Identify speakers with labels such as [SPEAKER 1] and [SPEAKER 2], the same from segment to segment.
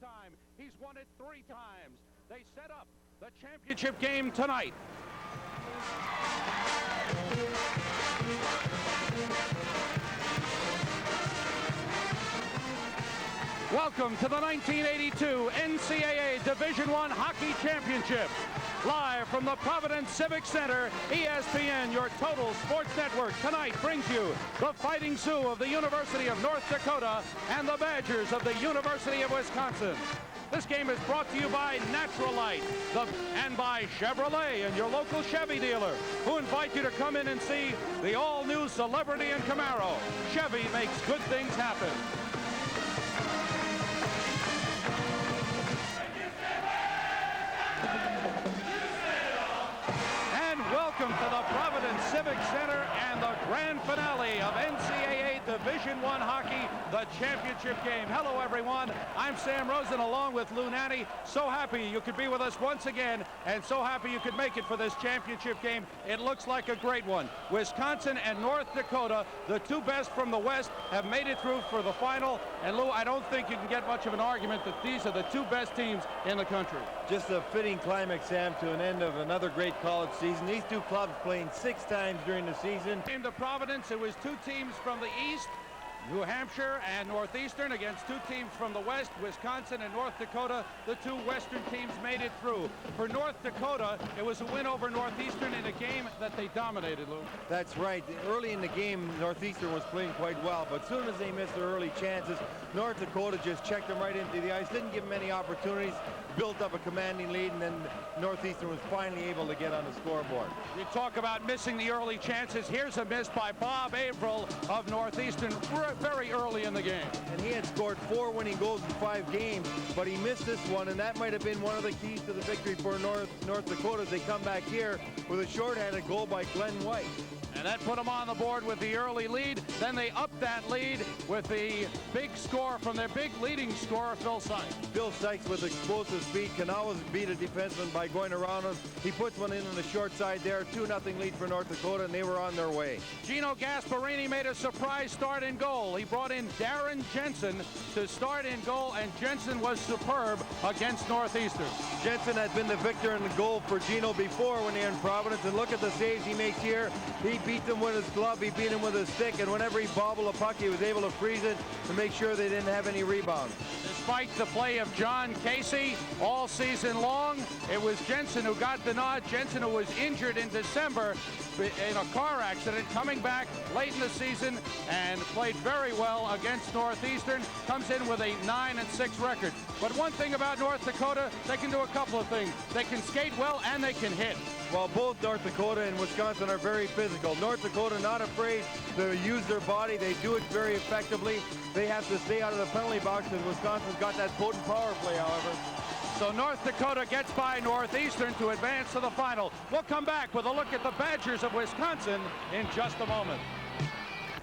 [SPEAKER 1] time. He's won it 3 times. They set up the championship game tonight. Welcome to the 1982 NCAA Division I Hockey Championship. Live from the Providence Civic Center, ESPN, your total sports network, tonight brings you the Fighting Sioux of the University of North Dakota and the Badgers of the University of Wisconsin. This game is brought to you by Natural Light and by Chevrolet and your local Chevy dealer, who invite you to come in and see the all-new Celebrity and Camaro. Chevy makes good things happen. Welcome to the Providence Civic Center and the grand finale of NCAA Division I Hockey, the championship game. Hello, everyone. I'm Sam Rosen along with Lou Nanny. So happy you could be with us once again, and so happy you could make it for this championship game. It looks like a great one. Wisconsin and North Dakota, the two best from the West, have made it through for the final. And Lou, I don't think you can get much of an argument that these are the two best teams in the country.
[SPEAKER 2] Just a fitting climax, Sam, to an end of another great college season. These two clubs playing 6 times during the season.
[SPEAKER 1] Came to Providence, it was 2 teams from the East, New Hampshire and Northeastern, against 2 teams from the West, Wisconsin and North Dakota. The 2 Western teams made it through. For North Dakota, it was a win over Northeastern in a game that they dominated, Lou.
[SPEAKER 2] That's right. Early in the game, Northeastern was playing quite well, but as soon as they missed their early chances, North Dakota just checked them right into the ice, didn't give them any opportunities, built up a commanding lead, and then Northeastern was finally able to get on the scoreboard.
[SPEAKER 1] You talk about missing the early chances. Here's a miss by Bob Averill of Northeastern very early in the game.
[SPEAKER 2] And he had scored 4 winning goals in 5 games, but he missed this one, and that might have been one of the keys to the victory for North Dakota as they come back here with a shorthanded goal by Glenn White.
[SPEAKER 1] And that put them on the board with the early lead. Then they upped that lead with the big score from their big leading scorer, Phil Sykes.
[SPEAKER 2] Phil Sykes with explosive speed can always beat a defenseman by going around him. He puts one in on the short side there. 2-0 lead for North Dakota, and they were on their way.
[SPEAKER 1] Gino Gasparini made a surprise start in goal. He brought in Darren Jensen to start in goal, and Jensen was superb against Northeastern.
[SPEAKER 2] Jensen had been the victor in the goal for Gino before when they were in Providence, and look at the saves he makes here. He beat them with his glove, he beat him with his stick, and whenever he bobbled a puck, he was able to freeze it to make sure they didn't have any rebounds.
[SPEAKER 1] Despite the play of John Casey all season long, it was Jensen who got the nod. Jensen, who was injured in December in a car accident, coming back late in the season and played very well against Northeastern, comes in with a 9-6 record. But one thing about North Dakota, they can do a couple of things. They can skate well and they can hit.
[SPEAKER 2] Well, both North Dakota and Wisconsin are very physical. North Dakota not afraid to use their body. They do it very effectively. They have to stay out of the penalty box, and Wisconsin's got that potent power play, however.
[SPEAKER 1] So North Dakota gets by Northeastern to advance to the final. We'll come back with a look at the Badgers of Wisconsin in just a moment.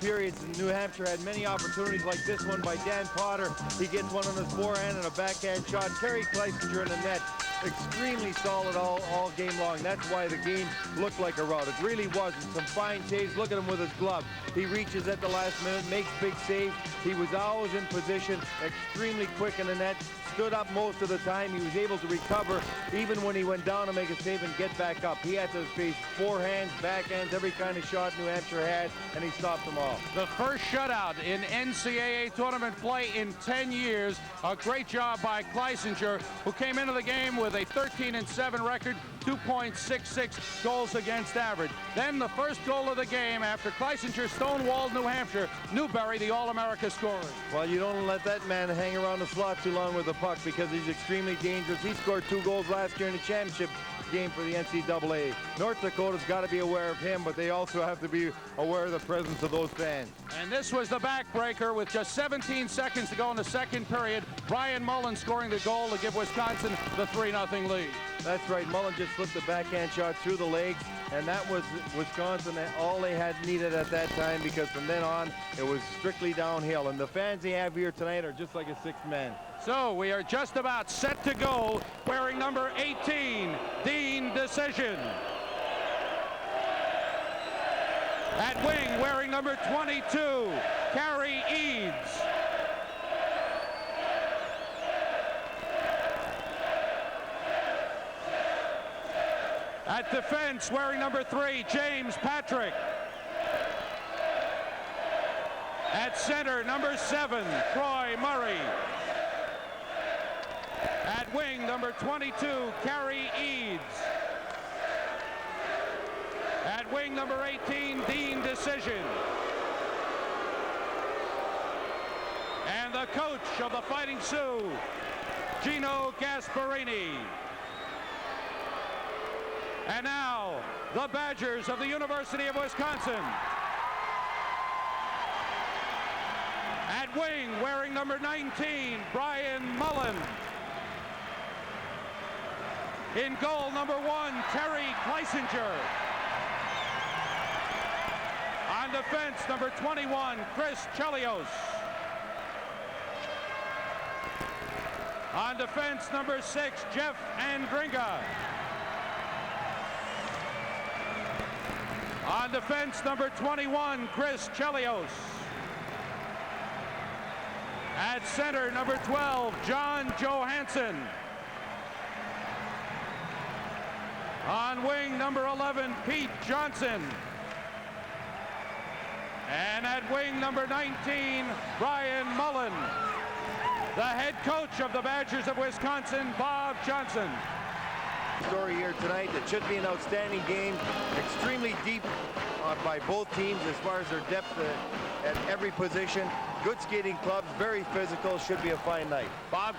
[SPEAKER 2] Periods in New Hampshire had many opportunities like this one by Dan Potter. He gets one on his forehand and a backhand shot. Terry Kleisinger in the net. Extremely solid all game long. That's why the game looked like a rout. It really wasn't. Some fine saves. Look at him with his glove. He reaches at the last minute, makes big saves. He was always in position, extremely quick in the net, stood up most of the time. He was able to recover even when he went down to make a save and get back up. He had to face forehands, backhands, every kind of shot New Hampshire had, and he stopped them all.
[SPEAKER 1] The first shutout in NCAA tournament play in 10 years. A great job by Kleisinger, who came into the game with a 13-7 record, 2.66 goals against average. Then the first goal of the game after Kleisinger stonewalled New Hampshire, Newberry, the All-America scorer.
[SPEAKER 2] Well, you don't let that man hang around the slot too long with the puck because he's extremely dangerous. He scored 2 goals last year in the championship game for the NCAA. North Dakota's got to be aware of him, but they also have to be aware of the presence of those fans.
[SPEAKER 1] And this was the backbreaker with just 17 seconds to go in the second period. Brian Mullen scoring the goal to give Wisconsin the 3-0 lead.
[SPEAKER 2] That's right. Mullen just slipped the backhand shot through the legs, and that was Wisconsin all they had needed at that time, because from then on it was strictly downhill. And the fans they have here tonight are just like a 6th man.
[SPEAKER 1] So we are just about set to go, wearing number 18, Dean Decision. At wing, wearing number 22, Carrie Eads. At defense, wearing number 3, James Patrick. At center, number 7, Troy Murray. At wing, number 22, Carrie Eads. At wing, number 18, Dean Decision. And the coach of the Fighting Sioux, Gino Gasparini. And now, the Badgers of the University of Wisconsin. At wing, wearing number 19, Brian Mullen. In goal, number 1, Terry Kleisinger. On defense, number 21, Chris Chelios. On defense, number 6, Jeff Andringa. On defense, number 21, Chris Chelios. At center, number 12, John Johansson. On wing, number 11, Pete Johnson. And at wing, number 19, Brian Mullen. The head coach of the Badgers of Wisconsin, Bob Johnson.
[SPEAKER 2] Story here tonight. It should be an outstanding game. Extremely deep by both teams as far as their depth at every position. Good skating clubs, very physical. Should be a fine night.
[SPEAKER 1] Bob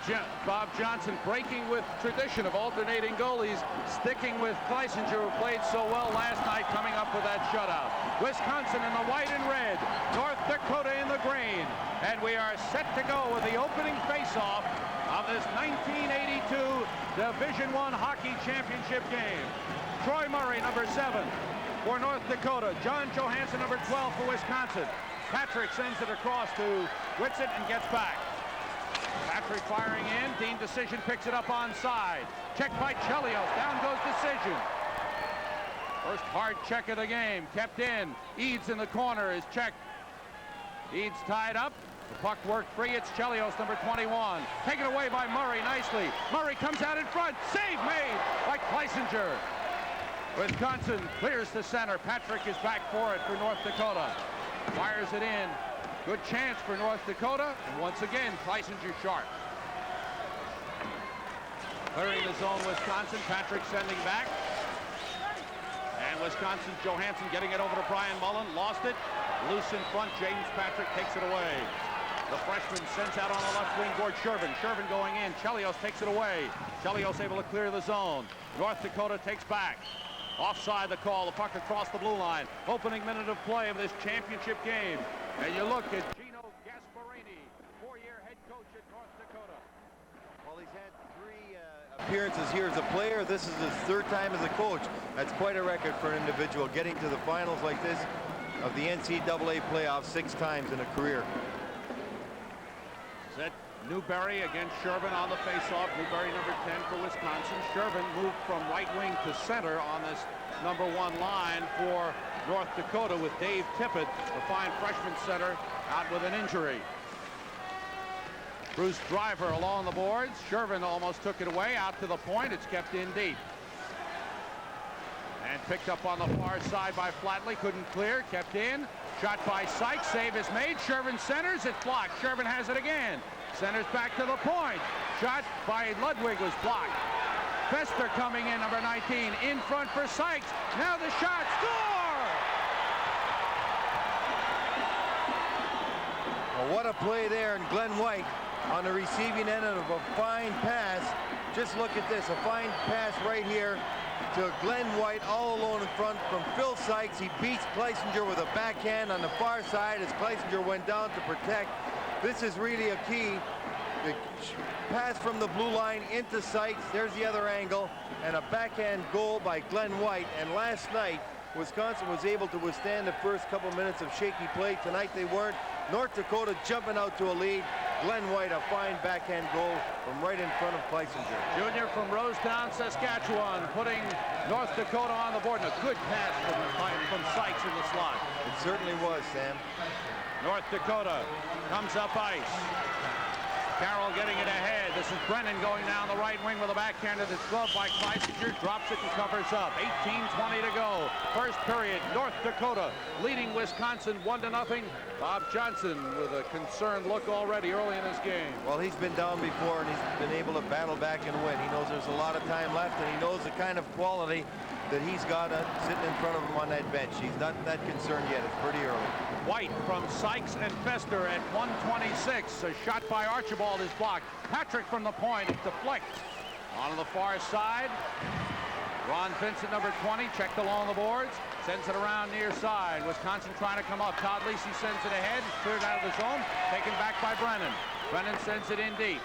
[SPEAKER 1] Johnson breaking with tradition of alternating goalies, sticking with Kleisinger, who played so well last night, coming up with that shutout. Wisconsin in the white and red, North Dakota in the green, and we are set to go with the opening face-off of this 1982 Division I Hockey Championship game. Troy Murray, number 7 for North Dakota. John Johansson, number 12 for Wisconsin. Patrick sends it across to Whitsitt and gets back. Patrick firing in. Dean Decision picks it up onside. Checked by Chelios. Down goes Decision. First hard check of the game. Kept in. Eads in the corner is checked. Eads tied up. The puck worked free. It's Chelios, number 21. Taken away by Murray nicely. Murray comes out in front. Save made by Kleisinger. Wisconsin clears the center. Patrick is back for it for North Dakota. Fires it in. Good chance for North Dakota. And once again, Kleisinger sharp. Clearing the zone, Wisconsin. Patrick sending back. And Wisconsin's Johansson getting it over to Brian Mullen. Lost it. Loose in front. James Patrick takes it away. The freshman sends out on the left wing board Shervin. Shervin going in. Chelios takes it away. Chelios able to clear the zone. North Dakota takes back. Offside the call. The puck across the blue line. Opening minute of play of this championship game. And you look at Gino Gasparini, 4-year head coach at North Dakota.
[SPEAKER 2] Well, he's had 3 appearances here as a player. This is his 3rd time as a coach. That's quite a record for an individual, getting to the finals like this of the NCAA playoffs 6 times in a career.
[SPEAKER 1] Set NEWBERRY against Shervin on the faceoff. NEWBERRY number 10 for Wisconsin. Shervin moved from right wing to center on this number 1 line for North Dakota with Dave Tippett, the fine freshman center, out with an injury. Bruce Driver along the boards. Shervin almost took it away out to the point. It's kept in deep. And picked up on the far side by Flatley. Couldn't clear. Kept in. Shot by Sykes. Save is made. Shervin centers. It's blocked. Shervin has it again. Centers back to the point. Shot by Ludwig was blocked. Fester coming in, number 19. In front for Sykes. Now the shot. Score!
[SPEAKER 2] Well, what a play there, and Glenn White on the receiving end of a fine pass. Just look at this, a fine pass right here to Glenn White all alone in front from Phil Sykes. He beats Kleisinger with a backhand on the far side as Kleisinger went down to protect. This is really a key. The pass from the blue line into Sykes. There's the other angle, and a backhand goal by Glenn White. And last night, Wisconsin was able to withstand the first couple minutes of shaky play. Tonight they weren't. North Dakota jumping out to a lead. Glenn White, a fine backhand goal from right in front of Kleisinger.
[SPEAKER 1] Junior from Rosetown, Saskatchewan, putting North Dakota on the board. And a good pass from Sykes in the slot.
[SPEAKER 2] It certainly was, Sam.
[SPEAKER 1] North Dakota comes up ice. Carroll getting it ahead. This is Brennan going down the right wing with a backhand that's gloved by Kleisinger. Drops it and covers up. 18:20 to go. First period. North Dakota leading Wisconsin 1-0. Bob Johnson with a concerned look already early in this game.
[SPEAKER 2] Well, he's been down before, and he's been able to battle back and win. He knows there's a lot of time left, and he knows the kind of quality that he's got sitting in front of him on that bench. He's not that concerned yet. It's pretty early.
[SPEAKER 1] White from Sykes and Fester at 1:26. A shot by Archibald is blocked. Patrick from the point. It deflects. On the far side. Ron Vincent, number 20, checked along the boards. Sends it around near side. Wisconsin trying to come up. Todd Lacey sends it ahead. Cleared out of the zone. Taken back by Brennan. Brennan sends it in deep.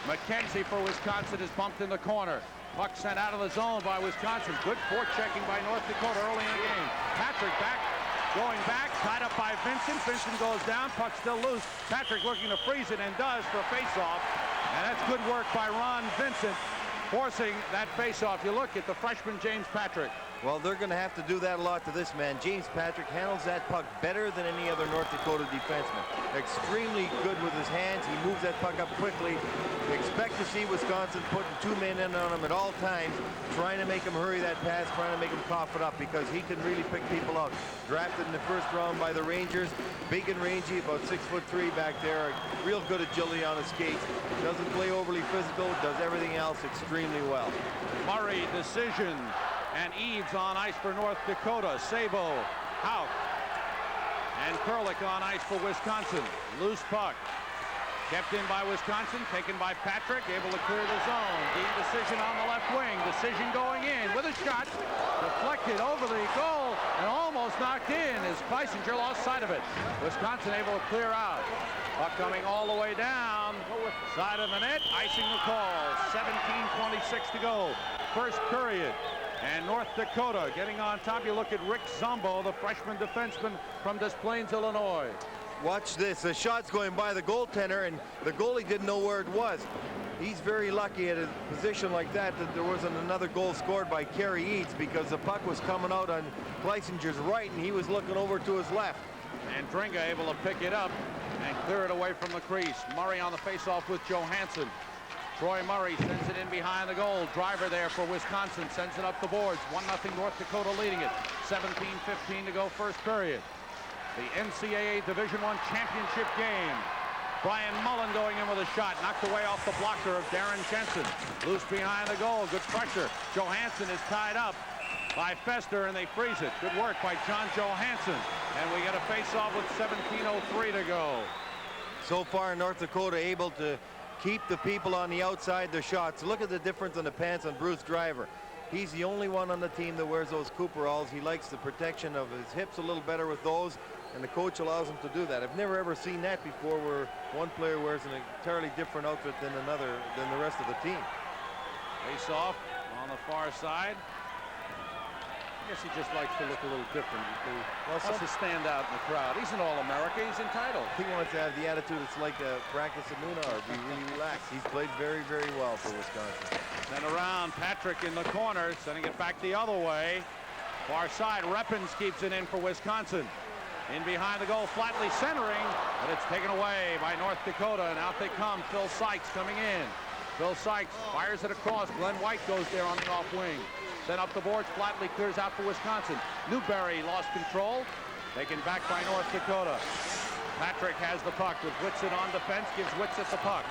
[SPEAKER 1] McKenzie for Wisconsin is bumped in the corner. Puck sent out of the zone by Wisconsin. Good forechecking by North Dakota early in the game. Patrick back. Going back, tied up by Vincent. Vincent goes down, puck still loose. Patrick looking to freeze it and does for a face-off. And that's good work by Ron Vincent, forcing that face-off. You look at the freshman James Patrick.
[SPEAKER 2] Well, they're going to have to do that a lot to this man. James Patrick handles that puck better than any other North Dakota defenseman. Extremely good with his hands. He moves that puck up quickly. Expect to see Wisconsin putting two men in on him at all times, trying to make him hurry that pass, trying to make him cough it up, because he can really pick people out. Drafted in the first round by the Rangers. Big and rangy, about 6'3" back there. Real good agility on his skates. Doesn't play overly physical, does everything else extremely well.
[SPEAKER 1] Murray decision. And Eads on ice for North Dakota. Sabo, Hauk, and Kurlik on ice for Wisconsin. Loose puck. Kept in by Wisconsin, taken by Patrick, able to clear the zone. Dean decision on the left wing. Decision going in with a shot. Deflected over the goal and almost knocked in as Kleisinger lost sight of it. Wisconsin able to clear out. Puck coming all the way down. Side of the net, icing the call. 17:26 to go. First period. And North Dakota getting on top. You look at Rick Zombo, the freshman defenseman from Des Plaines, Illinois.
[SPEAKER 2] Watch this. The shot's going by the goaltender, and the goalie didn't know where it was. He's very lucky at a position like that there wasn't another goal scored by Kerry Eads, because the puck was coming out on Kleisinger's right, and he was looking over to his left.
[SPEAKER 1] And Dringa able to pick it up and clear it away from the crease. Murray on the faceoff with Johansson. Troy Murray sends it in behind the goal. Driver there for Wisconsin sends it up the boards. 1-0 North Dakota leading it. 17:15 to go first period. The NCAA Division I championship game. Brian Mullen going in with a shot. Knocked away off the blocker of Darren Jensen. Loose behind the goal. Good pressure. Johansson is tied up by Fester, and they freeze it. Good work by John Johansson. And we get a face-off with 17:03 to go.
[SPEAKER 2] So far, North Dakota able to keep the people on the outside their shots. Look at the difference on the pants on Bruce Driver. He's the only one on the team that wears those Cooperalls. He likes the protection of his hips a little better with those, and the coach allows him to do that. I've never ever seen that before, where one player wears an entirely different outfit than the rest of the team.
[SPEAKER 1] Face off on the far side. I guess he just likes to look a little different. He wants to stand out in the crowd. He's an All-America. He's entitled.
[SPEAKER 2] He wants to have the attitude it's like a practice at noon hour. Be really relaxed. He's played very, very well for Wisconsin.
[SPEAKER 1] Then around, Patrick in the corner, sending it back the other way. Far side, Reppens keeps it in for Wisconsin. In behind the goal, Flatley centering, but it's taken away by North Dakota, and out they come. Phil Sykes coming in. Phil Sykes fires it across. Glenn White goes there on the off wing. Then up the boards, Flatley clears out for Wisconsin. Newberry lost control. Taken back by North Dakota. Patrick has the puck with Whitsitt on defense, gives Whitsitt the puck.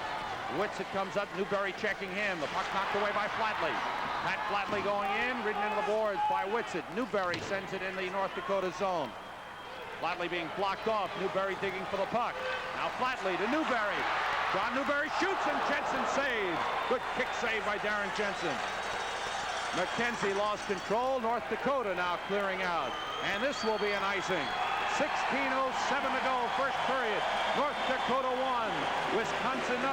[SPEAKER 1] Whitsitt comes up, Newberry checking him. The puck knocked away by Flatley. Pat Flatley going in, ridden into the boards by Whitsitt. Newberry sends it in the North Dakota zone. Flatley being blocked off, Newberry digging for the puck. Now Flatley to Newberry. John Newberry shoots and Jensen saves. Good kick save by Darren Jensen. McKenzie lost control. North Dakota now clearing out. And this will be an icing. 16:07 to go, first period. North Dakota 1, Wisconsin 0.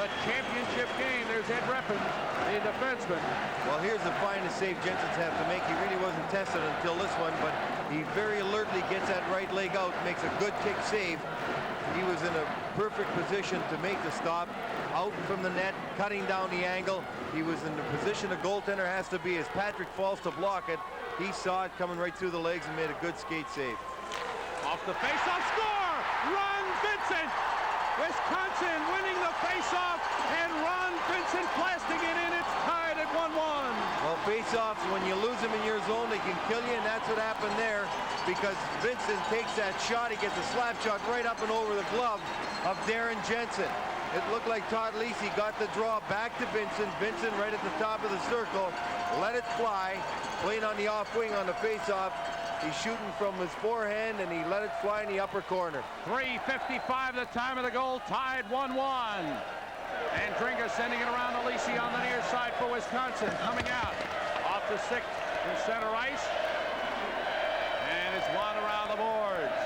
[SPEAKER 1] The championship game. There's Ed Reppens, the defenseman.
[SPEAKER 2] Well, here's the finest save Jensen's have to make. He really wasn't tested until this one, but he very alertly gets that right leg out, makes a good kick save. He was in a perfect position to make the stop. Out from the net, cutting down the angle. He was in the position a goaltender has to be. As Patrick falls to block it, he saw it coming right through the legs and made a good skate save.
[SPEAKER 1] Off the face-off, score! Ron Vincent! Wisconsin winning the face-off, and Ron Vincent blasting it in. It's tied at 1-1.
[SPEAKER 2] Well, face-offs, when you lose them in your zone, they can kill you, and that's what happened there, because Vincent takes that shot. He gets a slap shot right up and over the glove of Darren Jensen. It looked like Todd Lisi got the draw back to Vincent. Vincent right at the top of the circle, let it fly, playing on the off wing on the face-off. He's shooting from his forehand, and he let it fly in the upper corner.
[SPEAKER 1] 3:55 the time of the goal, tied 1-1. And Drinker sending it around to Lisi on the near side for Wisconsin. Coming out off the sixth in center ice. And it's won around the boards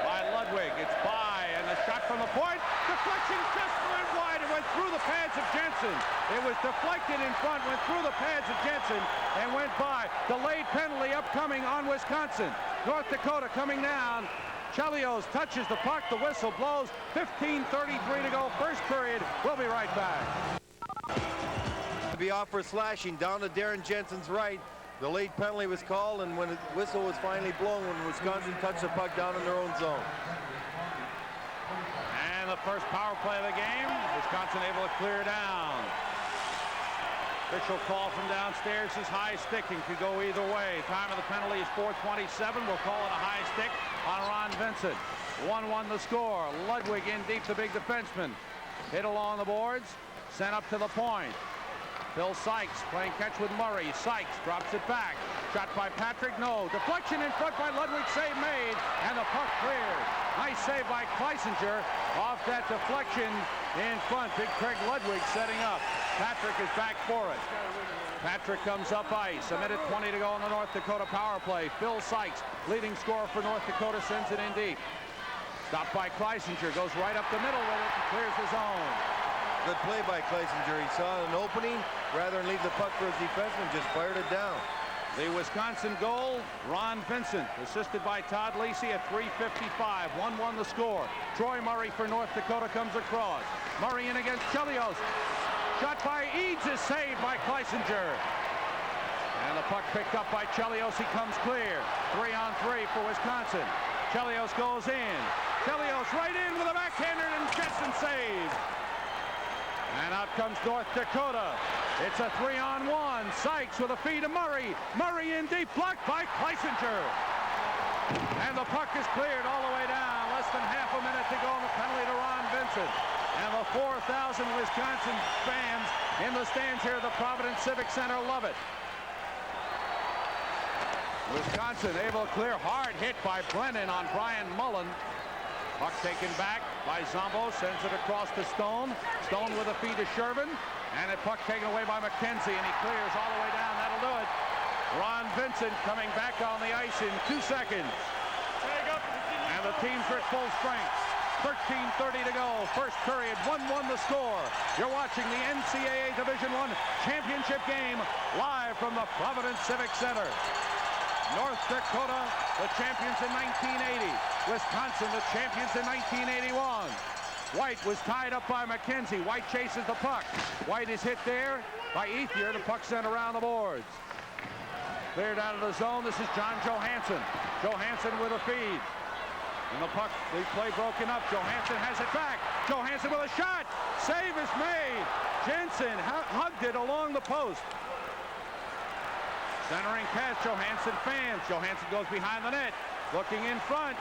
[SPEAKER 1] by Ludwig. It's by, and the shot from the point. Deflection just went wide. It went through the pads of Jensen. It was deflected in front, went through the pads of Jensen, and went by. Delayed penalty upcoming on Wisconsin. North Dakota coming down. Chelios touches the puck. The whistle blows. 15:33 to go. First period. We'll be right back.
[SPEAKER 2] To be off for slashing down to Darren Jensen's right. The late penalty was called, and when the whistle was finally blown, when Wisconsin touched the puck down in their own zone.
[SPEAKER 1] And the first power play of the game. Wisconsin able to clear down. Official call from downstairs is high sticking. Could go either way. Time of the penalty is 4:27. We'll call it a high stick on Ron Vincent. 1-1 the score. Ludwig in deep, the big defenseman. Hit along the boards. Sent up to the point. Phil Sykes playing catch with Murray. Sykes drops it back. Shot by Patrick. No. Deflection in front by Ludwig. Save made. And the puck cleared. Nice save by Kleisinger off that deflection in front. Big Craig Ludwig setting up. Patrick is back for it. Patrick comes up ice. 1:20 to go on the North Dakota power play. Phil Sykes, leading scorer for North Dakota, sends it in deep. Stopped by Kleisinger. Goes right up the middle with it and clears the zone.
[SPEAKER 2] Good play by Kleisinger. He saw an opening. Rather than leave the puck for his defenseman, just fired it down.
[SPEAKER 1] The Wisconsin goal, Ron Vincent, assisted by Todd Lisi at 3:55. 1-1 the score. Troy Murray for North Dakota comes across. Murray in against Chelios. Shot by Eads is saved by Kleisinger. And the puck picked up by Chelios. He comes clear. 3-on-3 for Wisconsin. Chelios goes in. Chelios right in with a backhander, and Jensen saves. And out comes North Dakota. It's a 3-on-1. Sykes with a feed to Murray. Murray in deep, blocked by Kleisinger. And the puck is cleared all the way down. Less than half a minute to go on the penalty to Ron Vincent. And the 4,000 Wisconsin fans in the stands here at the Providence Civic Center love it. Wisconsin able to clear. Hard hit by Brennan on Brian Mullen. Puck taken back by Zombo, sends it across to Stone. Stone with a feed to Shervin, and a puck taken away by McKenzie, and he clears all the way down. That'll do it. Ron Vincent coming back on the ice in 2 seconds. And the teams are at full strength. 13:30 to go. First period, 1-1 the score. You're watching the NCAA Division I championship game live from the Providence Civic Center. North Dakota, the champions in 1980. Wisconsin, the champions in 1981. White was tied up by McKenzie. White chases the puck. White is hit there by Ethier. The puck sent around the boards. Cleared out of the zone. This is John Johansson. Johansson with a feed. And the puck, the play broken up. Johansson has it back. Johansson with a shot. Save is made. Jensen hugged it along the post. Centering pass, Johansson fans. Johansson goes behind the net, looking in front.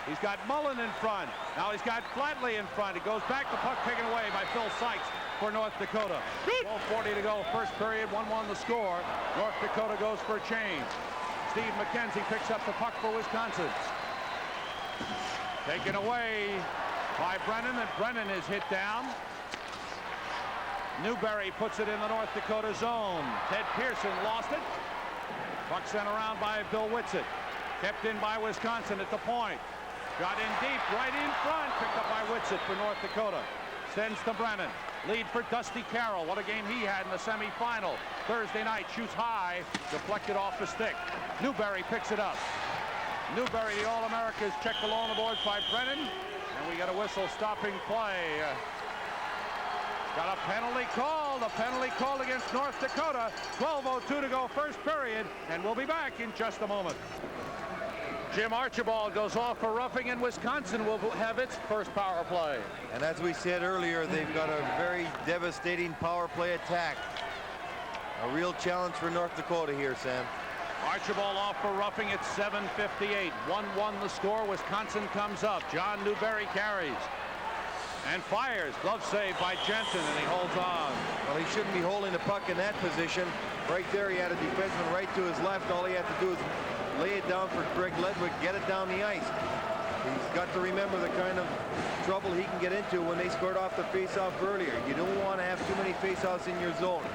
[SPEAKER 1] He's got Mullen in front. Now he's got Flatley in front. It goes back, the puck taken away by Phil Sykes for North Dakota. 12:40 to go, first period, 1-1 the score. North Dakota goes for a change. Steve McKenzie picks up the puck for Wisconsin. Taken away by Brennan, and Brennan is hit down. Newberry puts it in the North Dakota zone. Ted Pearson lost it. Puck sent around by Bill Whitsitt. Kept in by Wisconsin at the point. Got in deep, right in front. Picked up by Whitsitt for North Dakota. Sends to Brennan. Lead for Dusty Carroll. What a game he had in the semifinal. Thursday night, shoots high. Deflected off the stick. Newberry picks it up. Newberry, the All-Americas, checked along the boards by Brennan. And we got a whistle stopping play. Got a penalty called against North Dakota. 12:02 to go, first period, and we'll be back in just a moment. Jim Archibald goes off for roughing, and Wisconsin will have its first power play.
[SPEAKER 2] And as we said earlier, they've got a very devastating power play attack. A real challenge for North Dakota here, Sam.
[SPEAKER 1] Archibald off for roughing at 7:58. 1-1 the score. Wisconsin comes up. John Newberry carries and fires. Glove save by Jensen, and he holds on.
[SPEAKER 2] Well, he shouldn't be holding the puck in that position. Right there, he had a defenseman right to his left. All he had to do is lay it down for Greg Ledwig, get it down the ice. He's got to remember the kind of trouble he can get into when they scored off the faceoff earlier. You don't want to have too many faceoffs in your zone.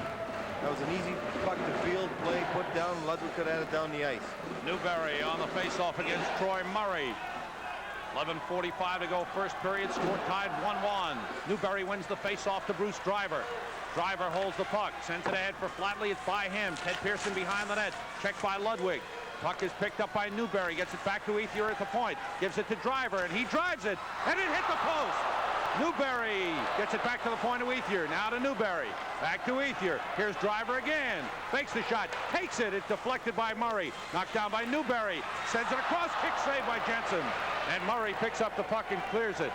[SPEAKER 2] That was an easy puck to field, play, put down. Ludwig could have had it down the ice.
[SPEAKER 1] Newberry on the faceoff against Troy Murray. 11:45 to go, first period. Score tied 1-1. Newberry wins the faceoff to Bruce Driver. Driver holds the puck, sends it ahead for Flatley. It's by him. Ted Pearson behind the net. Checked by Ludwig. Puck is picked up by Newberry. Gets it back to Ethier at the point. Gives it to Driver, and he drives it, and it hit the post. Newberry gets it back to the point of Ethier. Now to Newberry. Back to Ethier. Here's Driver again. Fakes the shot. Takes it. It's deflected by Murray. Knocked down by Newberry. Sends it across. Kick save by Jensen. And Murray picks up the puck and clears it.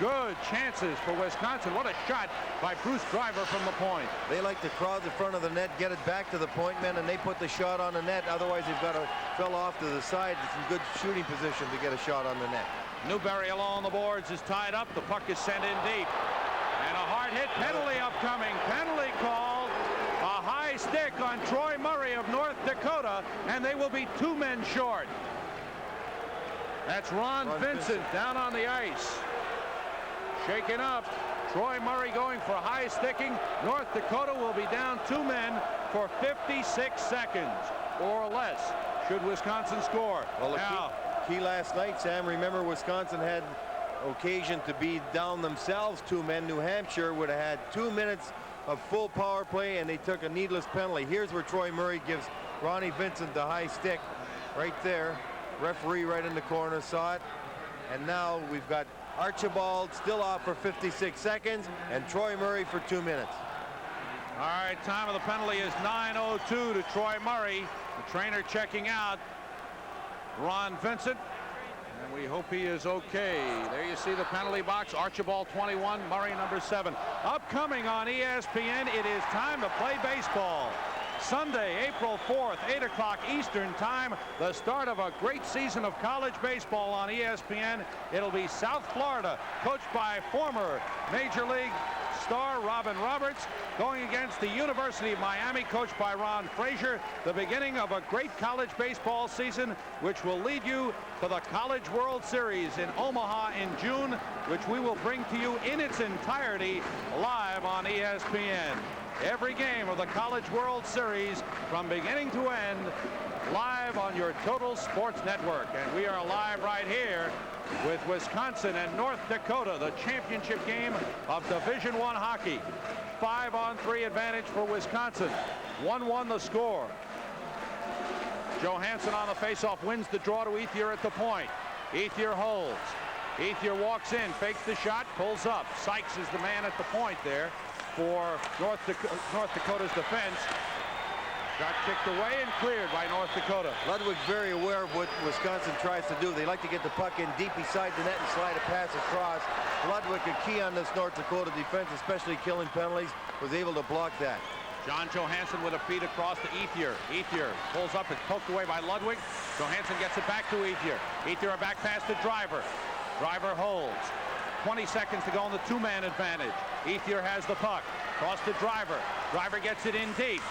[SPEAKER 1] Good chances for Wisconsin. What a shot by Bruce Driver from the point.
[SPEAKER 2] They like to crowd the front of the net, get it back to the point men, and they put the shot on the net. Otherwise, they've got to fill off to the side. It's in good shooting position to get a shot on the net.
[SPEAKER 1] Newberry along the boards is tied up. The puck is sent in deep. And a hard hit penalty upcoming. Penalty call. A high stick on Troy Murray of North Dakota, and they will be 2 men short. That's Ron Vincent down on the ice. Shaken up. Troy Murray going for high sticking. North Dakota will be down 2 men for 56 seconds or less should Wisconsin score.
[SPEAKER 2] Well, key last night, Sam, remember Wisconsin had occasion to be down themselves 2 men. New Hampshire would have had 2 minutes of full power play, and they took a needless penalty. Here's where Troy Murray gives Ronnie Vincent the high stick right there. Referee right in the corner saw it. And now we've got Archibald still off for 56 seconds and Troy Murray for 2 minutes.
[SPEAKER 1] All right, time of the penalty is 9:02 to Troy Murray. The trainer checking out Ron Vincent, and we hope he is okay. There you see the penalty box. Archibald 21, Murray number 7. Upcoming on ESPN, it is time to play baseball. Sunday, April 4th, 8 o'clock Eastern time, the start of a great season of college baseball on ESPN. It'll be South Florida, coached by former Major League star Robin Roberts, going against the University of Miami, coached by Ron Frazier. The beginning of a great college baseball season, which will lead you to the College World Series in Omaha in June, which we will bring to you in its entirety live on ESPN. Every game of the College World Series from beginning to end live on your Total Sports Network. And we are live right here with Wisconsin and North Dakota, the championship game of Division I hockey. 5-on-3 advantage for Wisconsin. 1-1 the score. Johansson on the faceoff wins the draw to Ethier at the point. Ethier holds. Ethier walks in, fakes the shot, pulls up. Sykes is the man at the point there for North Dakota's defense. Got kicked away and cleared by North Dakota.
[SPEAKER 2] Ludwig's very aware of what Wisconsin tries to do. They like to get the puck in deep beside the net and slide a pass across. Ludwig, a key on this North Dakota defense, especially killing penalties, was able to block that.
[SPEAKER 1] John Johansson with a feed across to Ethier. Ethier pulls up, it's poked away by Ludwig. Johansson gets it back to Ethier. Ethier a back pass to Driver. Driver holds. 20 seconds to go on the 2-man advantage. Ethier has the puck. Cross to Driver. Driver gets it in deep.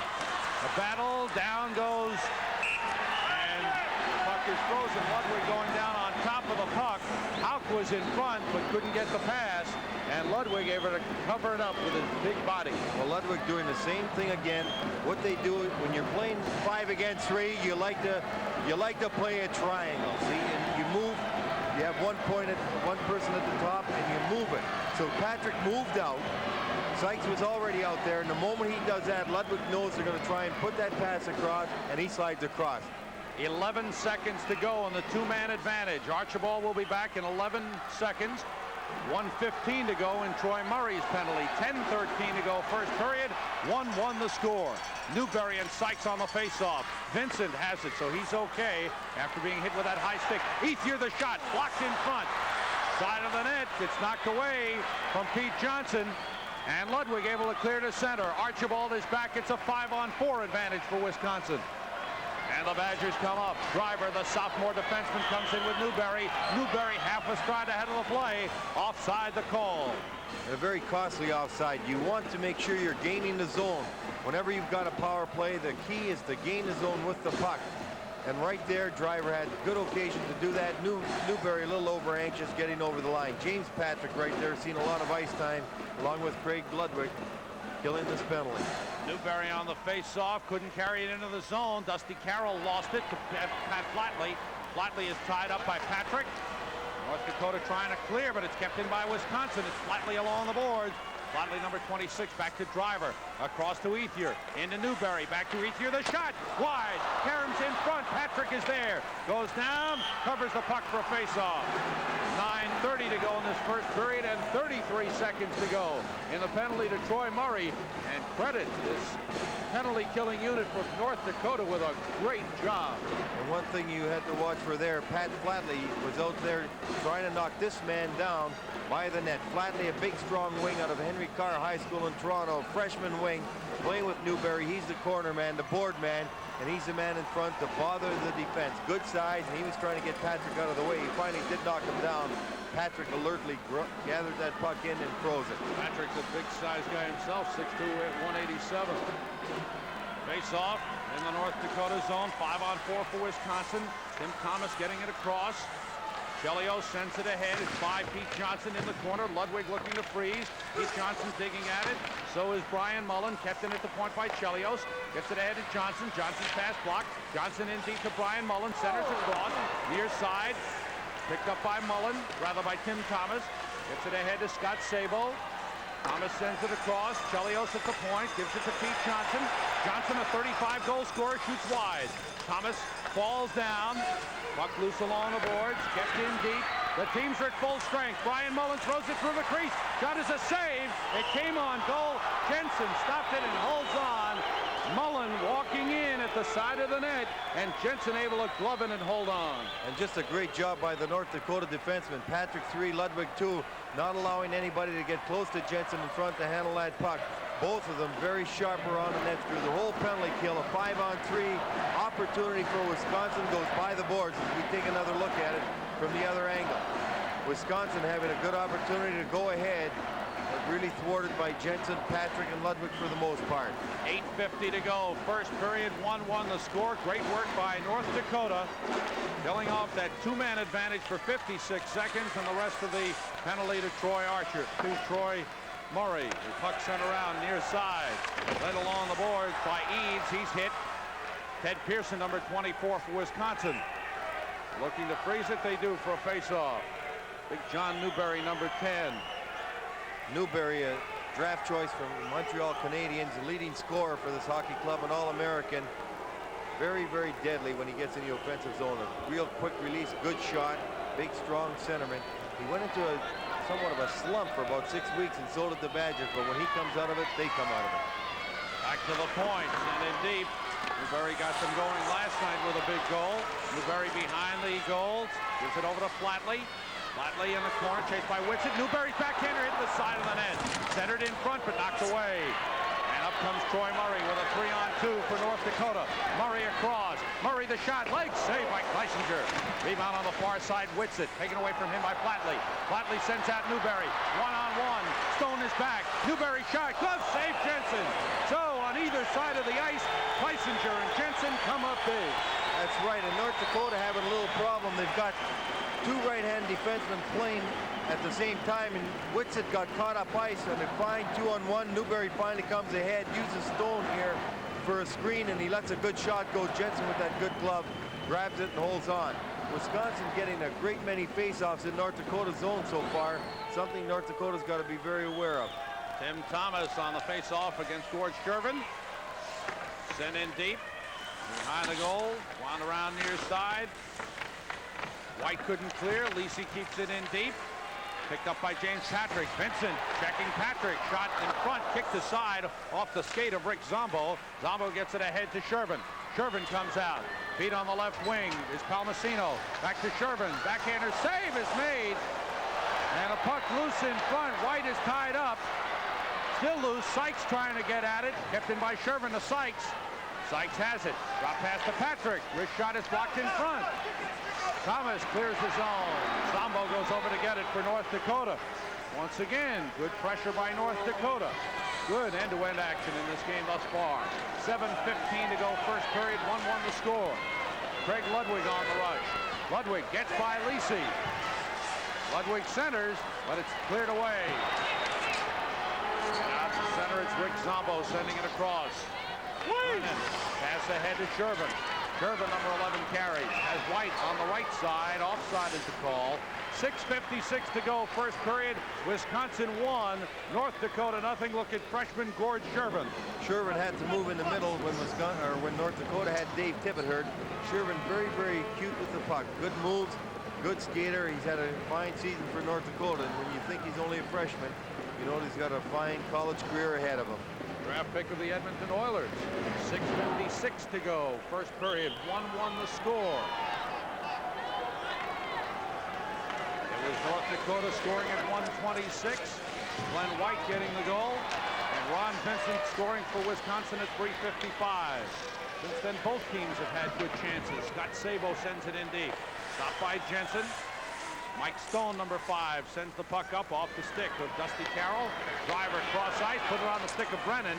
[SPEAKER 1] A battle, down goes, and the puck is frozen. Ludwig going down on top of the puck. Hauk was in front, but couldn't get the pass, and Ludwig able to cover it up with his big body.
[SPEAKER 2] Well, Ludwig doing the same thing again. What they do when you're playing 5 against 3, you like to play a triangle. See, and you move. You have one person at the top, and you move it. So Patrick moved out. Sykes was already out there, and the moment he does that, Ludwig knows they're going to try and put that pass across, and he slides across.
[SPEAKER 1] 11 seconds to go on the 2-man advantage. Archibald will be back in 11 seconds. 1:15 to go in Troy Murray's penalty. 10:13 to go first period. 1-1 the score. Newberry and Sykes on the faceoff. Vincent has it, so he's okay after being hit with that high stick. Ethier the shot, blocked in front. Side of the net, it's knocked away from Pete Johnson. And Ludwig able to clear to center. Archibald is back. It's a 5-on-4 advantage for Wisconsin. And the Badgers come up. Driver, the sophomore defenseman, comes in with Newberry. Newberry half a stride ahead of the play. Offside the call.
[SPEAKER 2] And a very costly offside. You want to make sure you're gaining the zone. Whenever you've got a power play, the key is to gain the zone with the puck. And right there, Driver had good occasion to do that. Newberry a little over anxious getting over the line. James Patrick right there, seen a lot of ice time, along with Craig Ludwig, killing this penalty.
[SPEAKER 1] Newberry on the face-off, couldn't carry it into the zone. Dusty Carroll lost it to Pat Flatley. Flatley is tied up by Patrick. North Dakota trying to clear, but it's kept in by Wisconsin. It's Flatley along the boards. Flatley, number 26, back to Driver. Across to Ethier. Into Newberry. Back to Ethier. The shot. Wide. Karam's in front. Patrick is there. Goes down. Covers the puck for a face-off. 9:30 to go in this first period and 33 seconds to go in the penalty to Troy Murray. And credit this penalty-killing unit from North Dakota with a great job.
[SPEAKER 2] And one thing you had to watch for there, Pat Flatley was out there trying to knock this man down by the net. Flatley, a big, strong wing out of Henry Carr High School in Toronto, freshman wing, playing with Newberry. He's the corner man, the board man, and he's the man in front to bother the defense. Good size, and he was trying to get Patrick out of the way. He finally did knock him down. Patrick alertly gathered that puck in and throws it.
[SPEAKER 1] Patrick's a big-size guy himself, 6'2", 187. Face-off in the North Dakota zone, 5-on-4 for Wisconsin. Tim Thomas getting it across. Chelios sends it ahead. It's by Pete Johnson in the corner. Ludwig looking to freeze. Pete Johnson digging at it. So is Brian Mullen. Kept in at the point by Chelios. Gets it ahead to Johnson. Johnson's pass blocked. Johnson in deep to Brian Mullen. Centers across. Near side. Picked up by Mullen. Rather by Tim Thomas. Gets it ahead to Scott SABO. Thomas sends it across. Chelios at the point. Gives it to Pete Johnson. Johnson, a 35-goal scorer, shoots wide. Thomas falls down. Puck loose along the boards. Kept in deep. The teams are at full strength. Brian Mullen throws it through the crease. Shot is a save. It came on goal. Jensen stopped it and holds on. Mullen walking in at the side of the net, and Jensen able to glove it and hold on.
[SPEAKER 2] And just a great job by the North Dakota defenseman. Patrick 3, Ludwig 2, not allowing anybody to get close to Jensen in front to handle that puck. Both of them very sharp around the net through the whole penalty kill. A 5-on-3 opportunity for Wisconsin goes by the boards as we take another look at it from the other angle. Wisconsin having a good opportunity to go ahead, but really thwarted by Jensen, Patrick, and Ludwig for the most part.
[SPEAKER 1] 8:50 to go. First period, 1-1 the score. Great work by North Dakota, killing off that two-man advantage for 56 seconds, and the rest of the penalty to Troy Archer. To Troy Murray. The puck sent around near side. Led along the boards by Eads. He's hit. Ted Pearson, number 24 for Wisconsin. Looking to freeze it, they do for a face-off. Big John Newberry, number 10.
[SPEAKER 2] Newberry, a draft choice from Montreal Canadiens, a leading scorer for this hockey club, an All-American. Very, very deadly when he gets in the offensive zone. A real quick release, good shot, big, strong centerman. He went into somewhat of a slump for about 6 weeks, and so did the Badgers, but when he comes out of it, they come out of it.
[SPEAKER 1] Back to the point, and in deep. Newberry got them going last night with a big goal. Newberry behind the goals. Gives it over to Flatley. Flatley in the corner, chased by Whitsitt. Newberry's backhander hit the side of the net. Centered in front, but knocked away. And up comes Troy Murray with a 3-on-2 for North Dakota. Murray across. Murray the shot. Leg save by Kleisinger. Rebound on the far side. Whitsitt taken away from him by Flatley. Flatley sends out Newberry. 1-on-1. Stone is back. Newberry shot. Glove save Jensen. So on either side of the ice, Kleisinger and Jensen come up big.
[SPEAKER 2] That's right, and North Dakota having a little problem. They've got two right-hand defensemen playing at the same time, and Whitsitt got caught up ice, and they're fine 2-on-1. Newberry finally comes ahead, uses Stone here for a screen, and he lets a good shot go. Jensen with that good glove grabs it and holds on. Wisconsin getting a great many face-offs in North Dakota's zone so far, something North Dakota's got to be very aware of.
[SPEAKER 1] Tim Thomas on the face-off against George Shervin. Sent in deep. Behind the goal. Wound around near side. White couldn't clear. Lisi keeps it in deep. Picked up by James Patrick. Vincent checking Patrick. Shot in front, kicked aside off the skate of Rick Zombo. Zombo gets it ahead to Shervin. Shervin comes out. Feet on the left wing is Palmasino. Back to Shervin. Backhander save is made. And a puck loose in front. White is tied up. Still loose. Sykes trying to get at it. Kept in by Shervin to Sykes. Sykes has it. Drop pass to Patrick. Wrist shot is blocked in front. Thomas clears the zone. Zombo goes over to get it for North Dakota. Once again, good pressure by North Dakota. Good end-to-end action in this game thus far. 7:15 to go first period. 1-1 the score. Craig Ludwig on the rush. Ludwig gets by Lisi. Ludwig centers, but it's cleared away. And out to center, it's Rick Zombo sending it across. Pass ahead to Shervin. Shervin, number 11, carries. Has White on the right side. Offside is the call. 6:56 to go first period. Wisconsin 1, North Dakota nothing. Look at freshman Gord Shervin.
[SPEAKER 2] Shervin had to move in the middle when North Dakota had Dave Tippett hurt. Shervin very, very cute with the puck. Good moves, good skater. He's had a fine season for North Dakota. And when you think he's only a freshman, you know he's got a fine college career ahead of him.
[SPEAKER 1] Draft pick of the Edmonton Oilers. 6:56 to go first period. 1-1 the score. It was North Dakota scoring at 1:26. Glenn White getting the goal. And Ron Vincent scoring for Wisconsin at 3:55. Since then, both teams have had good chances. Scott SABO sends it in deep. Stopped by Jensen. Mike Stone, number 5, sends the puck up off the stick of Dusty Carroll. Driver cross ice, put it on the stick of Brennan.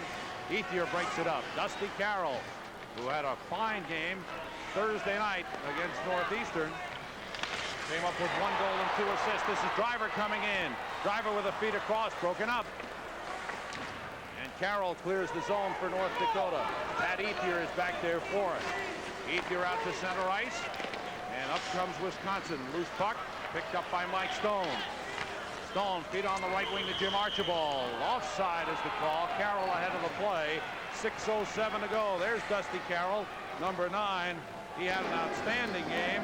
[SPEAKER 1] Ethier breaks it up. Dusty Carroll, who had a fine game Thursday night against Northeastern, came up with 1 goal and 2 assists. This is Driver coming in. Driver with a feet across, broken up. And Carroll clears the zone for North Dakota. Pat Ethier is back there for it. Ethier out to center ice. And up comes Wisconsin. Loose puck. Picked up by Mike Stone. Stone, feet on the right wing to Jim Archibald. Offside is the call. Carroll ahead of the play. 6:07 to go. There's Dusty Carroll, number 9. He had an outstanding game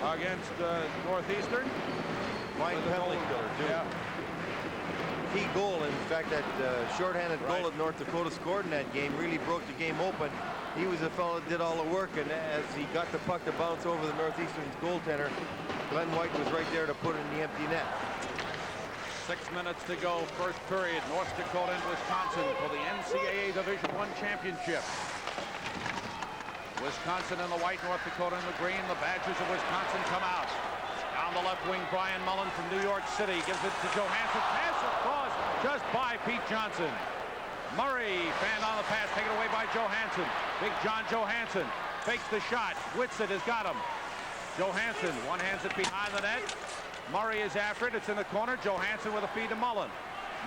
[SPEAKER 1] against Northeastern.
[SPEAKER 2] Fine penalty killer, too.
[SPEAKER 1] Yeah.
[SPEAKER 2] Key goal. In fact, that shorthanded goal that North Dakota scored in that game really broke the game open. He was the fellow that did all the work, and as he got the puck to bounce over the Northeastern's goaltender, Glenn White was right there to put it in the empty net.
[SPEAKER 1] 6 minutes to go, first period. North Dakota and Wisconsin for the NCAA Division I championship. Wisconsin in the white, North Dakota in the green. The Badgers of Wisconsin come out. Down the left wing, Brian Mullen from New York City gives it to Johansson. Pass across just by Pete Johnson. Murray fanned on the pass, taken away by Johansson. Big John Johansson fakes the shot. Whitsitt has got him. Johansson one-hands it behind the net. Murray is after it. It's in the corner. Johansson with a feed to Mullen.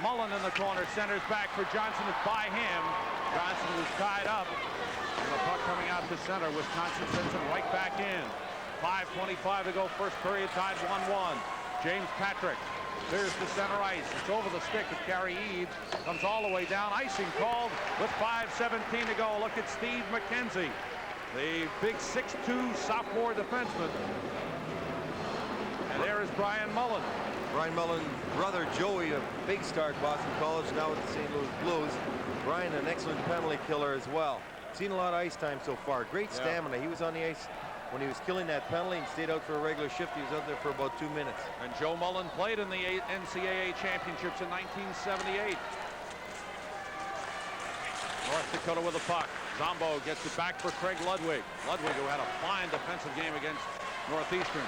[SPEAKER 1] Mullen in the corner, centers back for Johnson. It's by him. Johnson was tied up. And the puck coming out to center. Wisconsin sends it right back in. 5:25 to go first period, tied 1-1. James Patrick clears the center ice. It's over the stick of Gary Eads. Comes all the way down. Icing called with 5:17 to go. Look at Steve McKenzie, the big 6'2" sophomore defenseman. And there is Brian Mullen.
[SPEAKER 2] Brian Mullen's brother Joey, a big star at Boston College, now with the St. Louis Blues. Brian, an excellent penalty killer as well. Seen a lot of ice time so far. Great stamina. He was on the ice when he was killing that penalty and stayed out for a regular shift. He was out there for about 2 minutes.
[SPEAKER 1] And Joe Mullen played in the NCAA championships in 1978. North Dakota with a puck. Zombo gets it back for Craig Ludwig. Ludwig, who had a fine defensive game against Northeastern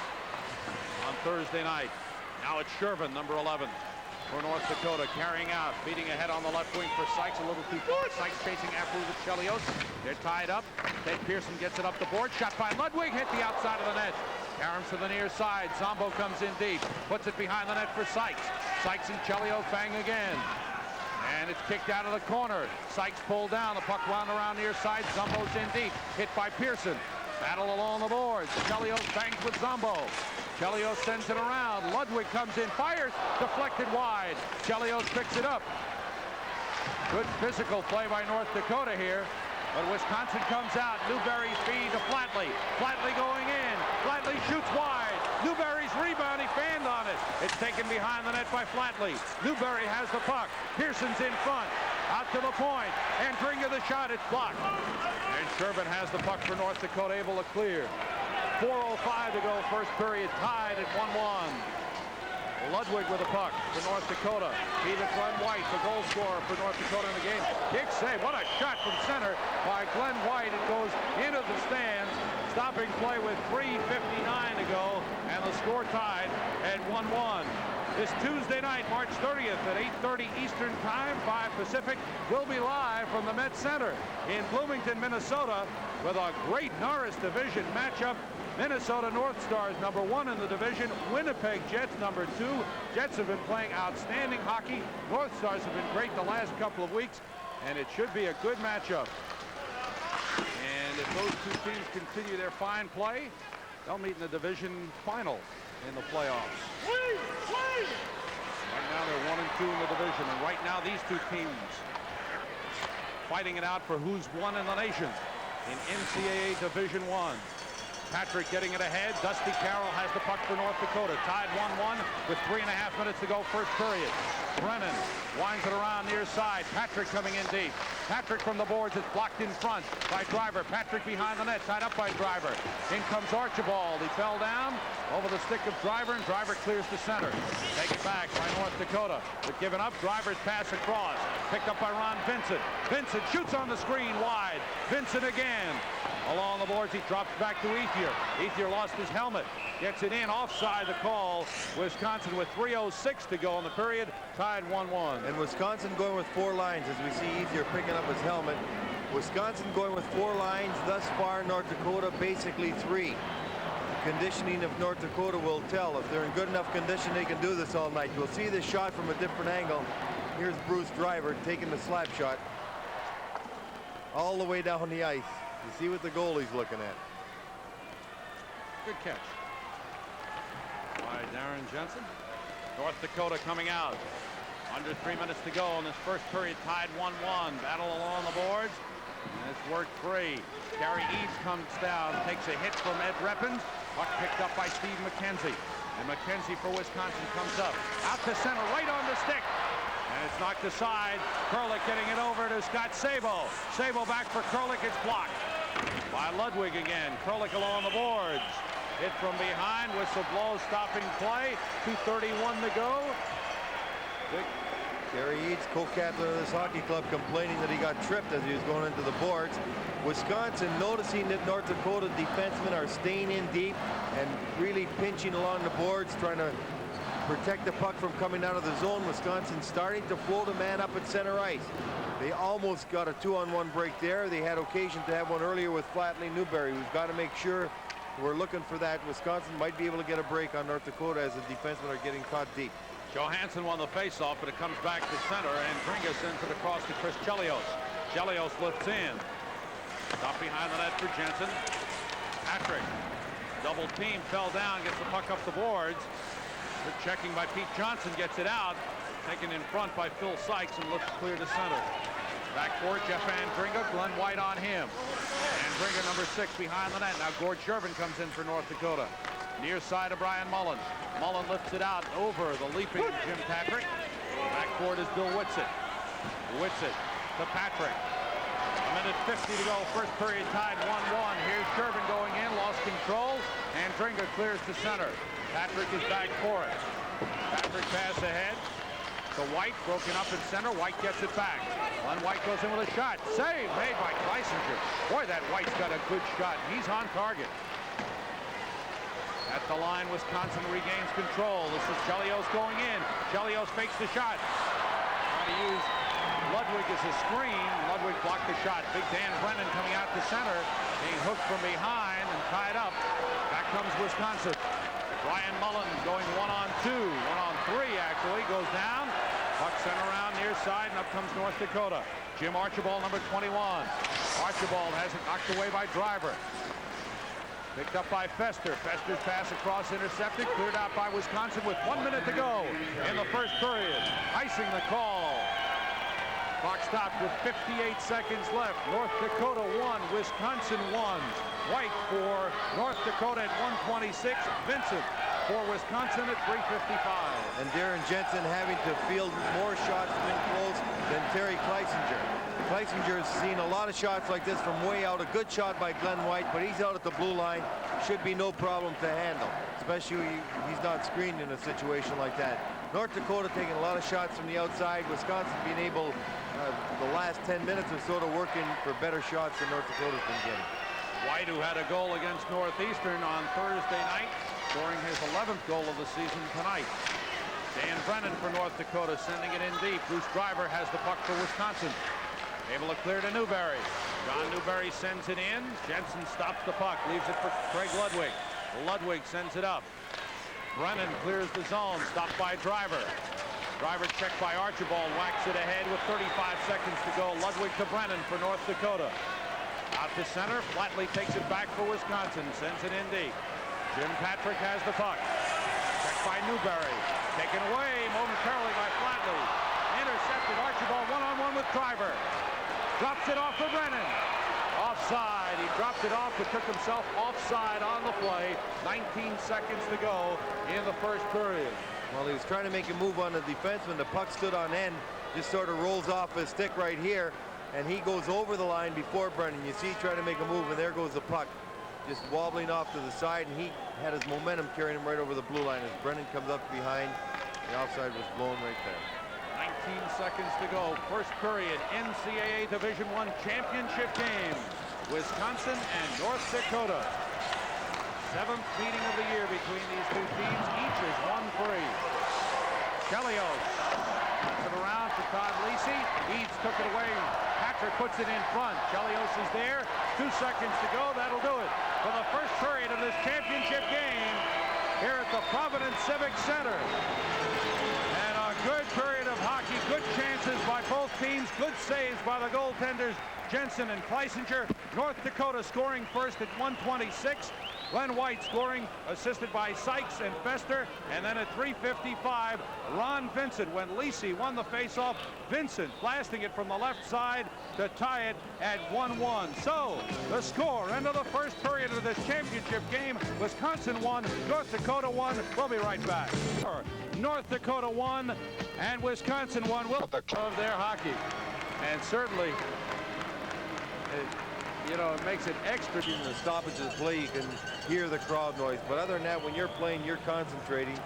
[SPEAKER 1] on Thursday night. Now it's Shervin, number 11, for North Dakota, carrying out, beating ahead on the left wing for Sykes, a little too far. Sykes chasing after with Chelios. They're tied up. Ted Pearson gets it up the board. Shot by Ludwig, hit the outside of the net. Caroms to the near side. Zombo comes in deep, puts it behind the net for Sykes. Sykes and Chelios bang again. And it's kicked out of the corner. Sykes pulled down. The puck wound around near side. Zombo's in deep. Hit by Pearson. Battle along the boards. Chelios bangs with Zombo. Chelios sends it around. Ludwig comes in, fires, deflected wide. Chelios picks it up. Good physical play by North Dakota here. But Wisconsin comes out. Newberry's feed to Flatley. Flatley going in. Flatley shoots wide. Newberry's rebound. He fanned on it. It's taken behind the net by Flatley. Newberry has the puck. Pearson's in front. Out to the point. And Dringa the shot. It's blocked. And Shervin has the puck for North Dakota, able to clear. 4:05 to go, first period, tied at 1-1. Ludwig with the puck for North Dakota. He to Glenn White, the goal scorer for North Dakota in the game. Big save. What a shot from center by Glenn White. It goes into the stands. Stopping play with 3:59 to go, and the score tied at 1-1. This Tuesday night, March 30th at 8:30 Eastern Time, 5 Pacific, will be live from the Met Center in Bloomington, Minnesota, with a great Norris Division matchup. Minnesota North Stars, #1 in the division. Winnipeg Jets, #2. Jets have been playing outstanding hockey. North Stars have been great the last couple of weeks, and it should be a good matchup. And if those two teams continue their fine play, they'll meet in the division final in the playoffs. Right now they're 1-2 in the division, and right now these two teams fighting it out for who's won in the nation in NCAA Division I. Patrick getting it ahead. Dusty Carroll has the puck for North Dakota. Tied 1-1 with 3.5 minutes to go, first period. Brennan winds it around near side. Patrick coming in deep. Patrick from the boards. It's blocked in front by Driver. Patrick behind the net, tied up by Driver. In comes Archibald. He fell down over the stick of Driver, and Driver clears to center. Take it back by North Dakota. But given up, Driver's pass across. Picked up by Ron Vincent. Vincent shoots on the screen wide. Vincent again. Along the boards, he drops back to Ethier. Ethier lost his helmet. Gets it in, offside the call. Wisconsin with 3:06 to go in the period, tied 1-1.
[SPEAKER 2] And Wisconsin going with 4 lines as we see Ethier picking up his helmet. Wisconsin going with 4 lines thus far. North Dakota basically 3. The conditioning of North Dakota will tell. If they're in good enough condition, they can do this all night. You'll see this shot from a different angle. Here's Bruce Driver taking the slap shot all the way down the ice. You see what the goalie's looking at.
[SPEAKER 1] Good catch by Darren Jensen. North Dakota coming out. Under 3 minutes to go in this first period, tied 1-1. Battle along the boards. And it's worked free. Gary Eads comes down, takes a hit from Ed Reppins. Puck picked up by Steve McKenzie. And McKenzie for Wisconsin comes up. Out to center, right on the stick. And it's knocked aside. Kurlik getting it over to Scott Sabo. Sabo back for Kurlik. It's blocked by Ludwig again. Kurlik along the boards. Hit from behind. Whistle blows, stopping play. 2:31 to go.
[SPEAKER 2] Gary Eads, co-captain of this hockey club, complaining that he got tripped as he was going into the boards. Wisconsin noticing that North Dakota defensemen are staying in deep and really pinching along the boards, trying to protect the puck from coming out of the zone. Wisconsin starting to float a man up at center ice. They almost got a 2-on-1 break there. They had occasion to have one earlier with Flatley Newberry. We've got to make sure we're looking for that. Wisconsin might be able to get a break on North Dakota as the defensemen are getting caught deep.
[SPEAKER 1] Johansson won the face-off, but it comes back to center, and Dringa sends it across to Chris Chelios. Chelios lifts in. Stop behind the net for Jensen. Patrick, double team, fell down, gets the puck up the boards. Good checking by Pete Johnson, gets it out. Taken in front by Phil Sykes and looks clear to center. Backcourt, Jeff Van Dringa, Glenn White on him. And Dringa, #6, behind the net. Now Gord Shervin comes in for North Dakota. Near side of Brian Mullen. Mullen lifts it out over the leaping Jim Patrick. Backcourt is Bill Whitsitt. Whitsitt to Patrick. 1:50 to go. First period tied 1-1. Here's Shervin going in, lost control, and Dringa clears to center. Patrick is back for it. Patrick pass ahead to White, broken up in center. White gets it back. Glenn White goes in with a shot. Save made by Kleisinger. Boy, that White's got a good shot. He's on target. At the line, Wisconsin regains control. This is Chelios going in. Chelios fakes the shot. Trying to use Ludwig as a screen. Ludwig blocked the shot. Big Dan Brennan coming out to center, being hooked from behind and tied up. Back comes Wisconsin. Brian Mullen going 1-on-2, 1-on-3 actually, goes down. Puck sent around near side, and up comes North Dakota. Jim Archibald, #21. Archibald has it knocked away by Driver. Picked up by Fester. Fester's pass across intercepted, cleared out by Wisconsin with 1 minute to go in the first period. Icing the call. Clock stopped with 58 seconds left. North Dakota 1, Wisconsin 1. White for North Dakota at 1:26. Vincent for Wisconsin at 3:55.
[SPEAKER 2] And Darren Jensen having to field more shots from in close than Terry Kleisinger. Kleisinger has seen a lot of shots like this from way out. A good shot by Glenn White, but he's out at the blue line. Should be no problem to handle, especially he's not screened in a situation like that. North Dakota taking a lot of shots from the outside. Wisconsin being able, the last 10 minutes or so, to work in for better shots than North Dakota's been getting.
[SPEAKER 1] White, who had a goal against Northeastern on Thursday night, scoring his 11th goal of the season tonight. Dan Brennan for North Dakota sending it in deep. Bruce Driver has the puck for Wisconsin. Able to clear to Newberry. John Newberry sends it in. Jensen stops the puck, leaves it for Craig Ludwig. Ludwig sends it up. Brennan clears the zone, stopped by Driver. Driver checked by Archibald, whacks it ahead with 35 seconds to go. Ludwig to Brennan for North Dakota. Out to center, Flatley takes it back for Wisconsin, sends it in deep. Jim Patrick has the puck. Checked by Newberry. Taken away momentarily by Flatley. Intercepted. Archibald one-on-one with Driver. Drops it off for Brennan. Offside. He dropped it off but took himself offside on the play. 19 seconds to go in the first period.
[SPEAKER 2] Well, he was trying to make a move on the defenseman. The puck stood on end. Just sort of rolls off his stick right here. And he goes over the line before Brennan. You see, trying to make a move, and there goes the puck. Just wobbling off to the side, and he had his momentum carrying him right over the blue line as Brennan comes up behind. The offside was blown right there.
[SPEAKER 1] 19 seconds to go. First period, NCAA Division I championship game. Wisconsin and North Dakota. 7th meeting of the year between these two teams. Each is 1-3. Chelios puts it around for Todd Lisi. Eads took it away. Patrick puts it in front. Chelios is there. 2 seconds to go. That'll do it for the first period of this championship game here at the Providence Civic Center. And a good period of hockey. Good chances by both teams. Good saves by the goaltenders Jensen and Kleisinger. North Dakota scoring first at 1:26. Glenn White scoring, assisted by Sykes and Fester. And then at 3:55, Ron Vincent, when Lisi won the faceoff. Vincent blasting it from the left side to tie it at 1-1. So the score, end of the first period of this championship game. Wisconsin won, North Dakota won. We'll be right back. North Dakota won and Wisconsin won of their hockey. And certainly,
[SPEAKER 2] it makes it extra in the stoppage of the play. You can hear the crowd noise, but other than that, when you're playing, you're concentrating.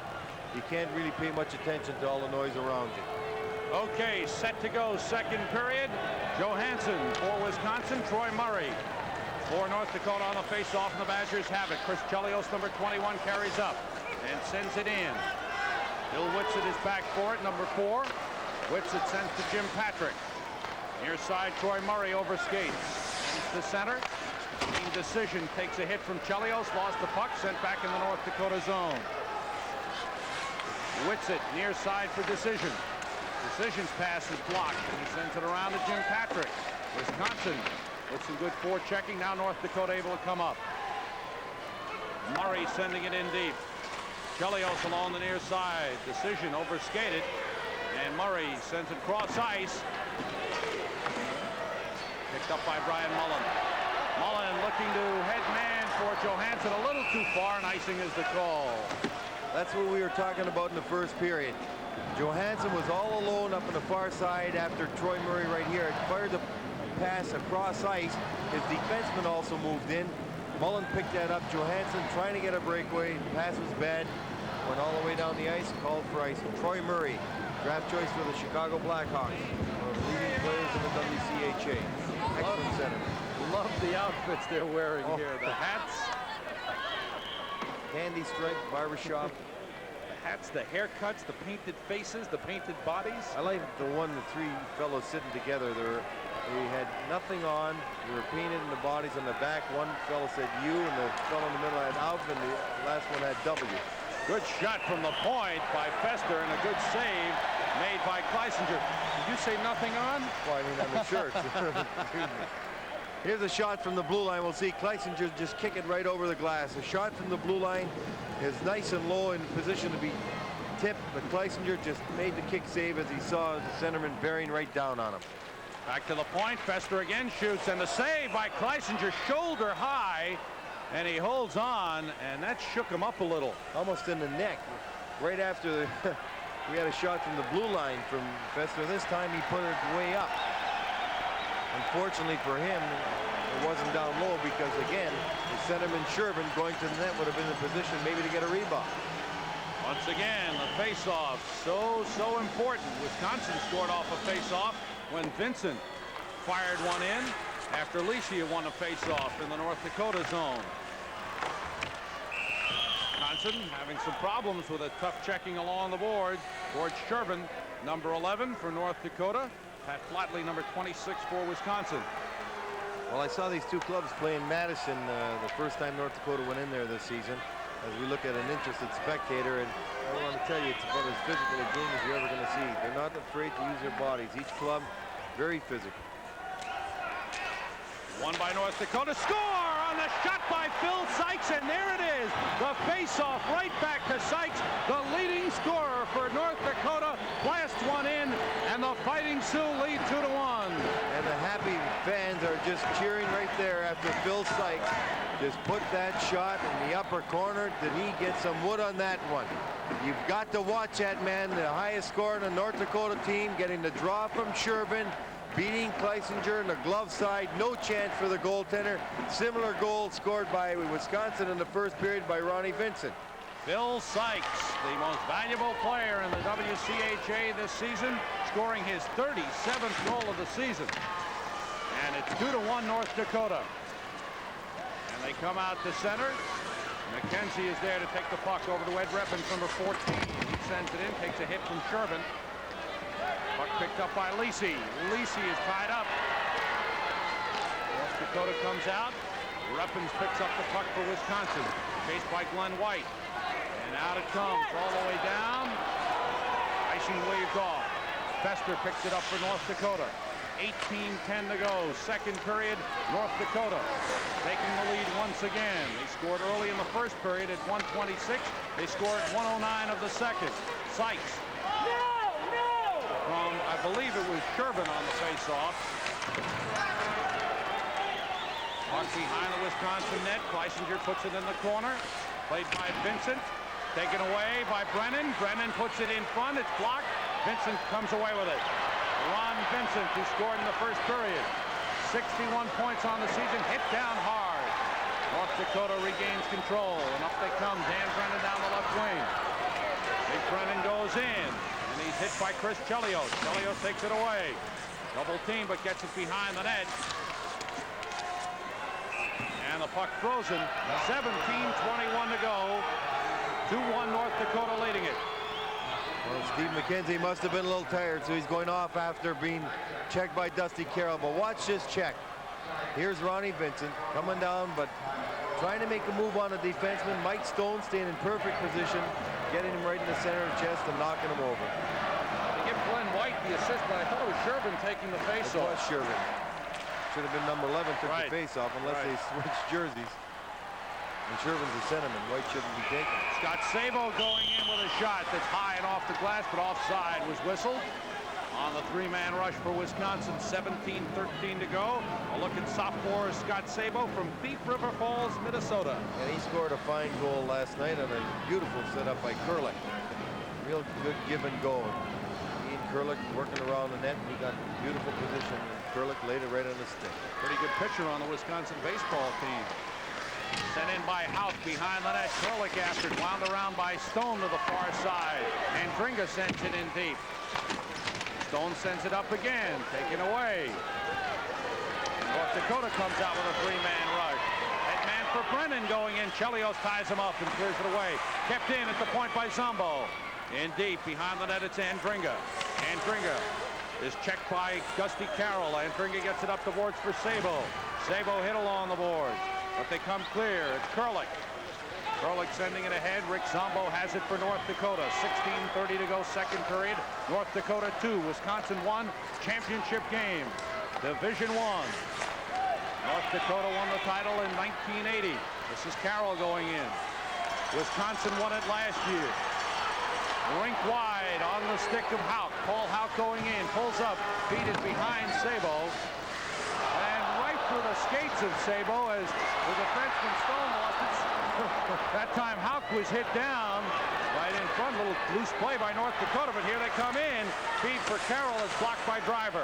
[SPEAKER 2] You can't really pay much attention to all the noise around you.
[SPEAKER 1] Okay, set to go, second period. Johansson for Wisconsin. Troy Murray for North Dakota on the face-off, and the Badgers have it. Chris Chelios, number 21, carries up and sends it in. Bill Whitsitt is back for it, number 4. Whitsitt sends to Jim Patrick. Near side, Troy Murray over skates. The center. Team Decision takes a hit from Chelios, lost the puck, sent back in the North Dakota zone. Whitsitt near side for Decision. Decision's pass is blocked, and he sends it around to Jim Patrick. Wisconsin with some good forechecking. Now North Dakota able to come up. Murray sending it in deep. Chelios along the near side. Decision overskated, and Murray sends it cross ice. Picked up by Brian Mullen. Mullen looking to head man for Johansson, a little too far, and icing is the call.
[SPEAKER 2] That's what we were talking about in the first period. Johansson was all alone up on the far side after Troy Murray right here had fired the pass across ice. His defenseman also moved in. Mullen picked that up. Johansson trying to get a breakaway. The pass was bad. Went all the way down the ice, called for ice. Troy Murray, draft choice for the Chicago Blackhawks, one of the leading players in the WCHA. Excellent center.
[SPEAKER 1] Love the outfits they're wearing here. The hats.
[SPEAKER 2] Candy stripe, barbershop.
[SPEAKER 1] The hats, the haircuts, the painted faces, the painted bodies.
[SPEAKER 2] I like the three fellows sitting together. They had nothing on. They were painted in the bodies on the back. One fellow said U, and the fellow in the middle had Alf, and the last one had W.
[SPEAKER 1] Good shot from the point by Fester, and a good save made by Kleisinger. Did you say nothing on?
[SPEAKER 2] Well, I mean, on the shirt. Here's a shot from the blue line. We'll see Kleisinger just kick it right over the glass. A shot from the blue line is nice and low in position to be tipped, but Kleisinger just made the kick save as he saw the centerman bearing right down on him.
[SPEAKER 1] Back to the point. Fester again shoots, and the save by Kleisinger, shoulder high. And he holds on, and that shook him up a little.
[SPEAKER 2] Almost in the neck. Right after we had a shot from the blue line from Fester. This time he put it way up. Unfortunately for him, it wasn't down low because, again, the centerman Shervin going to the net would have been in position maybe to get a rebound.
[SPEAKER 1] Once again, the face-off, so important. Wisconsin scored off a face-off when Vincent fired one in after Licia won a face-off in the North Dakota zone. Wisconsin having some problems with a tough checking along the board. George Shervin, number 11 for North Dakota. Pat Flatley, number 26 for Wisconsin.
[SPEAKER 2] Well, I saw these two clubs play in Madison the first time North Dakota went in there this season. As we look at an interested spectator, and I want to tell you, it's about as physical a game as you're ever going to see. They're not afraid to use their bodies. Each club, very physical.
[SPEAKER 1] Won by North Dakota. Score on the shot by Phil Sykes, and there it is. The face-off right back to Sykes, the leading scorer for North Dakota. Blasts one in, and the Fighting Sioux lead 2-1.
[SPEAKER 2] And the happy fans are just cheering right there after Phil Sykes just put that shot in the upper corner. Did he get some wood on that one? You've got to watch that man, the highest scorer in the North Dakota team, getting the draw from Shervin, beating Kleisinger in the glove side. No chance for the goaltender. Similar goal scored by Wisconsin in the first period by Ronnie Vincent.
[SPEAKER 1] Phil Sykes, the most valuable player in the WCHA this season, scoring his 37th goal of the season. And it's 2-1 North Dakota. And they come out to center. McKenzie is there to take the puck over to Ed Reppins, number 14. He sends it in, takes a hit from Shervin. Puck picked up by Licia. Licia is tied up. North Dakota comes out. Reppins picks up the puck for Wisconsin. Chased by Glenn White. And out it comes all the way down. Icing waved off. Fester picks it up for North Dakota. 18:10 to go. Second period, North Dakota taking the lead once again. They scored early in the first period at 1:26. They scored 1:09 of the second. Sykes. From, I believe it was Shervin on the face-off. Puck behind the Wisconsin net. Kleisinger puts it in the corner. Played by Vincent. Taken away by Brennan. Brennan puts it in front. It's blocked. Vincent comes away with it. Ron Vincent, who scored in the first period. 61 points on the season. Hit down hard. North Dakota regains control. And up they come. Dan Brennan down the left wing. Big Brennan goes in. And he's hit by Chris Chelios. Chelios takes it away. Double team, but gets it behind the net. And the puck frozen. 17:21 to go. 2-1 North Dakota leading it.
[SPEAKER 2] Well, Steve McKenzie must have been a little tired, so he's going off after being checked by Dusty Carroll. But watch this check. Here's Ronnie Vincent coming down, but trying to make a move on a defenseman. Mike Stone staying in perfect position, getting him right in the center of the chest and knocking him over.
[SPEAKER 1] They give Glenn White the assist, but I thought it was Shervin taking the face-off.
[SPEAKER 2] It was Shervin. Should have been number 11 took the face-off unless they switched jerseys. And Shervin's a centerman. White shouldn't be taken.
[SPEAKER 1] Scott Sabo going in with a shot that's high and off the glass, but offside was whistled. On the three-man rush for Wisconsin, 17:13 to go. A look at sophomore Scott Sabo from Thief River Falls, Minnesota.
[SPEAKER 2] And he scored a fine goal last night on a beautiful setup by Kurlik. Real good give and go. He and Kurlik working around the net, and he got beautiful position. And Kurlik laid it right on the stick.
[SPEAKER 1] Pretty good pitcher on the Wisconsin baseball team. Sent in by Houck behind the net. Kurlik after it, wound around by Stone to the far side. And Dringa sends it in deep. Stone sends it up again, taken away. North Dakota comes out with a three-man rush. Head man for Brennan going in. Chelios ties him up and clears it away. Kept in at the point by Zombo. In deep, behind the net, it's Andringa. Andringa is checked by Dusty Carroll. Andringa gets it up the boards for Sabo. Sabo hit along the boards, but they come clear. It's Kurlik. Kurlik sending it ahead. Rick Zombo has it for North Dakota. 16:30 to go, second period. North Dakota 2, Wisconsin 1. Championship game. Division 1. North Dakota won the title in 1980. This is Carroll going in. Wisconsin won it last year. Rink wide on the stick of Houck. Paul Houck going in. Pulls up. Feet is behind Sabo. And right through the skates of Sabo as the defenseman stonewalled it. That time Houck was hit down right in front. Little loose play by North Dakota, but here they come in. Feed for Carroll is blocked by Driver.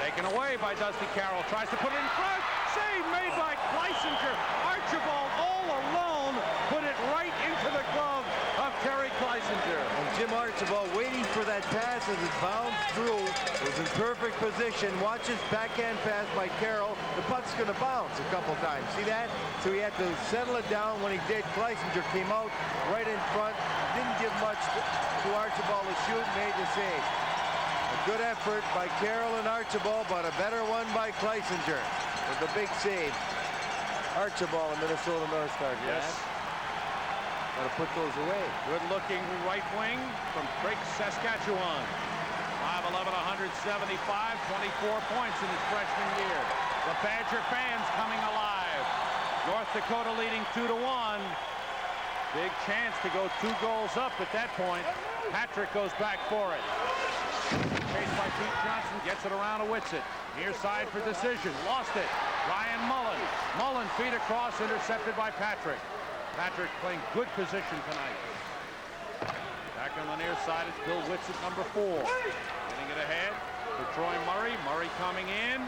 [SPEAKER 1] Taken away by Dusty Carroll. Tries to put it in front. Save made by Kleisinger. Archibald all alone put it right into the glove of Terry Kleisinger.
[SPEAKER 2] And Jim Archibald waiting for that pass as it bounced through. Was in perfect position. Watch his backhand pass by Carroll. The puck's going to bounce a couple times. See that? So he had to settle it down. When he did, Kleisinger came out right in front. Didn't give much to Archibald to shoot. Made the save. A good effort by Carroll and Archibald, but a better one by Kleisinger with the big save. Archibald, a Minnesota North Star.
[SPEAKER 1] Yes.
[SPEAKER 2] Got to put those away.
[SPEAKER 1] Good-looking right wing from Drake, Saskatchewan. 5'11", 175, 24 points in his freshman year. The Badger fans coming alive. North Dakota leading 2-1. Big chance to go 2 goals up at that point. Patrick goes back for it. Chased by Pete Johnson, gets it around to Whitsitt. Near side for decision, lost it. Ryan Mullen. Mullen feed across, intercepted by Patrick. Patrick playing good position tonight. Back on the near side, it's Bill Whitsitt, number 4. Getting it ahead for Troy Murray. Murray coming in.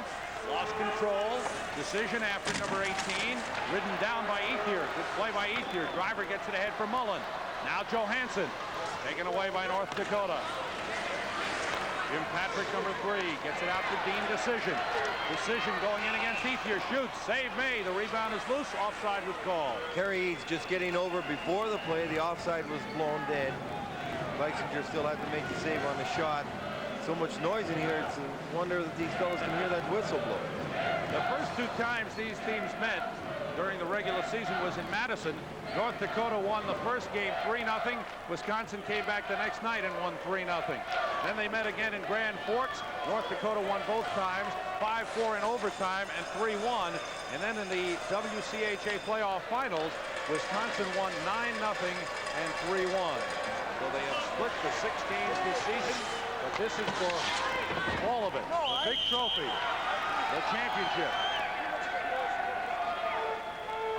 [SPEAKER 1] Lost control. Decision after number 18. Ridden down by Ethier. Good play by Ethier. Driver gets it ahead for Mullen. Now Johansson. Taken away by North Dakota. Jim Patrick, number 3, gets it out to Dean Decision. Decision going in against Ethier. Shoots. Save made. The rebound is loose. Offside was called.
[SPEAKER 2] Kerry Eads just getting over before the play. The offside was blown dead. Kleisinger still had to make the save on the shot. So much noise in here. It's a wonder that these fellas can hear that whistle blow.
[SPEAKER 1] The first 2 times these teams met during the regular season was in Madison. North Dakota won the first game 3-0. Wisconsin came back the next night and won 3-0. Then they met again in Grand Forks. North Dakota won both times, 5-4 in overtime and 3-1. And then in the WCHA playoff finals, Wisconsin won 9-0 and 3-1. So they have split the 6 games this season, but this is for all of it. The big trophy, the championship.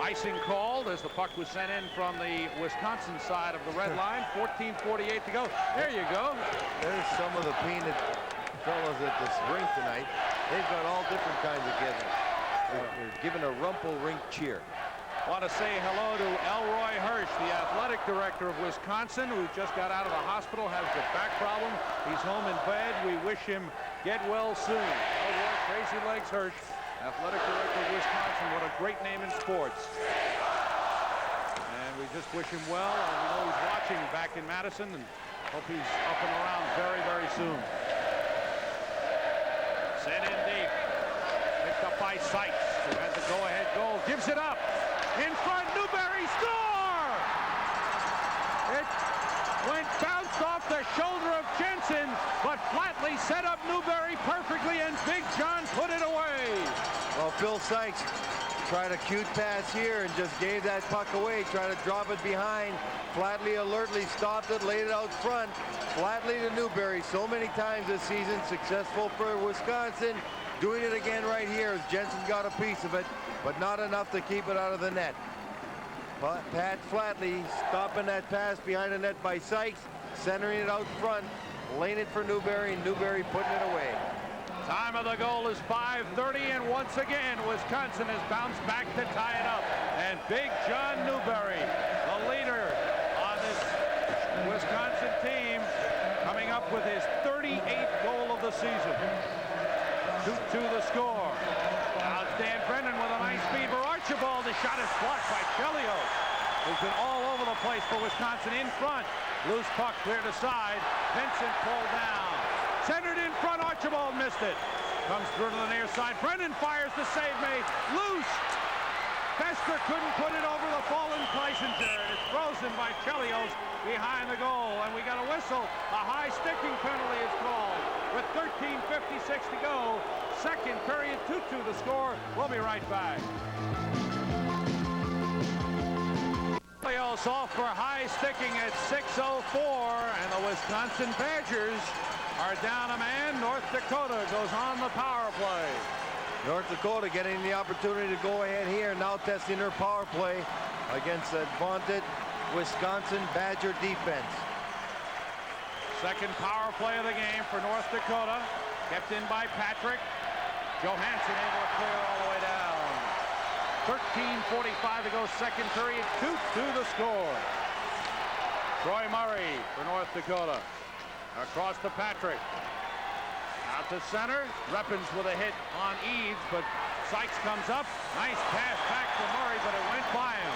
[SPEAKER 1] Icing called as the puck was sent in from the Wisconsin side of the red line. 14:48 to go. There you go.
[SPEAKER 2] There's some of the painted fellas at this rink tonight. They've got all different kinds of giving. They're giving a rumple rink cheer.
[SPEAKER 1] Want to say hello to Elroy Hirsch, the athletic director of Wisconsin, who just got out of the hospital, has a back problem. He's home in bed. We wish him get well soon. Elroy Crazy Legs Hirsch, athletic director of Wisconsin. What a great name in sports. And we just wish him well. And we know he's watching back in Madison and hope he's up and around very, very soon. Sent in deep. Picked up by Sykes, who had the go-ahead goal. Gives it up. In front, Newberry, score! It went bounced off the shoulder of Jensen, but Flatley set up Newberry perfectly, and Big John put it away.
[SPEAKER 2] Well, Phil Sykes tried a cute pass here and just gave that puck away, tried to drop it behind. Flatley alertly stopped it, laid it out front. Flatley to Newberry so many times this season, successful for Wisconsin. Doing it again right here as Jensen got a piece of it, but not enough to keep it out of the net. But Pat Flatley stopping that pass behind the net by Sykes, centering it out front, laying it for Newberry, and Newberry putting it away.
[SPEAKER 1] Time of the goal is 5:30, and once again, Wisconsin has bounced back to tie it up. And Big John Newberry, the leader on this Wisconsin team, coming up with his 38th goal of the season. 2-2 the score. Now it's Dan Brennan with a nice feed for Archibald. The shot is blocked by Chelios, who's been all over the place for Wisconsin in front. Loose puck cleared aside. Vincent pulled down. Centered in front. Archibald missed it. Comes through to the near side. Brennan fires the save made. Loose. Fester couldn't put it over the fallen Kleisinger. And it's frozen by Chelios behind the goal. And we got a whistle. A high sticking penalty is called with 13:56 to go. Second period, 2-2 the score. We'll be right back. Chelios off for high sticking at 6:04, and the Wisconsin Badgers are down a man. North Dakota goes on the power play.
[SPEAKER 2] North Dakota getting the opportunity to go ahead here, now testing their power play against a vaunted Wisconsin Badger defense.
[SPEAKER 1] Second power play of the game for North Dakota. Kept in by Patrick. Johansson able to clear all the way down. 13:45 to go, second period. 2-2 the score. Troy Murray for North Dakota. Across to Patrick. Out to center. Reppins with a hit on Eads, but Sykes comes up. Nice pass back to Murray, but it went by him.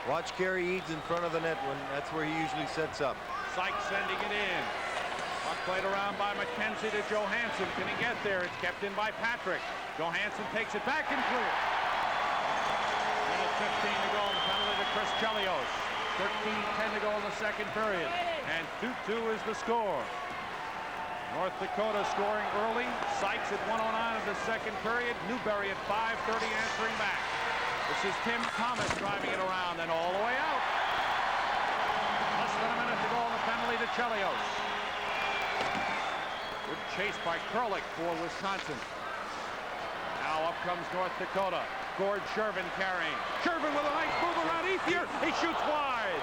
[SPEAKER 2] Watch Kerry Eads in front of the net when that's where he usually sets up.
[SPEAKER 1] Sykes sending it in. Puck played around by McKenzie to Johansson. Can he get there? It's kept in by Patrick. Johansson takes it back and clear. Minute 15 to go on the penalty to Chris Chelios. 13:10 to go in the second period. And 2-2 is the score. North Dakota scoring early. Sykes at 1:09 of the second period. Newberry at 5:30 answering back. This is Tim Thomas driving it around and all the way out. Less than a minute to go on the penalty to Chelios. Good chase by Kurlik for Wisconsin. Now up comes North Dakota. Gord Shervin carrying. Shervin with a nice move around Ethier. He shoots wide.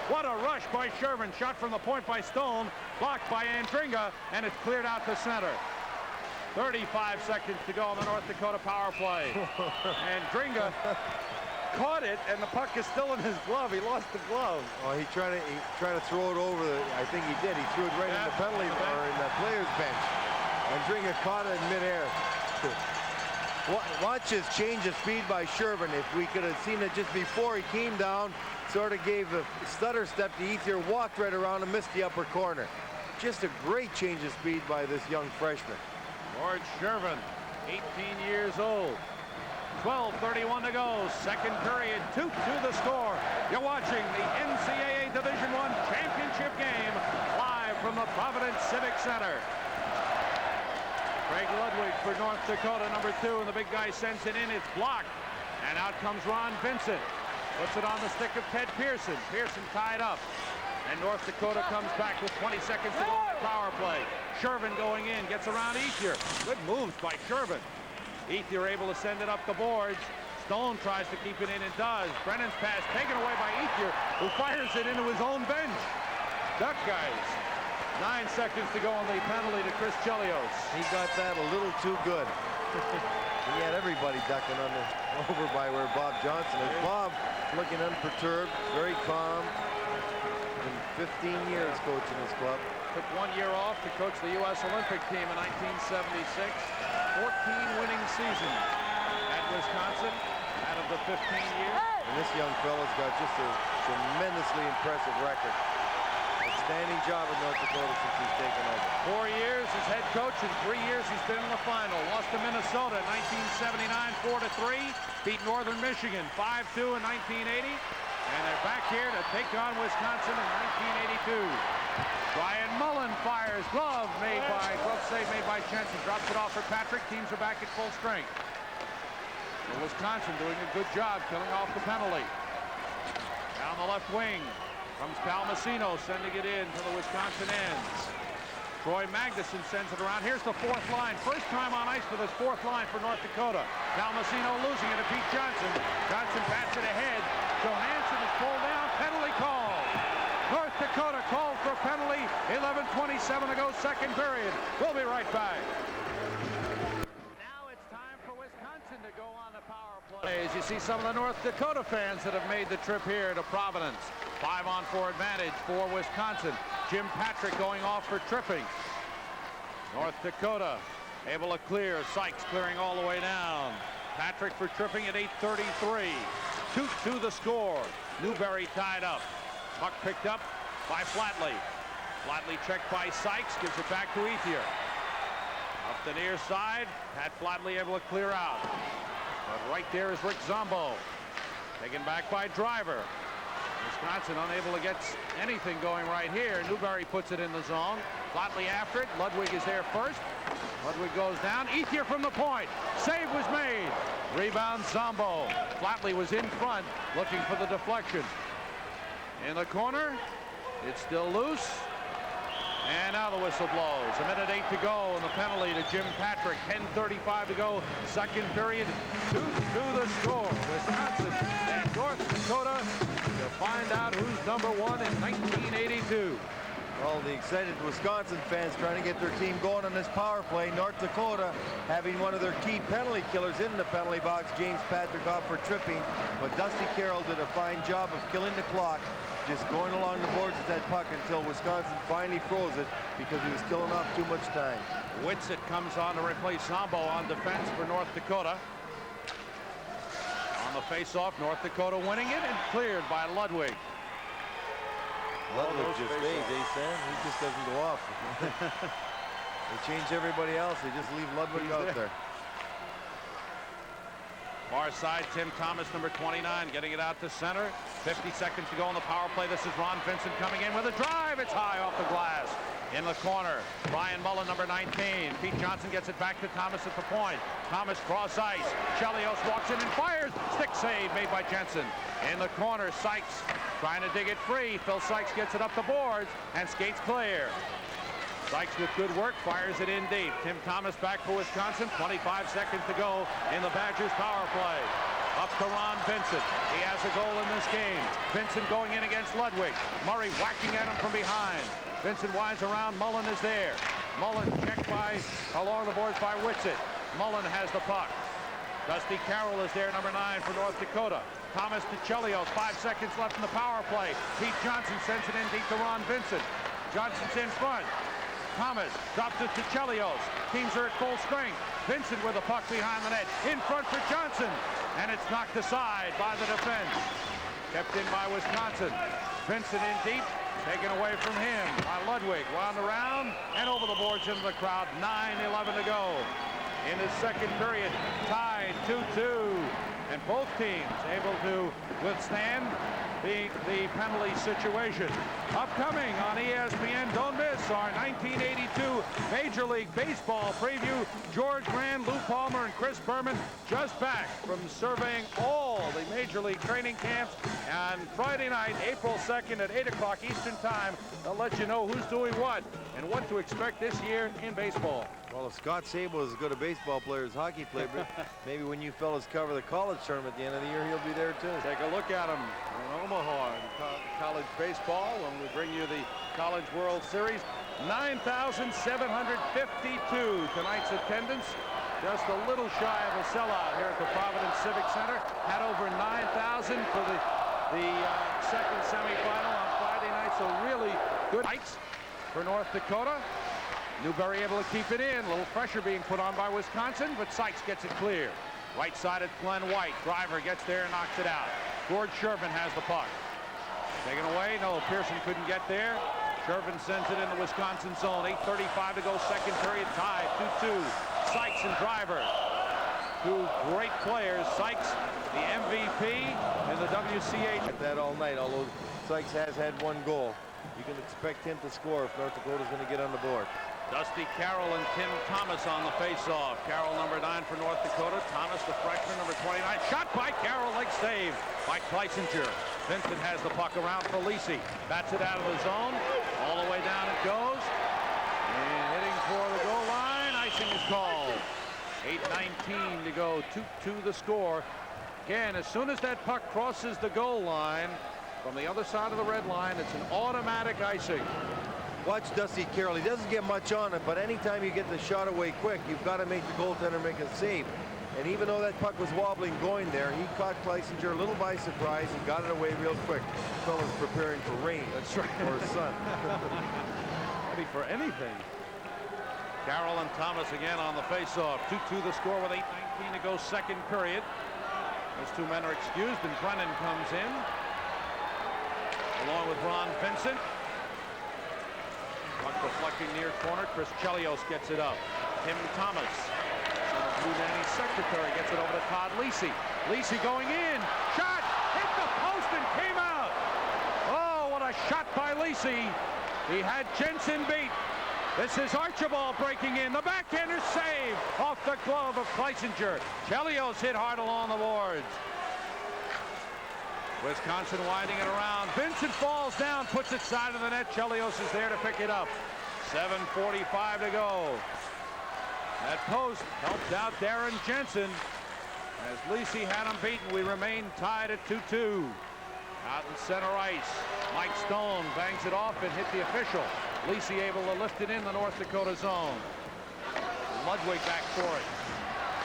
[SPEAKER 1] What a rush by Shervin. Shot from the point by Stone. Blocked by Andringa. And it's cleared out to center. 35 seconds to go on the North Dakota power play. Andringa caught it, and the puck is still in his glove. He lost the glove.
[SPEAKER 2] Oh, he tried to throw it over. I think he did. He threw it right in the penalty or in the players' bench. Andringa caught it in midair. Watch his change of speed by Shervin. If we could have seen it just before he came down, sort of gave a stutter step to Ethier, walked right around and missed the upper corner. Just a great change of speed by this young freshman.
[SPEAKER 1] Gord Shervin, 18 years old. 12:31 to go. Second period, 2-2 the score. You're watching the NCAA Division I championship game live from the Providence Civic Center. Craig Ludwig for North Dakota, number 2, and the big guy sends it in. It's blocked. And out comes Ron Vincent. Puts it on the stick of Ted Pearson. Pearson tied up. And North Dakota comes back with 20 seconds to go on the power play. Shervin going in, gets around Ethier. Good moves by Shervin. Ethier able to send it up the boards. Stone tries to keep it in and does. Brennan's pass taken away by Ethier, who fires it into his own bench. Duck guys. 9 seconds to go on the penalty to Chris Chelios.
[SPEAKER 2] He got that a little too good. He had everybody ducking over by where Bob Johnson is. Bob looking unperturbed, very calm. 15 years coaching this club.
[SPEAKER 1] Took 1 year off to coach the U.S. Olympic team in 1976. 14 winning seasons at Wisconsin out of the 15 years.
[SPEAKER 2] And this young fella's got just a tremendously impressive record. Outstanding job in North Dakota since he's taken over.
[SPEAKER 1] 4 years as head coach, and 3 years he's been in the final. Lost to Minnesota in 1979, 4-3. Beat Northern Michigan 5-2 in 1980. And they're back here to take on Wisconsin in 1982. Brian Mullen fires. Glove save made by Jensen. Drops it off for Patrick. Teams are back at full strength. So Wisconsin doing a good job killing off the penalty. Down the left wing comes Palmasino sending it in to the Wisconsin ends. Troy Magnuson sends it around. Here's the fourth line. First time on ice for this fourth line for North Dakota. Palmasino losing it to Pete Johnson. Johnson bats it ahead. Johansson is pulled down. Penalty call. North Dakota called for a penalty. 11:27 to go, second period. We'll be right back. Now it's time for Wisconsin to go on the power play. As you see some of the North Dakota fans that have made the trip here to Providence. 5-on-4 advantage for Wisconsin. Jim Patrick going off for tripping. North Dakota able to clear. Sykes clearing all the way down. Patrick for tripping at 8:33. 2-2 the score. Newberry tied up. Puck picked up by Flatley. Flatley checked by Sykes. Gives it back to Ethier. Up the near side. Pat Flatley able to clear out. But right there is Rick Zombo. Taken back by Driver. Wisconsin unable to get anything going right here. Newberry puts it in the zone. Flatley after it. Ludwig is there first. Ludwig goes down. Ethier from the point. Save was made. Rebound Zombo. Flatley was in front looking for the deflection. In the corner. It's still loose. And now the whistle blows. 1:08 to go, and the penalty to Jim Patrick. 10:35 to go, second period. 2-2 the score. Wisconsin and North Dakota to find out who's number one in 1982.
[SPEAKER 2] All the excited Wisconsin fans trying to get their team going on this power play. North Dakota having one of their key penalty killers in the penalty box, James Patrick, off for tripping. But Dusty Carroll did a fine job of killing the clock, just going along the boards with that puck until Wisconsin finally froze it because he was killing off too much time.
[SPEAKER 1] Whitsitt comes on to replace SABO on defense for North Dakota. On the face-off, North Dakota winning it and cleared by Ludwig.
[SPEAKER 2] Ludwig just stays, Sam. He just doesn't go off. They change everybody else. They just leave Ludwig out there.
[SPEAKER 1] Far side, Tim Thomas, number 29, getting it out to center. 50 seconds to go on the power play. This is Ron Vincent coming in with a drive. It's high off the glass. In the corner, Brian Mullen, number 19. Pete Johnson gets it back to Thomas at the point. Thomas cross ice. Chelios walks in and fires. Stick save made by Jensen. In the corner, Sykes trying to dig it free. Phil Sykes gets it up the boards and skates clear. Sykes with good work, fires it in deep. Tim Thomas back for Wisconsin. 25 seconds to go in the Badgers power play. Up to Ron Vincent. He has a goal in this game. Vincent going in against Ludwig. Murray whacking at him from behind. Vincent winds around. Mullen is there. Mullen checked by along the boards by Whitsitt. Mullen has the puck. Dusty Carroll is there, number 9 for North Dakota. Thomas to Chelios. 5 seconds left in the power play. Pete Johnson sends it in deep to Ron Vincent. Johnson's in front. Thomas drops it to Chelios. Teams are at full strength. Vincent with the puck behind the net. In front for Johnson. And it's knocked aside by the defense. Kept in by Wisconsin. Vincent in deep. Taken away from him by Ludwig. Wound around and over the boards into the crowd. 9:11 to go. In the second period, tied 2-2. And both teams able to withstand the penalty situation. Upcoming on ESPN, don't miss our 1982 Major League Baseball preview. George Grant, Lou Palmer, and Chris Berman just back from surveying all the Major League training camps. And Friday night, April 2nd at 8 o'clock Eastern Time, they'll let you know who's doing what and what to expect this year in baseball.
[SPEAKER 2] Well, if Scott Sabo is as good a baseball player as hockey player, but maybe when you fellas cover the college tournament at the end of the year, he'll be there too.
[SPEAKER 1] Take a look at him in Omaha in college baseball when we bring you the College World Series. 9,752 tonight's attendance. Just a little shy of a sellout here at the Providence Civic Center. Had over 9,000 for the second semifinal on Friday night. So really good nights for North Dakota. Newberry able to keep it in. A little pressure being put on by Wisconsin, but Sykes gets it clear. Right side at Glenn White. Driver gets there and knocks it out. Gord Shervin has the puck. Taken away. No, Pearson couldn't get there. Shervin sends it in the Wisconsin zone. 8:35 to go, second period, tied 2-2. Sykes and Driver. Two great players. Sykes, the MVP in the WCH.
[SPEAKER 2] That all night, although Sykes has had one goal. You can expect him to score if North Dakota's going to get on the board.
[SPEAKER 1] Dusty Carroll and Tim Thomas on the face-off. Carroll, number 9 for North Dakota. Thomas, the freshman, number 29. Shot by Carroll, leg save by Kleisinger. Vincent has the puck around for Lisi. Bats it out of the zone. All the way down it goes. And hitting for the goal line. Icing is called. 8:19 to go. 2-2 the score. Again, as soon as that puck crosses the goal line, from the other side of the red line, it's an automatic icing.
[SPEAKER 2] Watch Dusty Carroll. He doesn't get much on it, but anytime you get the shot away quick, you've got to make the goaltender make a save. And even though that puck was wobbling going there, he caught Kleisinger a little by surprise and got it away real quick. The fella's preparing for rain.
[SPEAKER 1] That's right.
[SPEAKER 2] Or sun.
[SPEAKER 1] Ready for anything. Carroll and Thomas again on the face-off. 2-2 the score with 8:19 to go, second period. Those two men are excused, and Brennan comes in along with Ron Vincent. Puck deflecting near corner. Chris Chelios gets it up. Tim Thomas. Blue Nanny's secretary gets it over to Todd Lisi. Lisi going in. Shot! Hit the post and came out. Oh, what a shot by Lisi. He had Jensen beat. This is Archibald breaking in. The backhander save off the glove of Kleisinger. Chelios hit hard along the boards. Wisconsin winding it around. Vincent falls down, puts it side of the net. Chelios is there to pick it up. 7:45 to go. That post helped out Darren Jensen. As Lisi had him beaten, we remain tied at 2-2. Out in center ice, Mike Stone bangs it off and hit the official. Lisi able to lift it in the North Dakota zone. Ludwig back for it.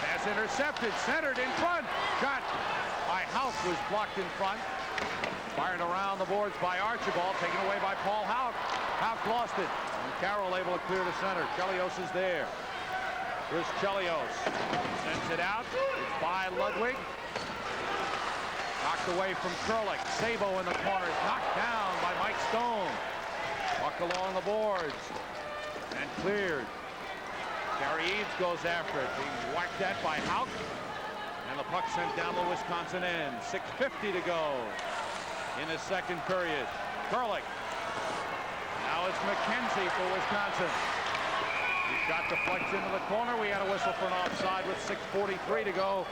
[SPEAKER 1] Pass intercepted, centered in front. Shot by Houck was blocked in front. Fired around the boards by Archibald, taken away by Paul Houck. Houck lost it, and Carroll able to clear to center. Chelios is there. Here's Chelios. Sends it out. It's by Ludwig. Knocked away from Kurlik. SABO in the corner. Knocked down by Mike Stone. Puck along the boards. And cleared. Gary Eads goes after it. Being whacked at by Houck. And the puck sent down the Wisconsin end. 6:50 to go in the second period. Kurlik. Now it's McKenzie for Wisconsin. He shot deflects into the corner. We had a whistle for an offside with 6:43 to go.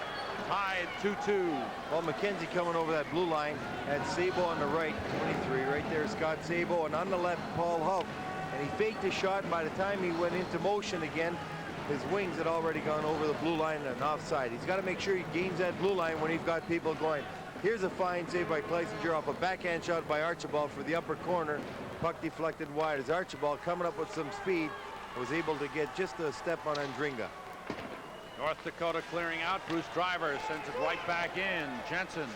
[SPEAKER 1] Tied 2-2.
[SPEAKER 2] Well, McKenzie coming over that blue line had SABO on the right, 23. Right there, Scott SABO, and on the left, Paul Houck. And he faked his shot, and by the time he went into motion again, his wings had already gone over the blue line and offside. He's got to make sure he gains that blue line when he's got people going. Here's a fine save by Kleisinger off a backhand shot by Archibald for the upper corner. Puck deflected wide as Archibald, coming up with some speed, was able to get just a step on Andringa.
[SPEAKER 1] North Dakota clearing out. Bruce Driver sends it right back in. Jensen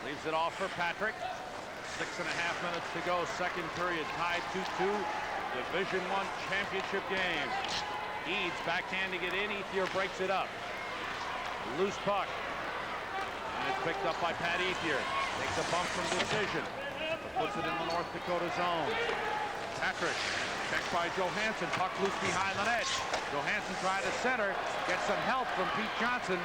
[SPEAKER 1] leaves it off for Patrick. 6.5 minutes to go. Second period. Tied 2-2. Division I championship game. Eads backhanding it in. Ethier breaks it up. Loose puck. And it's picked up by Pat Ethier. Takes a bump from decision. Puts it in the North Dakota zone. Patrick. Checked by Johansson. Puck loose behind the net. Johansson tried to center. Gets some help from Pete Johnson.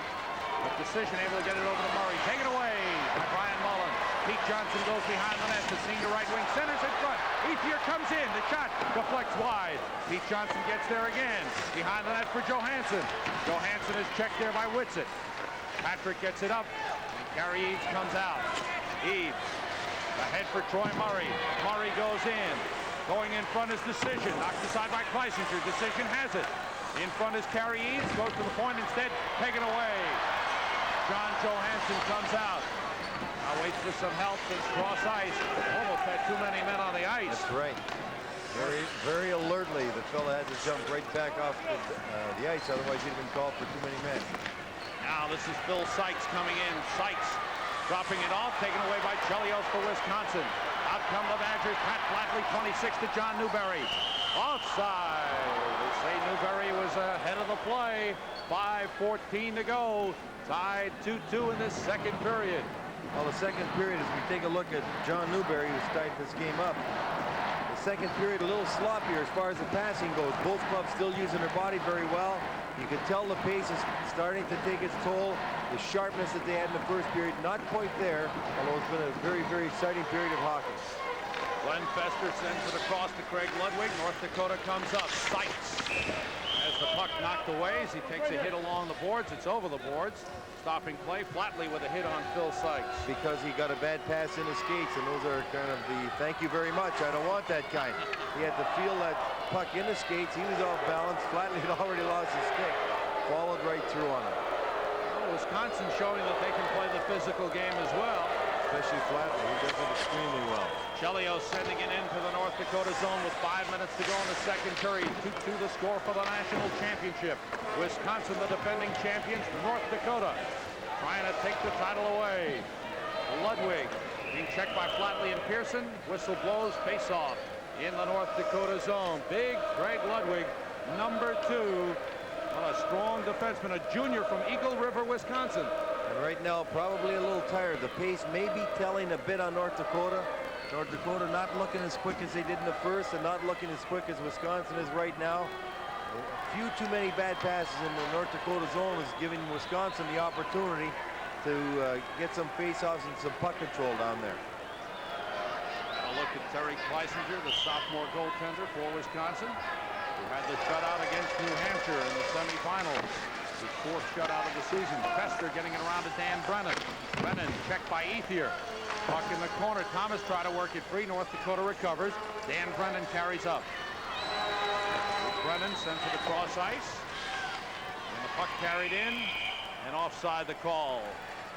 [SPEAKER 1] But decision able to get it over to Murray. Taken away by Brian Mullen. Pete Johnson goes behind the net. The senior right wing centers in front. Ethier comes in. The shot deflects wide. Pete Johnson gets there again. Behind the net for Johansson. Johansson is checked there by Whitsitt. Patrick gets it up. And Gary Eads comes out. Eads ahead for Troy Murray. Murray goes in. Going in front is Decision. Knocked aside by Kleisinger. Decision has it. In front is Carey Eads. Goes to the point instead. Taken away. John Johansson comes out. Now waits for some help. Since cross ice. Almost had too many men on the ice.
[SPEAKER 2] That's right. Very alertly, the fella had to jump right back off the ice. Otherwise, he'd have been called for too many men.
[SPEAKER 1] Now this is Phil Sykes coming in. Sykes dropping it off. Taken away by Chelios for Wisconsin. Out come the Badgers. Pat Flatley, 26 to John Newberry. Offside. They say Newberry was ahead of the play. 5:14 to go. Tied 2-2 in this second period.
[SPEAKER 2] Well, the second period, as we take a look at John Newberry, who started this game up. The second period a little sloppier as far as the passing goes. Both clubs still using their body very well. You can tell the pace is starting to take its toll. The sharpness that they had in the first period, not quite there, although it's been a very exciting period of hockey.
[SPEAKER 1] Glenn Fester sends it across to Craig Ludwig. North Dakota comes up. Sykes has the puck knocked away as he takes a hit along the boards. It's over the boards. Stopping play. Flatley with a hit on Phil Sykes.
[SPEAKER 2] Because he got a bad pass in his skates, and those are kind of the thank you very much. I don't want that kind. He had to feel that puck in the skates. He was off balance. Flatley had already lost his stick. Followed right through on him.
[SPEAKER 1] Well, Wisconsin showing that they can play the physical game as well.
[SPEAKER 2] Especially Flatley. He does it extremely well.
[SPEAKER 1] Chelios sending it into the North Dakota zone with 5 minutes to go in the second period. 2-2 the score for the national championship. Wisconsin, the defending champions. North Dakota trying to take the title away. Ludwig being checked by Flatley and Pearson. Whistle blows, face-off in the North Dakota zone. Big Craig Ludwig, number 2. Well, a strong defenseman, a junior from Eagle River, Wisconsin.
[SPEAKER 2] And right now, probably a little tired. The pace may be telling a bit on North Dakota. North Dakota not looking as quick as they did in the first and not looking as quick as Wisconsin is right now. A few too many bad passes in the North Dakota zone is giving Wisconsin the opportunity to get some face-offs and some puck control down there.
[SPEAKER 1] A look at Terry Kleisinger, the sophomore goaltender for Wisconsin, who had the shutout against New Hampshire in the semifinals. His 4th shutout of the season. Fester getting it around to Dan Brennan. Brennan checked by Ethier. Puck in the corner. Thomas tried to work it free. North Dakota recovers. Dan Brennan carries up. Brennan sends it across ice. And the puck carried in. And offside the call.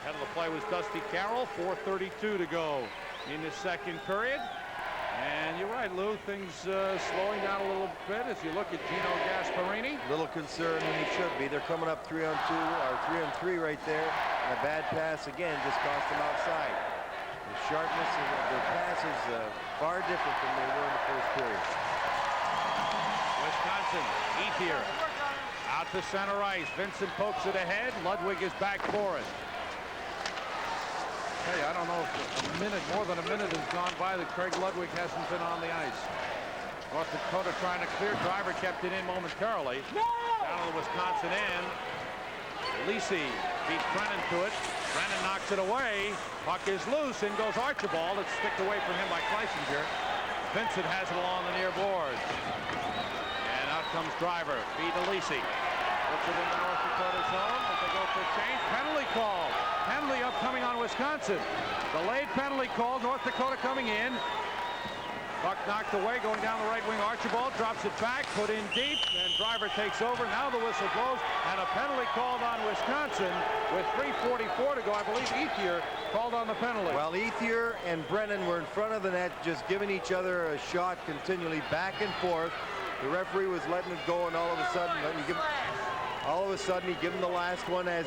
[SPEAKER 1] Head of the play was Dusty Carroll. 4:32 to go in the second period. And you're right, Lou, things slowing down a little bit as you look at Gino Gasparini.
[SPEAKER 2] Little concern, and he should be. They're coming up 3-on-2 or 3-on-3 right there. And a bad pass again just cost them outside. The sharpness of their pass is far different than they were in the first period.
[SPEAKER 1] Wisconsin, Ethier out to center ice. Vincent pokes it ahead. Ludwig is back for it. Hey, I don't know if more than a minute has gone by that Craig Ludwig hasn't been on the ice. North Dakota trying to clear. Driver kept it in momentarily. Down to the Wisconsin end. Lisi beats Brennan to it. Brennan knocks it away. Puck is loose. In goes Archibald. It's sticked away from him by Kleisinger. Vincent has it along the near boards. And out comes Driver. Feed to Lisi. Puts it in the North Dakota zone. As they go for a change. Penalty call. Penalty upcoming on Wisconsin. Delayed penalty call. North Dakota coming in. Puck knocked away, going down the right wing. Archibald drops it back, put in deep, and Driver takes over. Now the whistle blows, and a penalty called on Wisconsin with 3:44 to go. I believe Ethier called on the penalty.
[SPEAKER 2] Well, Ethier and Brennan were in front of the net, just giving each other a shot continually back and forth. The referee was letting it go, and all of a sudden he gave him the last one as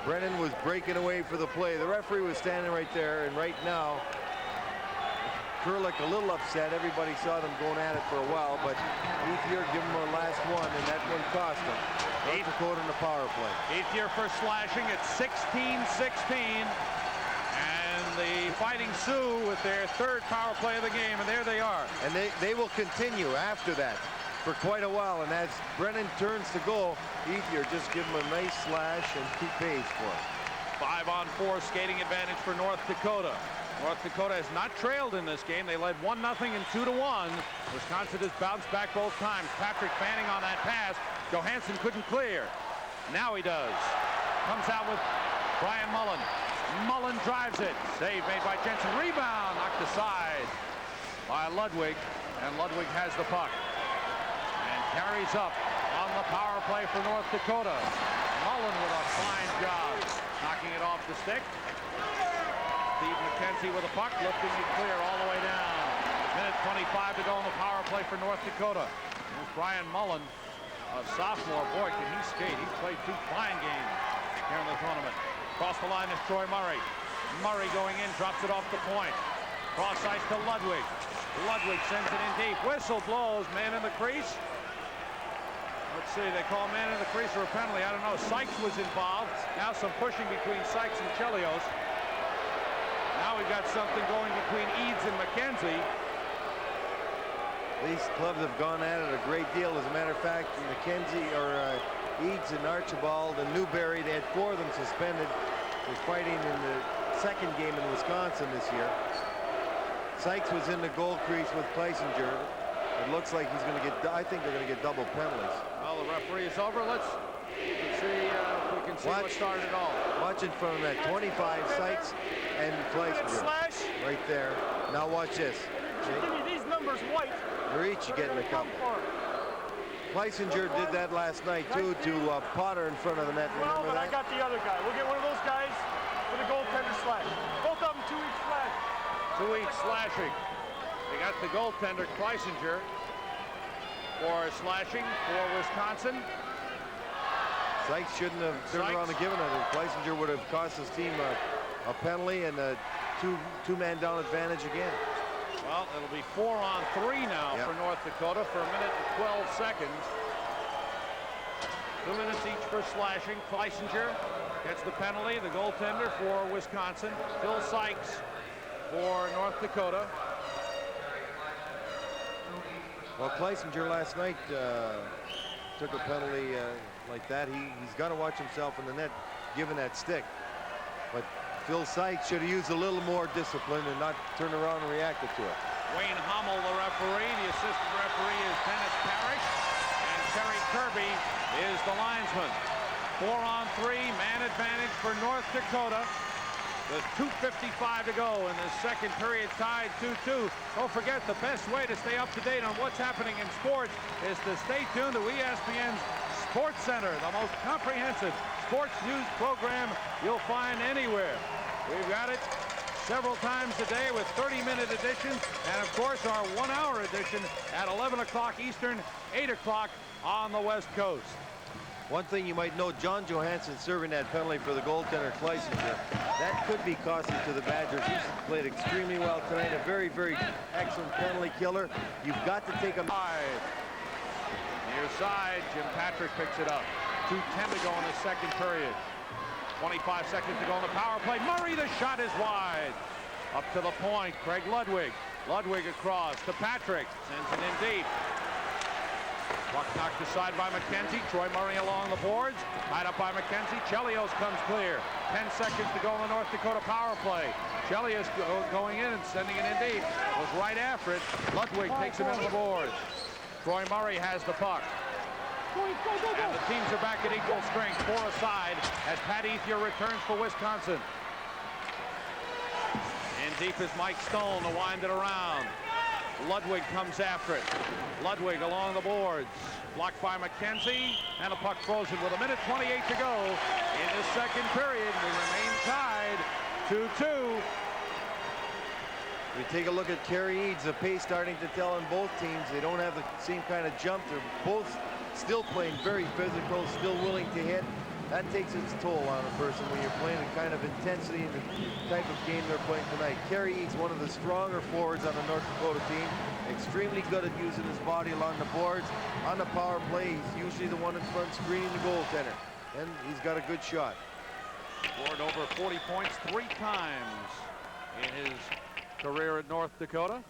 [SPEAKER 2] Brennan was breaking away for the play. The referee was standing right there, and right now, Kurlik a little upset. Everybody saw them going at it for a while, but Ethier gave him a last one, and that one cost him. North Dakota in the power play.
[SPEAKER 1] Ethier for slashing at 16-16. And the Fighting Sioux with their third power play of the game, and there they are.
[SPEAKER 2] And they will continue after that for quite a while, and as Brennan turns to goal, Ethier just give him a nice slash and 2 pays for it.
[SPEAKER 1] 5-on-4 skating advantage for North Dakota. North Dakota has not trailed in this game. They led 1-0 and 2-1. Wisconsin has bounced back both times. Patrick Fanning on that pass. Johansson couldn't clear. Now he does. Comes out with Brian Mullen. Mullen drives it. Save made by Jensen. Rebound knocked aside by Ludwig. And Ludwig has the puck. And carries up on the power play for North Dakota. Mullen with a fine job knocking it off the stick. Steve McKenzie with a puck, lifting it clear all the way down. Minute 25 to go in the power play for North Dakota. Here's Brian Mullen, a sophomore. Boy, can he skate. He's played 2 fine games here in the tournament. Across the line is Troy Murray. Murray going in, drops it off the point. Cross ice to Ludwig. Ludwig sends it in deep. Whistle blows, man in the crease. Let's see, they call man in the crease for a penalty. I don't know. Sykes was involved. Now some pushing between Sykes and Chelios. Now we've got something going between Eads and McKenzie.
[SPEAKER 2] These clubs have gone at it a great deal. As a matter of fact, McKenzie or Eads and Archibald and Newberry, they had 4 of them suspended for fighting in the second game in Wisconsin this year. Sykes was in the goal crease with Kleisinger. It looks like he's going to get, I think they're going to get double penalties.
[SPEAKER 1] Well, the referee is over. Let's see if we can see what started it all.
[SPEAKER 2] Watch in front of that 25, Sykes and Kleisinger.
[SPEAKER 3] Slash.
[SPEAKER 2] Right there. Now watch this.
[SPEAKER 3] Give me these numbers white.
[SPEAKER 2] They're each getting a couple. Kleisinger did that last night too to Potter in front of the net.
[SPEAKER 3] Well,
[SPEAKER 2] Remember
[SPEAKER 3] but
[SPEAKER 2] that?
[SPEAKER 3] I got the other guy. We'll get one of those guys for the goaltender slash. Both of them 2 each slash.
[SPEAKER 1] 2 each slashing. They got the goaltender Kleisinger for slashing for Wisconsin.
[SPEAKER 2] Sykes shouldn't have turned around and given it. Kleisinger would have cost his team a penalty and a two-man down advantage again.
[SPEAKER 1] Well, it'll be 4-on-3 now for North Dakota for 1 minute and 12 seconds. 2 minutes each for slashing. Kleisinger gets the penalty. The goaltender for Wisconsin. Phil Sykes for North Dakota.
[SPEAKER 2] Well, Kleisinger last night took a penalty like that. He's got to watch himself in the net given that stick. But Phil Sykes should have used a little more discipline and not turn around and reacted to it.
[SPEAKER 1] Wayne Hummel, the referee. The assistant referee is Dennis Parrish. And Terry Kirby is the linesman. 4-on-3, man advantage for North Dakota. with 2:55 to go in the second period, tied 2-2. Don't forget, the best way to stay up to date on what's happening in sports is to stay tuned to ESPN's Sports Center, the most comprehensive sports news program you'll find anywhere. We've got it several times a day with 30-minute editions, and of course our 1-hour edition at 11 o'clock Eastern, 8 o'clock on the West Coast.
[SPEAKER 2] One thing you might know, John Johansson serving that penalty for the goaltender, Kleisinger. That could be costly to the Badgers. He's played extremely well tonight. A very, very excellent penalty killer. You've got to take him.
[SPEAKER 1] Near side, Jim Patrick picks it up. 2:10 to go in the second period. 25 seconds to go in the power play. Murray, the shot is wide. Up to the point, Craig Ludwig. Ludwig across to Patrick. Sends it in deep. Puck knocked aside by McKenzie. Troy Murray along the boards. Tied up by McKenzie. Chelios comes clear. 10 seconds to go in the North Dakota power play. Chelios going in and sending it in deep. Was right after it. Ludwig takes him into the boards. Troy Murray has the puck. And the teams are back at equal strength. 4 aside as Pat Ethier returns for Wisconsin. In deep is Mike Stone to wind it around. Ludwig comes after it. Ludwig along the boards. Blocked by McKenzie. And a puck frozen with 1:28 to go in the second period. We remain tied 2-2.
[SPEAKER 2] We take a look at Kerry Eads. The pace starting to tell on both teams. They don't have the same kind of jump. They're both still playing very physical, still willing to hit. That takes its toll on a person when you're playing the kind of intensity and the type of game they're playing tonight. Kerry Eads, one of the stronger forwards on the North Dakota team, extremely good at using his body along the boards. On the power play, he's usually the one in front screening the goaltender, and he's got a good shot.
[SPEAKER 1] Scored over 40 points 3 times in his career at North Dakota.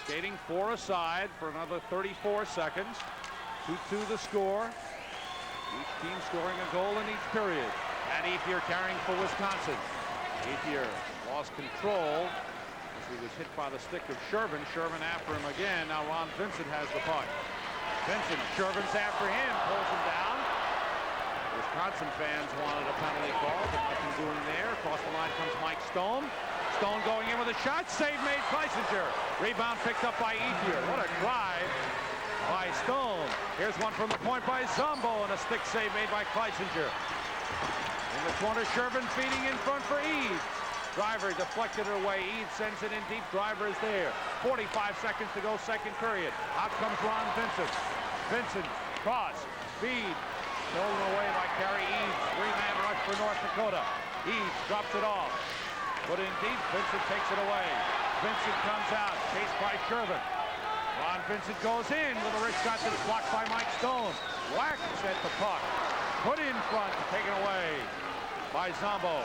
[SPEAKER 1] Skating 4 aside for another 34 seconds. 2-2 the score. Each team scoring a goal in each period. And Ethier carrying for Wisconsin. Ethier lost control as he was hit by the stick of Shervin. Shervin after him again. Now Ron Vincent has the puck. Vincent, Shervin's after him, pulls him down. Wisconsin fans wanted a penalty call, but nothing doing there. Across the line comes Mike Stone. Stone going in with a shot. Save made, Kleisinger. Rebound picked up by Ethier. What a drive by Stone. Here's one from the point by Zombo, and a stick save made by Kleisinger. In the corner, Shervin feeding in front for Eads. Driver deflected it away. Eads sends it in deep. Driver is there. 45 seconds to go, second period. Out comes Ron Vincent. Vincent, cross, feed. Stolen away by Kerry Eads. 3-man rush for North Dakota. Eads drops it off. Put in deep. Vincent takes it away. Vincent comes out, chased by Shervin. Ron Vincent goes in with a wrist shot that's blocked by Mike Stone. Whacks at the puck. Put in front, taken away by Zombo.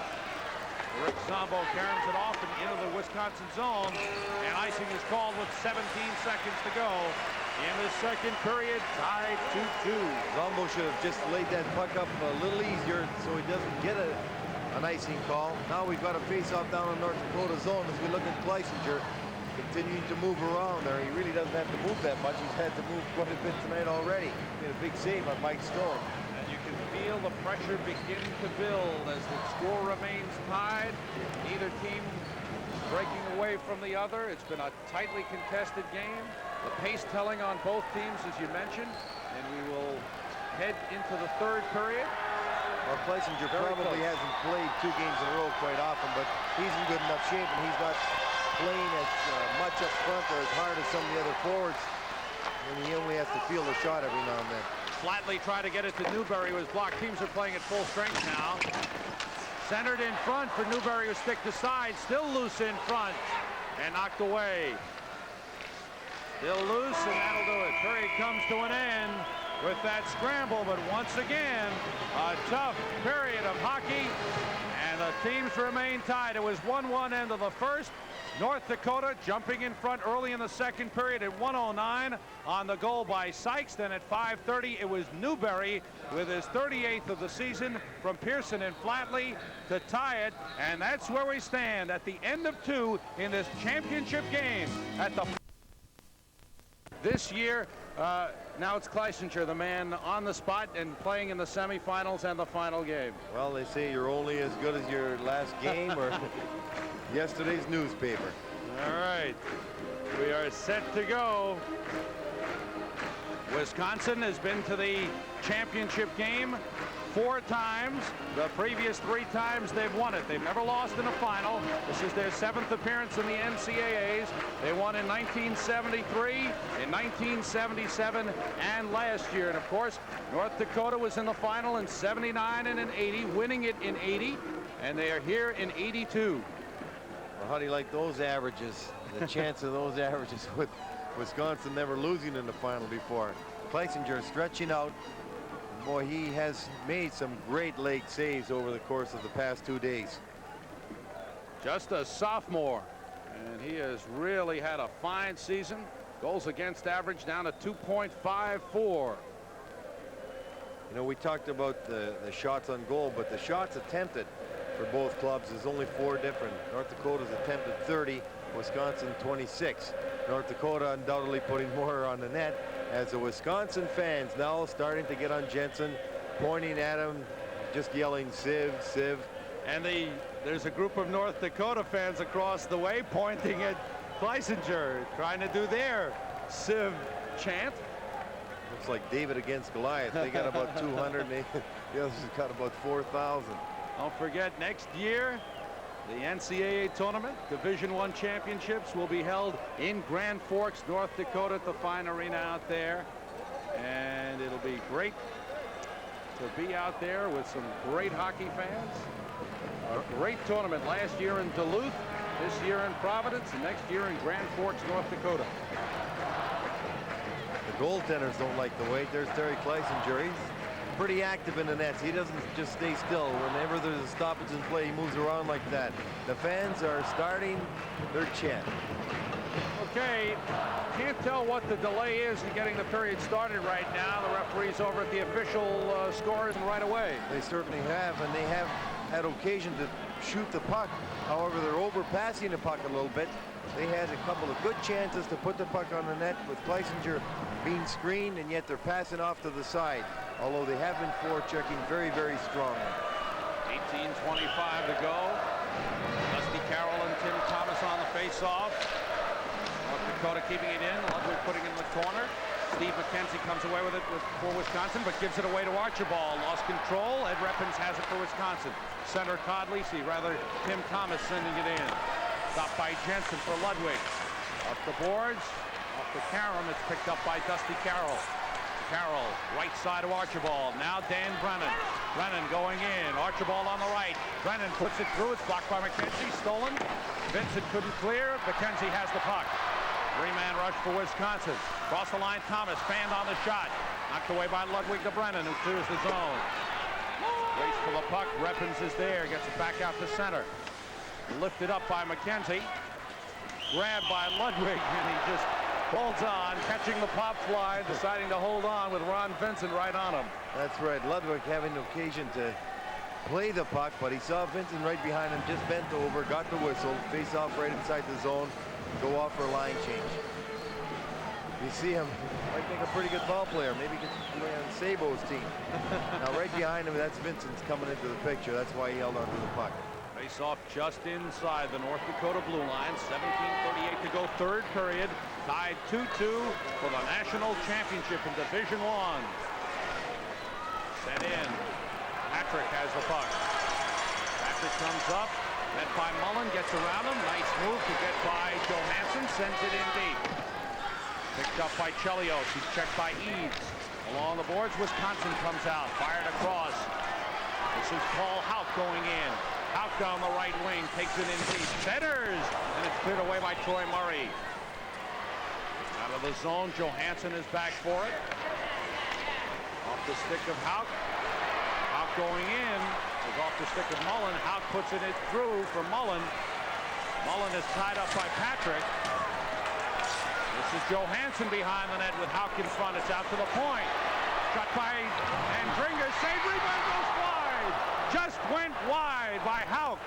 [SPEAKER 1] Rick Zombo carries it off and into the Wisconsin zone. And icing is called with 17 seconds to go in the second period, tied 2-2.
[SPEAKER 2] Zombo should have just laid that puck up a little easier so he doesn't get an icing call. Now we've got a face-off down in North Dakota zone as we look at Kleisinger. Continuing to move around there. He really doesn't have to move that much. He's had to move quite a bit tonight already. Made a big save on Mike Stone.
[SPEAKER 1] And you can feel the pressure begin to build as the score remains tied. Neither team breaking away from the other. It's been a tightly contested game. The pace telling on both teams, as you mentioned. And we will head into the third period.
[SPEAKER 2] Well, Kleisinger probably hasn't played 2 games in a row quite often, but he's in good enough shape, and he's not playing as much up front or as hard as some of the other forwards, and he only has to feel the shot every now and then.
[SPEAKER 1] Flatley tried to get it to Newberry, was blocked. Teams are playing at full strength now. Centered in front for Newberry, who stick to side, still loose in front and knocked away. Still loose, and that'll do it. Period comes to an end with that scramble, but once again, a tough period of hockey, and the teams remain tied. It was 1-1 end of the first. North Dakota jumping in front early in the second period at 1:09 on the goal by Sykes. Then at 5:30, it was Newberry with his 38th of the season from Pearson and Flatley to tie it. And that's where we stand at the end of 2 in this championship game at the This year, now it's Kleisinger, the man on the spot and playing in the semifinals and the final game.
[SPEAKER 2] Well, they say you're only as good as your last game or yesterday's newspaper.
[SPEAKER 1] All right, we are set to go. Wisconsin has been to the championship game 4 times. The previous 3 times they've won it. They've never lost in a final. This is their 7th appearance in the NCAAs. They won in 1973, in 1977, and last year. And of course, North Dakota was in the final in 79 and in 80, winning it in 80, and they are here in 82.
[SPEAKER 2] Well, how do you like those averages? The chance of those averages with Wisconsin never losing in the final before. Kleisinger stretching out. Boy, he has made some great leg saves over the course of the past 2 days.
[SPEAKER 1] Just a sophomore, and he has really had a fine season. Goals against average down to 2.54.
[SPEAKER 2] You know, we talked about the shots on goal, but the shots attempted for both clubs is only 4 different. North Dakota's attempted 30, Wisconsin 26. North Dakota undoubtedly putting more on the net, as the Wisconsin fans now starting to get on Jensen, pointing at him, just yelling "Siv, Siv."
[SPEAKER 1] And there's a group of North Dakota fans across the way pointing at Kleisinger, trying to do their Siv chant.
[SPEAKER 2] Looks like David against Goliath. They got about 200, and the others have got about 4,000.
[SPEAKER 1] Don't forget, next year, the NCAA tournament, Division I championships, will be held in Grand Forks, North Dakota, at the Fine Arena out there. And it'll be great to be out there with some great hockey fans. A great tournament last year in Duluth, this year in Providence, and next year in Grand Forks, North Dakota.
[SPEAKER 2] The goaltenders don't like the wait. There's Terry Kleisinger. He's pretty active in the nets. He doesn't just stay still. Whenever there's a stoppage in play, he moves around like that. The fans are starting their chant.
[SPEAKER 1] Okay, can't tell what the delay is in getting the period started right now. The referee's over at the official scores and right away.
[SPEAKER 2] They certainly have, and they have had occasion to shoot the puck. However, they're overpassing the puck a little bit. They had a couple of good chances to put the puck on the net with Kleisinger being screened, and yet they're passing off to the side, although they have been forechecking very, very strongly.
[SPEAKER 1] 18:25 to go. Dusty Carroll and Tim Thomas on the face-off. North Dakota keeping it in. Ludwig putting it in the corner. Steve McKenzie comes away with it for Wisconsin, but gives it away to Archibald. Lost control. Ed Reppens has it for Wisconsin. Center Todd Lisi, rather Tim Thomas sending it in. Stopped by Jensen for Ludwig. Off the boards, off the carom. It's picked up by Dusty Carroll. Carroll, right side of Archibald. Now Dan Brennan. Brennan going in. Archibald on the right. Brennan puts it through. It's blocked by McKenzie. Stolen. Vincent couldn't clear. McKenzie has the puck. 3-man rush for Wisconsin. Cross the line, Thomas fanned on the shot. Knocked away by Ludwig to Brennan, who clears the zone. Race for the puck. Reppens is there. Gets it back out to center. Lifted up by McKenzie. Grabbed by Ludwig, and he just holds on, catching the pop fly, deciding to hold on with Ron Vincent right on him.
[SPEAKER 2] That's right. Ludwig having the occasion to play the puck, but he saw Vincent right behind him, just bent over, got the whistle, face off right inside the zone, go off for a line change. You see him, might make a pretty good ball player. Maybe he could play on SABO's team. Now right behind him, that's Vincent's coming into the picture. That's why he held on to the puck.
[SPEAKER 1] Face off just inside the North Dakota blue line. 17:38 to go, third period. Tied 2-2 for the national championship in Division I. Set in. Patrick has the puck. Patrick comes up. Met by Mullen, gets around him. Nice move to get by Johansson. Sends it in deep. Picked up by Chelios. He's checked by Eads. Along the boards, Wisconsin comes out. Fired across. This is Paul Houck going in. Houck down the right wing. Takes it in deep. Centers. And it's cleared away by Troy Murray. Out of the zone. Johansson is back for it. Off the stick of Houck. Houck going in. Is off the stick of Mullen. Houck puts it through for Mullen. Mullen is tied up by Patrick. This is Johansson behind the net with Houck in front. It's out to the point. Shot by Andringer. Save, rebound goes wide. Just went wide by Houck.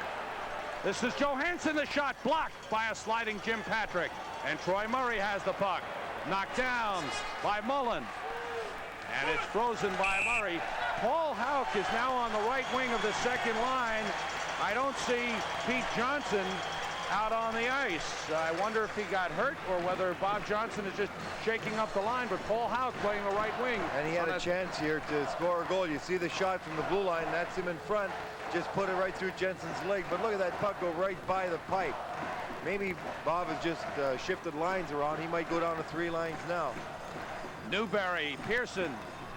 [SPEAKER 1] This is Johansson. The shot blocked by a sliding Jim Patrick. And Troy Murray has the puck. knocked down by Mullen. And it's frozen by Murray. Paul Houck is now on the right wing of the second line. I don't see Pete Johnson out on the ice. I wonder if he got hurt or whether Bob Johnson is just shaking up the line, but Paul Houck playing the right wing.
[SPEAKER 2] And he had a chance here to score a goal. You see the shot from the blue line. That's him in front. Just put it right through Jensen's leg. But look at that puck go right by the pipe. Maybe Bob has just shifted lines around. He might go down to 3 lines now.
[SPEAKER 1] Newberry, Pearson,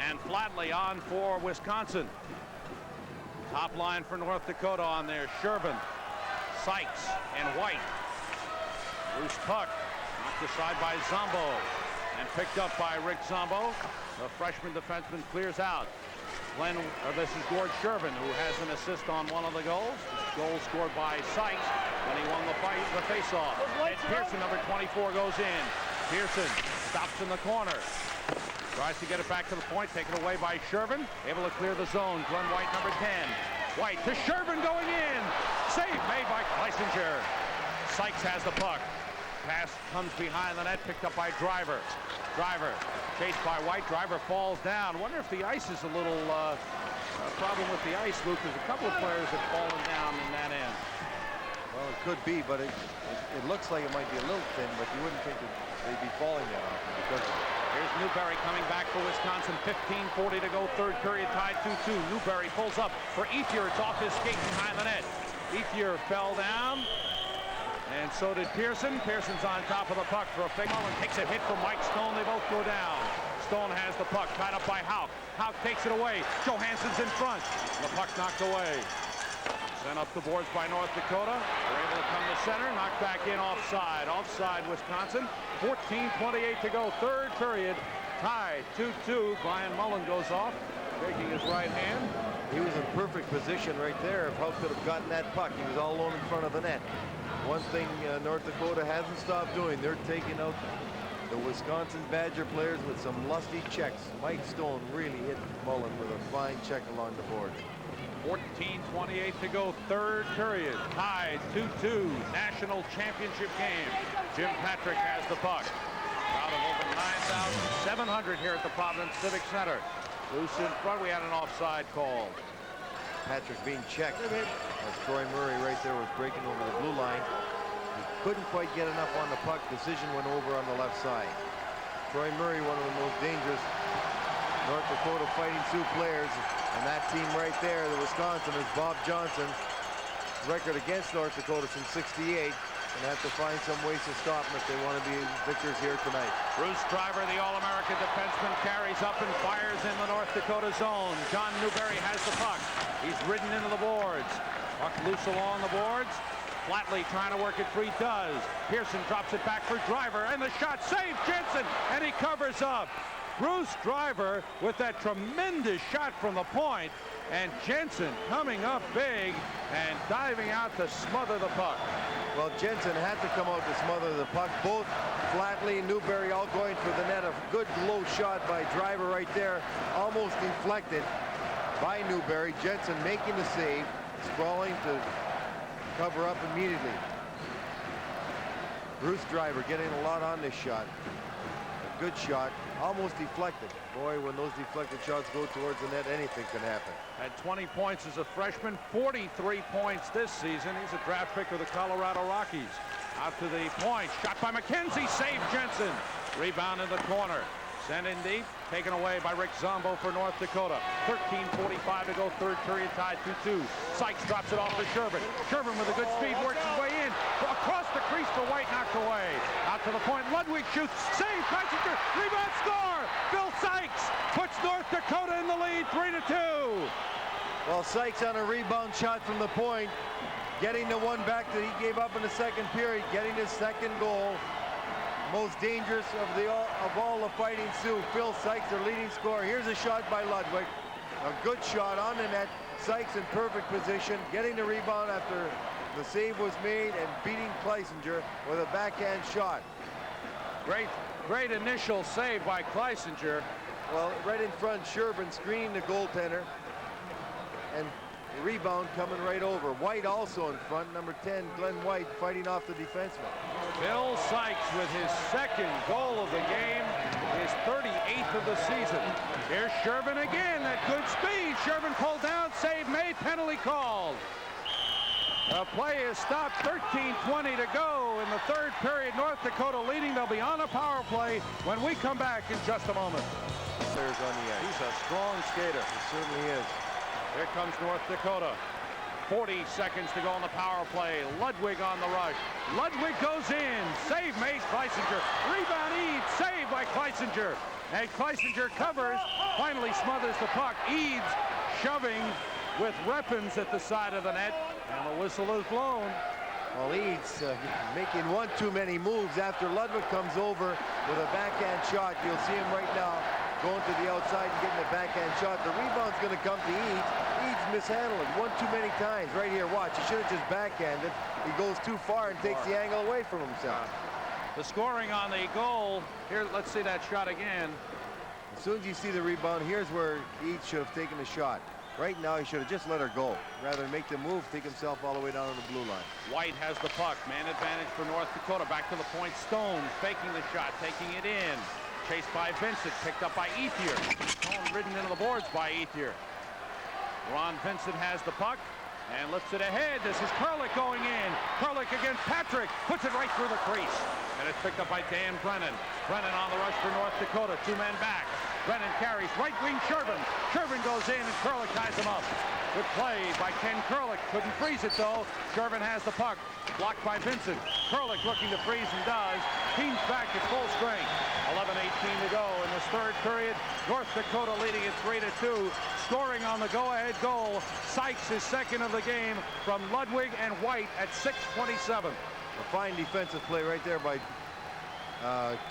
[SPEAKER 1] and Flatley on for Wisconsin. Top line for North Dakota on there. Sherbin, Sykes, and White. Loose puck knocked aside by Zombo and picked up by Rick Zombo. The freshman defenseman clears out. This is Gord Sherbin, who has an assist on one of the goals. This goal scored by Sykes when he won the face-off. And Pearson, number 24, goes in. Pearson stops in the corner. Tries to get it back to the point, taken away by Sherbin. Able to clear the zone. Glenn White, number 10. White to Sherbin, going in. Save made by Kleisinger. Sykes has the puck. Pass comes behind the net, picked up by Driver. Driver chased by White. Driver falls down. Wonder if the ice is a little problem with the ice, Luke. There's a couple of players have fallen down in that end.
[SPEAKER 2] Well, it could be, but it looks like it might be a little thin, but you wouldn't think that they'd be falling that often because of it.
[SPEAKER 1] Here's Newberry coming back for Wisconsin. 15:40 to go, third period, tied 2-2. Newberry pulls up for Ethier. It's off his skate behind the net. Ethier fell down, and so did Pearson. Pearson's on top of the puck for a fake and takes a hit from Mike Stone. They both go down. Stone has the puck, tied up by Houck. Houck takes it away. Johansson's in front. The puck knocked away. Sent up the boards by North Dakota. They're able to come to center, knocked back in offside. Offside, Wisconsin. 14:28 to go, third period. Tied 2-2. Brian Mullen goes off, shaking his right hand.
[SPEAKER 2] He was in perfect position right there if Houck could have gotten that puck. He was all alone in front of the net. One thing North Dakota hasn't stopped doing, they're taking out the Wisconsin Badger players with some lusty checks. Mike Stone really hit Mullen with a fine check along the board.
[SPEAKER 1] 14:28 to go, third period. Tied 2-2, national championship game. Jim Patrick has the puck. Crowd of over 9,700 here at the Providence Civic Center. Loose in front. We had an offside call.
[SPEAKER 2] Patrick being checked as Troy Murray right there was breaking over the blue line. He couldn't quite get enough on the puck. Decision went over on the left side. Troy Murray, one of the most dangerous North Dakota Fighting Sioux players. And that team right there, the Wisconsin, is Bob Johnson. Record against North Dakota since '68. And have to find some ways to stop them if they want to be victors here tonight.
[SPEAKER 1] Bruce Driver, the All-American defenseman, carries up and fires in the North Dakota zone. John Newberry has the puck. He's ridden into the boards. Puck loose along the boards. Flatley trying to work it free, does. Pearson drops it back for Driver, and the shot saves Jensen, and he covers up. Bruce Driver with that tremendous shot from the point, and Jensen coming up big and diving out to smother the puck.
[SPEAKER 2] Well, Jensen had to come out to smother the puck. Both Flatley and Newberry all going for the net. A good low shot by Driver right there, almost deflected by Newberry. Jensen making the save, sprawling to cover up immediately. Bruce Driver getting a lot on this shot. A good shot, almost deflected. Boy, when those deflected shots go towards the net, anything can happen.
[SPEAKER 1] Had 20 points as a freshman, 43 points this season. He's a draft pick of the Colorado Rockies. Out to the point, shot by McKenzie, saved Jensen. Rebound in the corner. Sent in deep, taken away by Rick Zombo for North Dakota. 13:45 to go, third period, tied 2-2. Sykes drops it off to Sherbin. Sherbin with a good speed, works his way in. Across the crease for White, knocked away. Out to the point, Ludwig shoots, save, Kleisinger, rebound, score! Phil Sykes puts North Dakota in the lead, 3-2.
[SPEAKER 2] Well, Sykes on a rebound shot from the point, getting the one back that he gave up in the second period, getting his second goal. Most dangerous of all the Fighting Sioux. Phil Sykes, their leading scorer. Here's a shot by Ludwig. A good shot on the net. Sykes in perfect position, getting the rebound after the save was made and beating Kleisinger with a backhand shot.
[SPEAKER 1] Great initial save by Kleisinger.
[SPEAKER 2] Well, right in front, Sherbin screening the goaltender. And the rebound coming right over. White also in front, number 10, Glenn White, fighting off the defenseman.
[SPEAKER 1] Phil Sykes with his second goal of the game, his 38th of the season. Here's Shervin again at good speed. Shervin pulled down, save made, penalty called. The play is stopped, 13:20 to go in the third period. North Dakota leading. They'll be on a power play when we come back in just a moment.
[SPEAKER 2] Players on the ice.
[SPEAKER 1] He's a strong skater.
[SPEAKER 2] He certainly is.
[SPEAKER 1] Here comes North Dakota. 40 seconds to go on the power play. Ludwig on the rush. Ludwig goes in. Save made, Kleisinger. Rebound Eads. Saved by Kleisinger. And Kleisinger covers. Finally smothers the puck. Eads shoving with weapons at the side of the net. And the whistle is blown.
[SPEAKER 2] Well, Eads making one too many moves after Ludwig comes over with a backhand shot. You'll see him right now going to the outside and getting the backhand shot. The rebound's going to come to Eads. Eads mishandled it one too many times. Right here, watch. He should have just backhanded. He goes too far and takes the angle away from himself.
[SPEAKER 1] The scoring on the goal. Here, let's see that shot again.
[SPEAKER 2] As soon as you see the rebound, here's where Eads should have taken the shot. Right now, he should have just let her go. Rather than make the move, take himself all the way down to the blue line.
[SPEAKER 1] White has the puck. Man advantage for North Dakota. Back to the point. Stone faking the shot, taking it in. Chased by Vincent, picked up by Ethier. Stone ridden into the boards by Ethier. Ron Vincent has the puck and lifts it ahead. This is Kurlik going in. Kurlik against Patrick. Puts it right through the crease. And it's picked up by Dan Brennan. Brennan on the rush for North Dakota. Two men back. Brennan carries right wing Shervin. Shervin goes in and Kurlik ties him up. Good play by Ken Kurlik. Couldn't freeze it though. Shervin has the puck. Blocked by Vincent. Kurlik looking to freeze and does. Team's back at full strength. 11:18 to go in this third period. North Dakota leading it 3-2. Scoring on the go-ahead goal. Sykes is second of the game from Ludwig and White at 6:27.
[SPEAKER 2] A fine defensive play right there by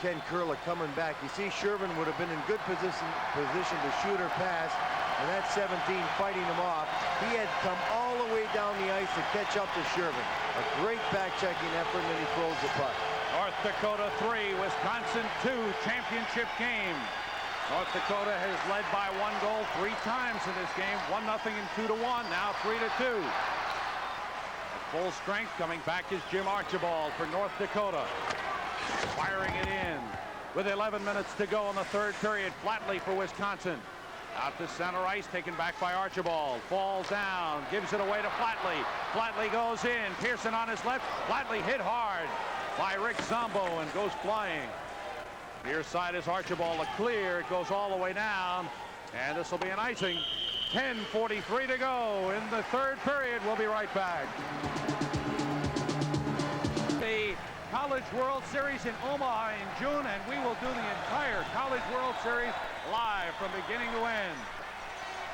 [SPEAKER 2] Ken Kurlik coming back. You see Shervin would have been in good position to shoot or pass, and that 17 fighting him off. He had come all the way down the ice to catch up to Shervin. A great back-checking effort, and then he throws the puck.
[SPEAKER 1] North Dakota 3, Wisconsin 2, championship game. North Dakota has led by 1 goal 3 times in this game. 1-0 and 2-1, now 3-2. At full strength, coming back is Jim Archibald for North Dakota. Firing it in with 11 minutes to go in the third period. Flatley for Wisconsin. Out to center ice, taken back by Archibald. Falls down, gives it away to Flatley. Flatley goes in, Pearson on his left. Flatley hit hard by Rick Zombo and goes flying. Near side is Archibald, a clear. It goes all the way down, and this will be an icing. 10:43 to go in the third period. We'll be right back. The College World Series in Omaha in June, and we will do the entire College World Series live from beginning to end.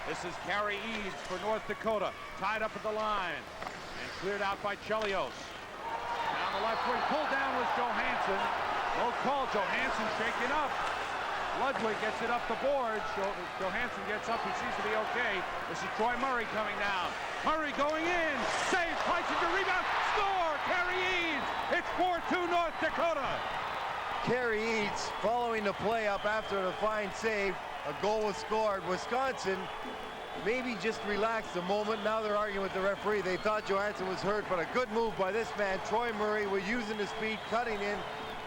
[SPEAKER 1] This is Carrie Eads for North Dakota, tied up at the line and cleared out by Chelios. Down the left wing, pulled down was Johansson. No call, Johansson shaken up. Ludwig gets it up the board. Johansson gets up, he seems to be okay. This is Troy Murray coming down. Murray going in, save, Kleisinger, rebound, score, Carrie Eads. It's 4-2 North Dakota.
[SPEAKER 2] Carrie Eads following the play up after the fine save. A goal was scored. Wisconsin maybe just relaxed a moment. Now they're arguing with the referee. They thought Johansson was hurt, but a good move by this man. Troy Murray was using the speed, cutting in,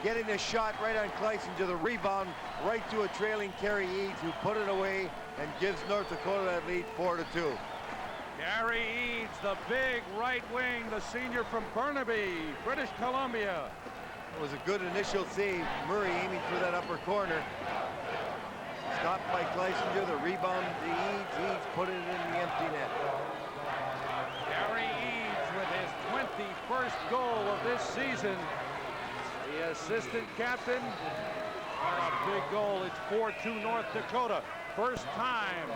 [SPEAKER 2] getting a shot right on Kleisinger. The rebound right to a trailing Carrie Eads, who put it away and gives North Dakota that lead 4-2.
[SPEAKER 1] Carrie Eads, the big right wing, the senior from Burnaby, British Columbia.
[SPEAKER 2] It was a good initial save. Murray aiming for that upper corner. Stopped by Kleisinger, the rebound to Eads. Eads put it in the empty net.
[SPEAKER 1] Carrie Eads with his 21st goal of this season. The assistant captain. A big goal. It's 4-2 North Dakota. First time.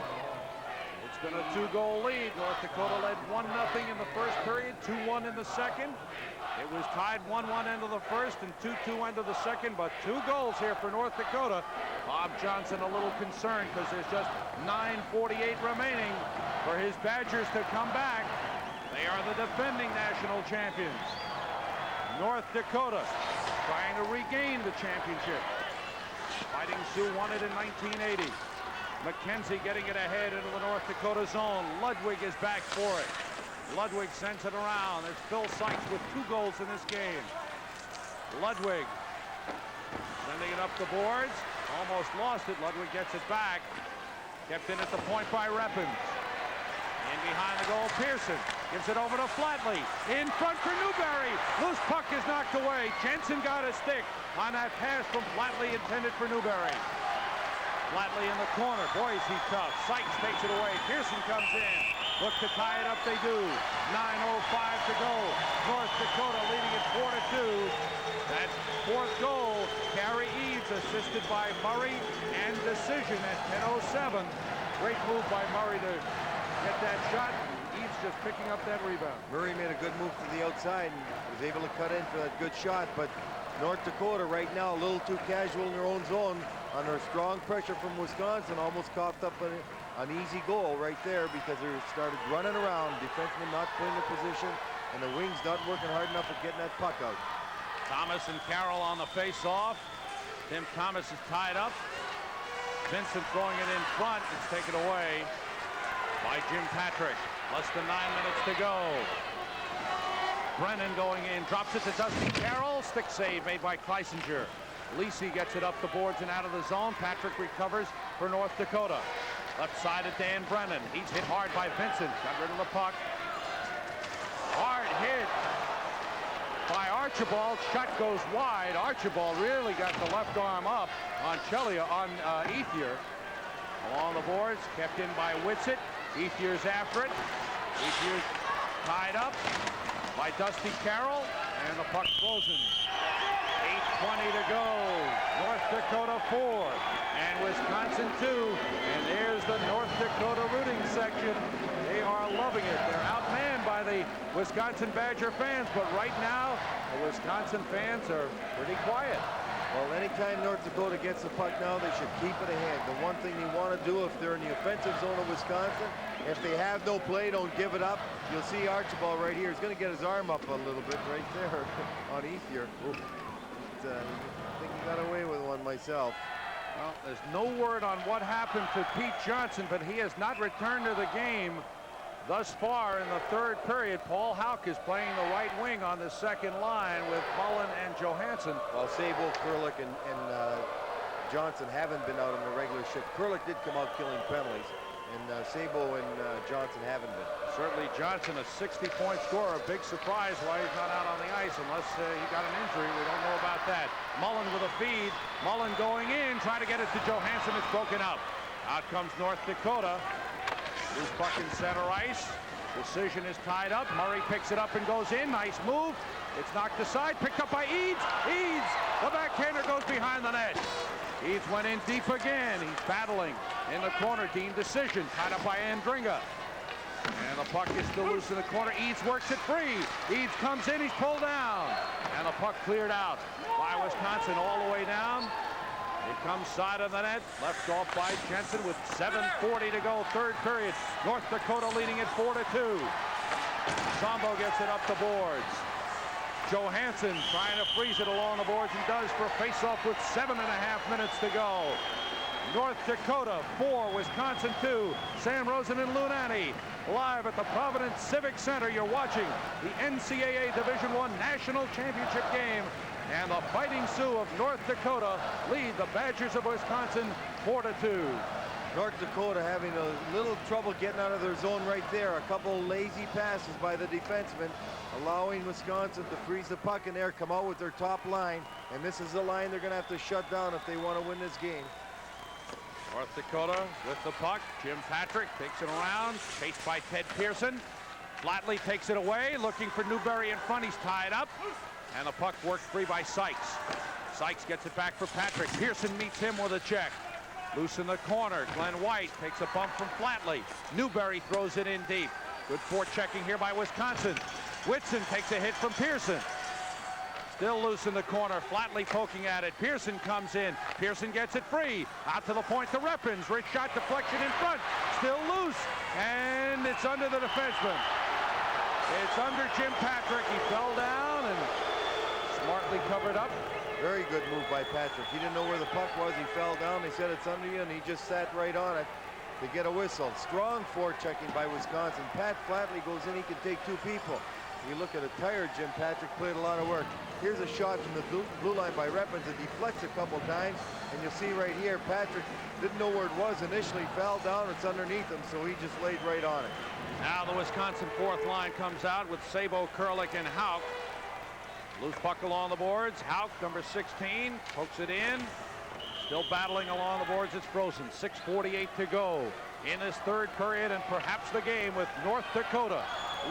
[SPEAKER 1] It's been a 2-goal lead. North Dakota led 1-0 in the first period, 2-1 in the second. It was tied 1-1 into the first and 2-2 into the second, but 2 goals here for North Dakota. Bob Johnson a little concerned because there's just 9:48 remaining for his Badgers to come back. They are the defending national champions. North Dakota trying to regain the championship. Fighting Sioux won it in 1980. McKenzie getting it ahead into the North Dakota zone. Ludwig is back for it. Ludwig sends it around. There's Phil Sykes with 2 goals in this game. Ludwig sending it up the boards. Almost lost it. Ludwig gets it back. Kept in at the point by Reppins. In behind the goal, Pearson gives it over to Flatley. In front for Newberry. Loose puck is knocked away. Jensen got a stick on that pass from Flatley intended for Newberry. Flatley in the corner. Boy, is he tough. Sykes takes it away. Pearson comes in. Look to tie it up, they do. 9:05 to go. North Dakota leading it 4-2. That fourth goal, Carrie Eads assisted by Murray, and decision at 10:07. Great move by Murray to get that shot. Eads just picking up that rebound.
[SPEAKER 2] Murray made a good move to the outside and was able to cut in for that good shot, but North Dakota right now a little too casual in their own zone under strong pressure from Wisconsin. Almost coughed up an easy goal right there because they started running around, defensemen not playing their position, and the wings not working hard enough at getting that puck out.
[SPEAKER 1] Thomas and Carroll on the face-off. Tim Thomas is tied up. Vincent throwing it in front. It's taken away by Jim Patrick. Less than 9 minutes to go. Brennan going in, drops it to Dusty Carroll. Stick save made by Kleisinger. Lisi gets it up the boards and out of the zone. Patrick recovers for North Dakota. Left side of Dan Brennan. He's hit hard by Vincent. Got rid of the puck. Hard hit by Archibald. Shot goes wide. Archibald really got the left arm up on Ethier. Along the boards, kept in by Whitsitt. Ethier's after it. Ethier's tied up by Dusty Carroll, and the puck frozen. 8:20 to go. North Dakota 4 and Wisconsin 2. And there's the North Dakota rooting section. They are loving it. They're outmanned by the Wisconsin Badger fans, but right now the Wisconsin fans are pretty quiet.
[SPEAKER 2] Well, anytime North Dakota gets the puck now, they should keep it ahead. The one thing they want to do if they're in the offensive zone of Wisconsin, if they have no play, don't give it up. You'll see Archibald right here. He's going to get his arm up a little bit right there on Ethier. I think he got away with one myself.
[SPEAKER 1] Well, there's no word on what happened to Pete Johnson, but he has not returned to the game thus far in the third period. Paul Houck is playing the right wing on the second line with Mullen and Johansson.
[SPEAKER 2] Well, Sabo, Kurlik, and Johnson haven't been out on the regular shift. Kurlik did come out killing penalties, and Sabo and Johnson haven't been.
[SPEAKER 1] Certainly Johnson, a 60-point scorer. A big surprise why he's not out on the ice unless he got an injury. We don't know about that. Mullen with a feed. Mullen going in, trying to get it to Johansson. It's broken up. Out comes North Dakota. Loose puck in center ice. Decision is tied up. Murray picks it up and goes in. Nice move. It's knocked aside. Picked up by Eads. Eads. The backhander goes behind the net. Eads went in deep again. He's battling in the corner. Dean Decision tied up by Andringa. And the puck is still loose in the corner. Eads works it free. Eads comes in. He's pulled down. And the puck cleared out by Wisconsin all the way down. It comes side of the net, left off by Jensen with 7:40 to go, third period. North Dakota leading it 4-2. Sambo gets it up the boards. Johansson trying to freeze it along the boards and does for a face-off with 7.5 minutes to go. North Dakota 4, Wisconsin 2. Sam Rosen and Lou Nanne live at the Providence Civic Center. You're watching the NCAA Division I National Championship game. And the Fighting Sioux of North Dakota lead the Badgers of Wisconsin 4-2.
[SPEAKER 2] North Dakota having a little trouble getting out of their zone right there. A couple lazy passes by the defensemen, allowing Wisconsin to freeze the puck in there, come out with their top line. And this is the line they're going to have to shut down if they want to win this game.
[SPEAKER 1] North Dakota with the puck. Jim Patrick takes it around, chased by Ted Pearson. Flatley takes it away, looking for Newberry in front. He's tied up. And the puck worked free by Sykes. Sykes gets it back for Patrick. Pearson meets him with a check. Loose in the corner. Glenn White takes a bump from Flatley. Newberry throws it in deep. Good forechecking here by Wisconsin. Whitson takes a hit from Pearson. Still loose in the corner. Flatley poking at it. Pearson comes in. Pearson gets it free. Out to the point to Reppins. Rich shot deflection in front. Still loose. And it's under the defenseman. It's under Jim Patrick. He fell down and smartly covered up.
[SPEAKER 2] Very good move by Patrick. He didn't know where the puck was. He fell down. They said it's under you, and he just sat right on it to get a whistle. Strong forechecking by Wisconsin. Pat Flatley goes in. He can take two people. You look at a tired Jim Patrick, played a lot of work. Here's a shot from the blue line by Reppens. It deflects a couple times, and you'll see right here, Patrick didn't know where it was initially, fell down, it's underneath him, so he just laid right on it.
[SPEAKER 1] Now the Wisconsin fourth line comes out with Sabo, Kurlik, and Hauk. Loose puck along the boards. Hauk, number 16, pokes it in. Still battling along the boards. It's frozen. 6:48 to go in this third period, and perhaps the game, with North Dakota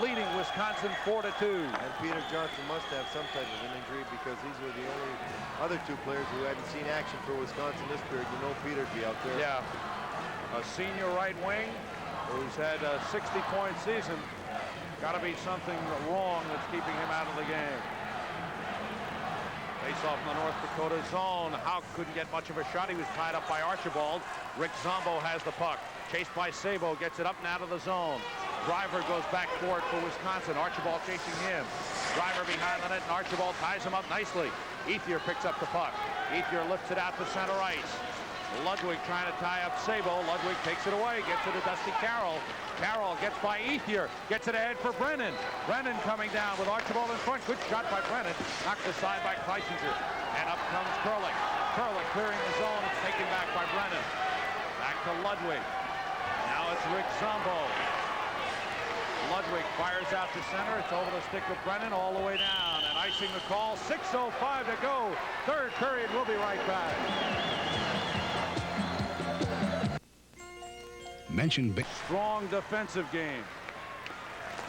[SPEAKER 1] leading Wisconsin 4-2.
[SPEAKER 2] And Peter Johnson must have some type of an injury, because these were the only other two players who hadn't seen action for Wisconsin this period. You know Peter'd be out there.
[SPEAKER 1] Yeah, a senior right wing who's had a 60-point season. Got to be something wrong that's keeping him out of the game. Face off in the North Dakota zone. Hauk couldn't get much of a shot. He was tied up by Archibald. Rick Zombo has the puck. Chased by Sabo, gets it up and out of the zone. Driver goes back for it for Wisconsin. Archibald chasing him. Driver behind the net, and Archibald ties him up nicely. Ethier picks up the puck. Ethier lifts it out to center ice. Ludwig trying to tie up Sabo. Ludwig takes it away, gets it to Dusty Carroll. Carroll gets by Ethier, gets it ahead for Brennan. Brennan coming down with Archibald in front. Good shot by Brennan. Knocked aside by Kleisinger. And up comes Kurlik. Kurlik clearing the zone. It's taken back by Brennan. Back to Ludwig. Now it's Rick Zombo. Ludwig fires out to center. It's over the stick of Brennan all the way down. And icing the call. 6:05 to go. Third period. We'll be right back. Strong defensive game.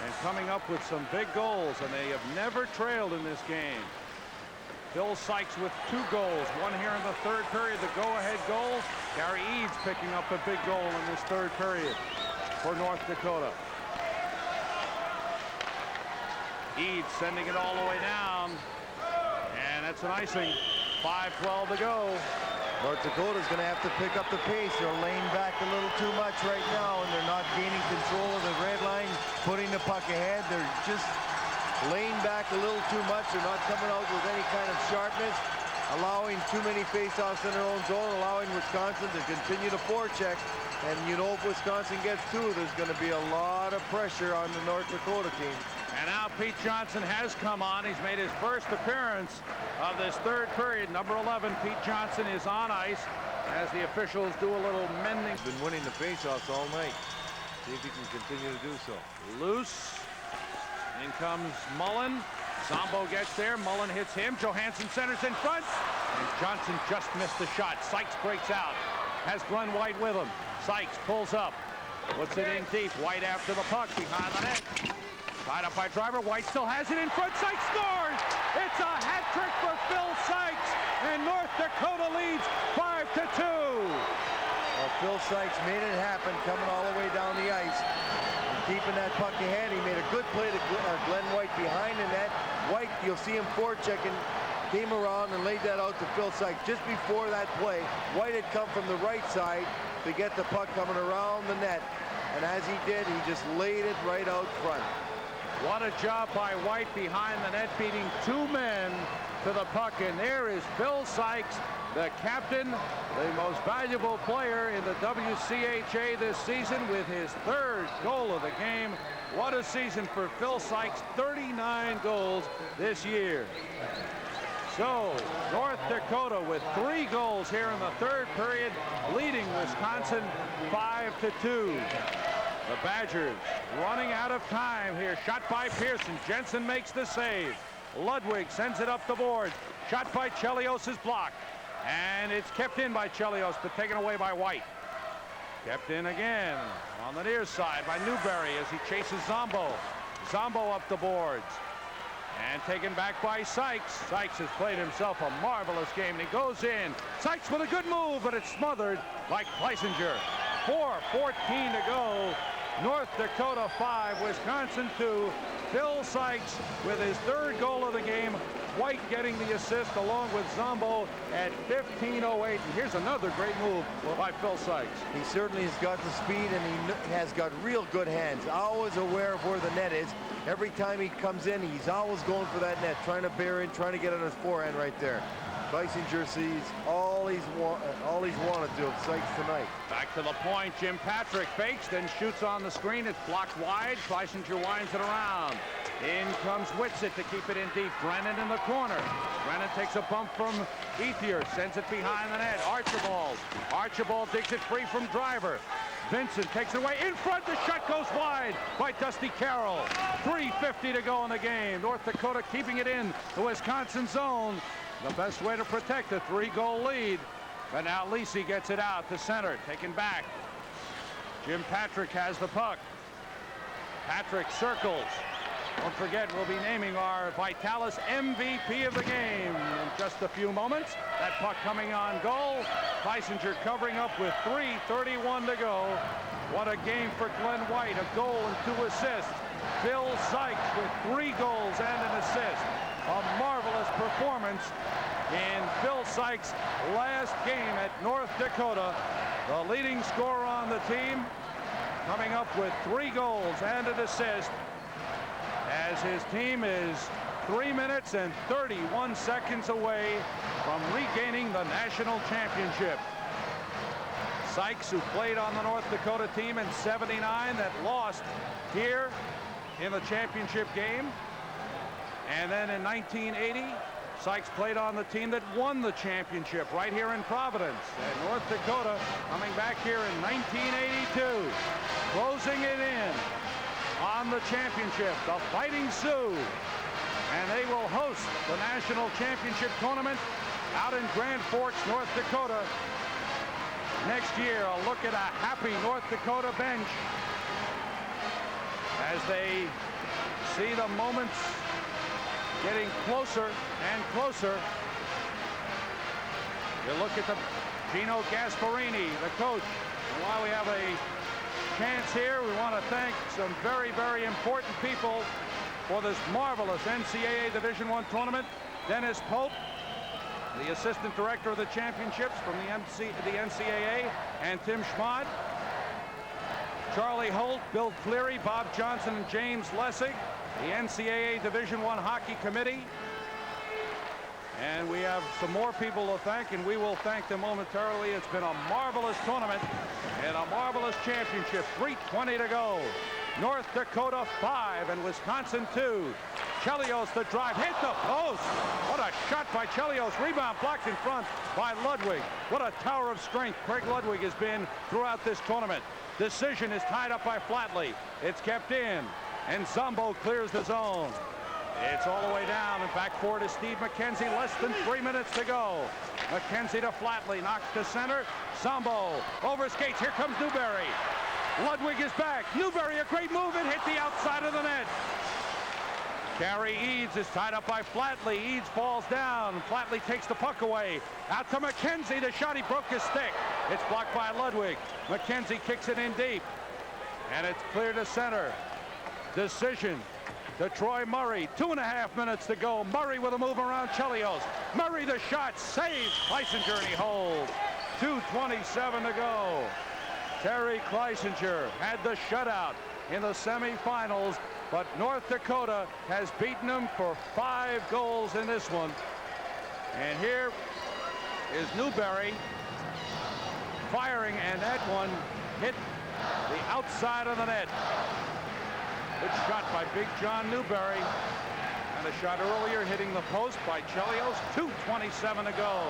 [SPEAKER 1] And coming up with some big goals. And they have never trailed in this game. Phil Sykes with 2 goals. One here in the third period. The go-ahead goal. Gary Eads picking up a big goal in this third period for North Dakota. Eads sending it all the way down. And that's an icing. 5:12 to go.
[SPEAKER 2] North Dakota's going to have to pick up the pace. They're laying back a little too much right now, and they're not gaining control of the red line, putting the puck ahead. They're just laying back a little too much. They're not coming out with any kind of sharpness, allowing too many faceoffs in their own zone, allowing Wisconsin to continue to forecheck. And you know, if Wisconsin gets 2, there's going to be a lot of pressure on the North Dakota team.
[SPEAKER 1] And now Pete Johnson has come on. He's made his first appearance of this third period. Number 11, Pete Johnson, is on ice as the officials do a little mending.
[SPEAKER 2] He's been winning the faceoffs all night. See if he can continue to do so.
[SPEAKER 1] Loose. In comes Mullen. Zombo gets there. Mullen hits him. Johansson centers in front. And Johnson just missed the shot. Sykes breaks out. Has Glenn White with him. Sykes pulls up. Puts it in deep. White after the puck behind the net. Tied up by Driver. White still has it in front. Sykes scores! It's a hat trick for Phil Sykes, and North Dakota leads 5-2.
[SPEAKER 2] Well, Phil Sykes made it happen, coming all the way down the ice and keeping that puck ahead. He made a good play to Glenn White behind the net. White, you'll see him forechecking, came around and laid that out to Phil Sykes. Just before that play, White had come from the right side to get the puck coming around the net, and as he did, he just laid it right out front.
[SPEAKER 1] What a job by White behind the net, beating 2 men to the puck. And there is Phil Sykes, the captain, the most valuable player in the WCHA this season, with his 3rd goal of the game. What a season for Phil Sykes, 39 goals this year. So North Dakota with 3 goals here in the third period, leading Wisconsin 5-2. The Badgers running out of time here. Shot by Pearson. Jensen makes the save. Ludwig sends it up the board. Shot by Chelios is blocked. And it's kept in by Chelios, but taken away by White. Kept in again on the near side by Newberry as he chases Zombo. Zombo up the boards. And taken back by Sykes. Sykes has played himself a marvelous game, and he goes in. Sykes with a good move, but it's smothered by Kleisinger. 4:14 to go. North Dakota 5, Wisconsin 2. Phil Sykes with his 3rd goal of the game. White getting the assist along with Zombo at 15:08. And here's another great move by Phil Sykes.
[SPEAKER 2] He certainly has got the speed, and he has got real good hands. Always aware of where the net is. Every time he comes in, he's always going for that net, trying to bear in, trying to get on his forehand right there. Kleisinger sees all he's wanted to of Sykes tonight.
[SPEAKER 1] Back to the point. Jim Patrick fakes, then shoots on the screen. It's blocked wide. Kleisinger winds it around. In comes Whitsitt to keep it in deep. Brennan in the corner. Brennan takes a bump from Ethier, sends it behind the net. Archibald. Archibald digs it free from Driver. Vincent takes it away in front. The shot goes wide by Dusty Carroll. 3:50 to go in the game. North Dakota keeping it in the Wisconsin zone. The best way to protect a 3-goal lead. But now Lisi gets it out to center, taken back. Jim Patrick has the puck. Patrick circles. Don't forget, we'll be naming our Vitalis MVP of the game in just a few moments. That puck coming on goal. Kleisinger covering up with 3:31 to go. What a game for Glenn White. A goal and 2 assists. Phil Sykes with 3 goals and an assist. A marvelous performance in Phil Sykes' last game at North Dakota. The leading scorer on the team, coming up with 3 goals and an assist, as his team is 3 minutes and 31 seconds away from regaining the national championship. Sykes, who played on the North Dakota team in '79 that lost here in the championship game, and then in 1980 Sykes played on the team that won the championship right here in Providence. And North Dakota coming back here in 1982, closing it in on the championship, the Fighting Sioux. And they will host the national championship tournament out in Grand Forks, North Dakota next year. A look at a happy North Dakota bench as they see the moments getting closer and closer. You look at the Gino Gasparini, the coach. And while we have a chance here, we want to thank some very, very important people for this marvelous NCAA Division I tournament. Dennis Pope, the assistant director of the championships from the NCAA, and Tim Schmad. Charlie Holt, Bill Cleary, Bob Johnson, and James Lessig, the NCAA Division I Hockey Committee. And we have some more people to thank, and we will thank them momentarily. It's been a marvelous tournament and a marvelous championship. 3:20 to go. North Dakota 5 and Wisconsin 2. Chelios the drive, hit the post. What a shot by Chelios. Rebound blocked in front by Ludwig. What a tower of strength Craig Ludwig has been throughout this tournament. Decision is tied up by Flatley. It's kept in, and Zombo clears the zone. It's all the way down and back forward to Steve McKenzie. Less than 3 minutes to go. McKenzie to Flatley, knocks to center. Zombo over skates. Here comes Newberry. Ludwig is back. Newberry, a great move, and hit the outside of the net. Gary Eads is tied up by Flatley. Eads falls down. Flatley takes the puck away. Out to McKenzie. The shot, he broke his stick. It's blocked by Ludwig. McKenzie kicks it in deep. And it's clear to center. Decision to Troy Murray. 2.5 minutes to go. Murray with a move around Chelios. Murray the shot. Saves Kleisinger, and he holds. 2:27 to go. Terry Kleisinger had the shutout in the semifinals, but North Dakota has beaten him for 5 goals in this one. And here is Newberry firing, and that one hit the outside of the net. Good shot by Big John Newberry. And a shot earlier hitting the post by Chelios. 2:27 to go.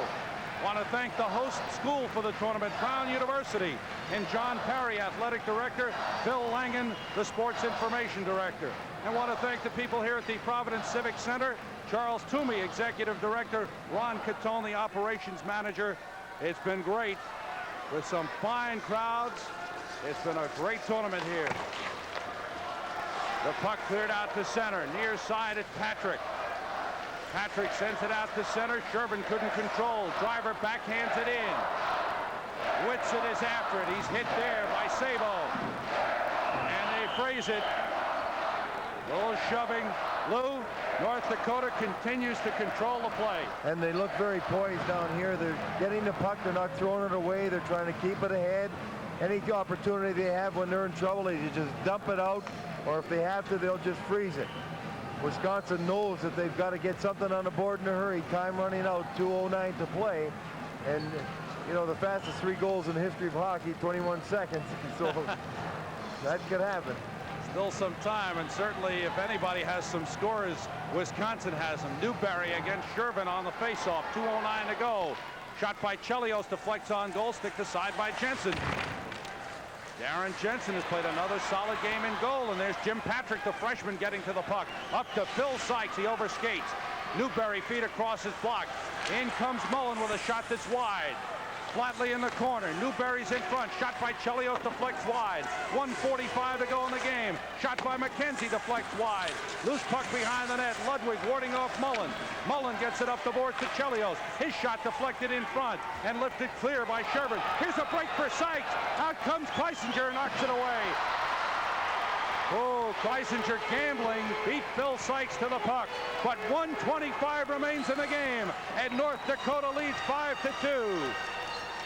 [SPEAKER 1] Want to thank the host school for the tournament, Brown University, and John Parry, athletic director, Phil Langen, the sports information director. And want to thank the people here at the Providence Civic Center, Charles Toomey, executive director, Ron Catone, the operations manager. It's been great with some fine crowds. It's been a great tournament here. The puck cleared out to center. Near side at Patrick. Patrick sends it out to center. Sherburne couldn't control. Driver backhands it in. Whitsitt is after it. He's hit there by SABO. And they freeze it. A little shoving. Lou, North Dakota continues to control the play.
[SPEAKER 2] And they look very poised down here. They're getting the puck. They're not throwing it away. They're trying to keep it ahead. Any opportunity they have when they're in trouble, they just dump it out. Or if they have to, they'll just freeze it. Wisconsin knows that they've got to get something on the board in a hurry. Time running out, 2:09 to play. And, you know, the fastest 3 goals in the history of hockey, 21 seconds. So that could happen.
[SPEAKER 1] Still some time, and certainly if anybody has some scores, Wisconsin has them. Newberry against Shervin on the faceoff. 2:09 to go. Shot by Chelios, deflects on goal, stick aside by Jensen. Darren Jensen has played another solid game in goal, and there's Jim Patrick, the freshman, getting to the puck. Up to Phil Sykes, he overskates. Newberry feet across his block. In comes Mullen with a shot that's wide. Flatly in the corner. Newberry's in front. Shot by Chelios, deflects wide. 1:45 to go in the game. Shot by McKenzie, deflects wide. Loose puck behind the net. Ludwig warding off Mullen. Mullen gets it up the boards to Chelios. His shot deflected in front and lifted clear by Shervin. Here's a break for Sykes. Out comes Kleisinger, knocks it away. Oh, Kleisinger gambling, beat Phil Sykes to the puck. But 1:25 remains in the game, and North Dakota leads 5-2.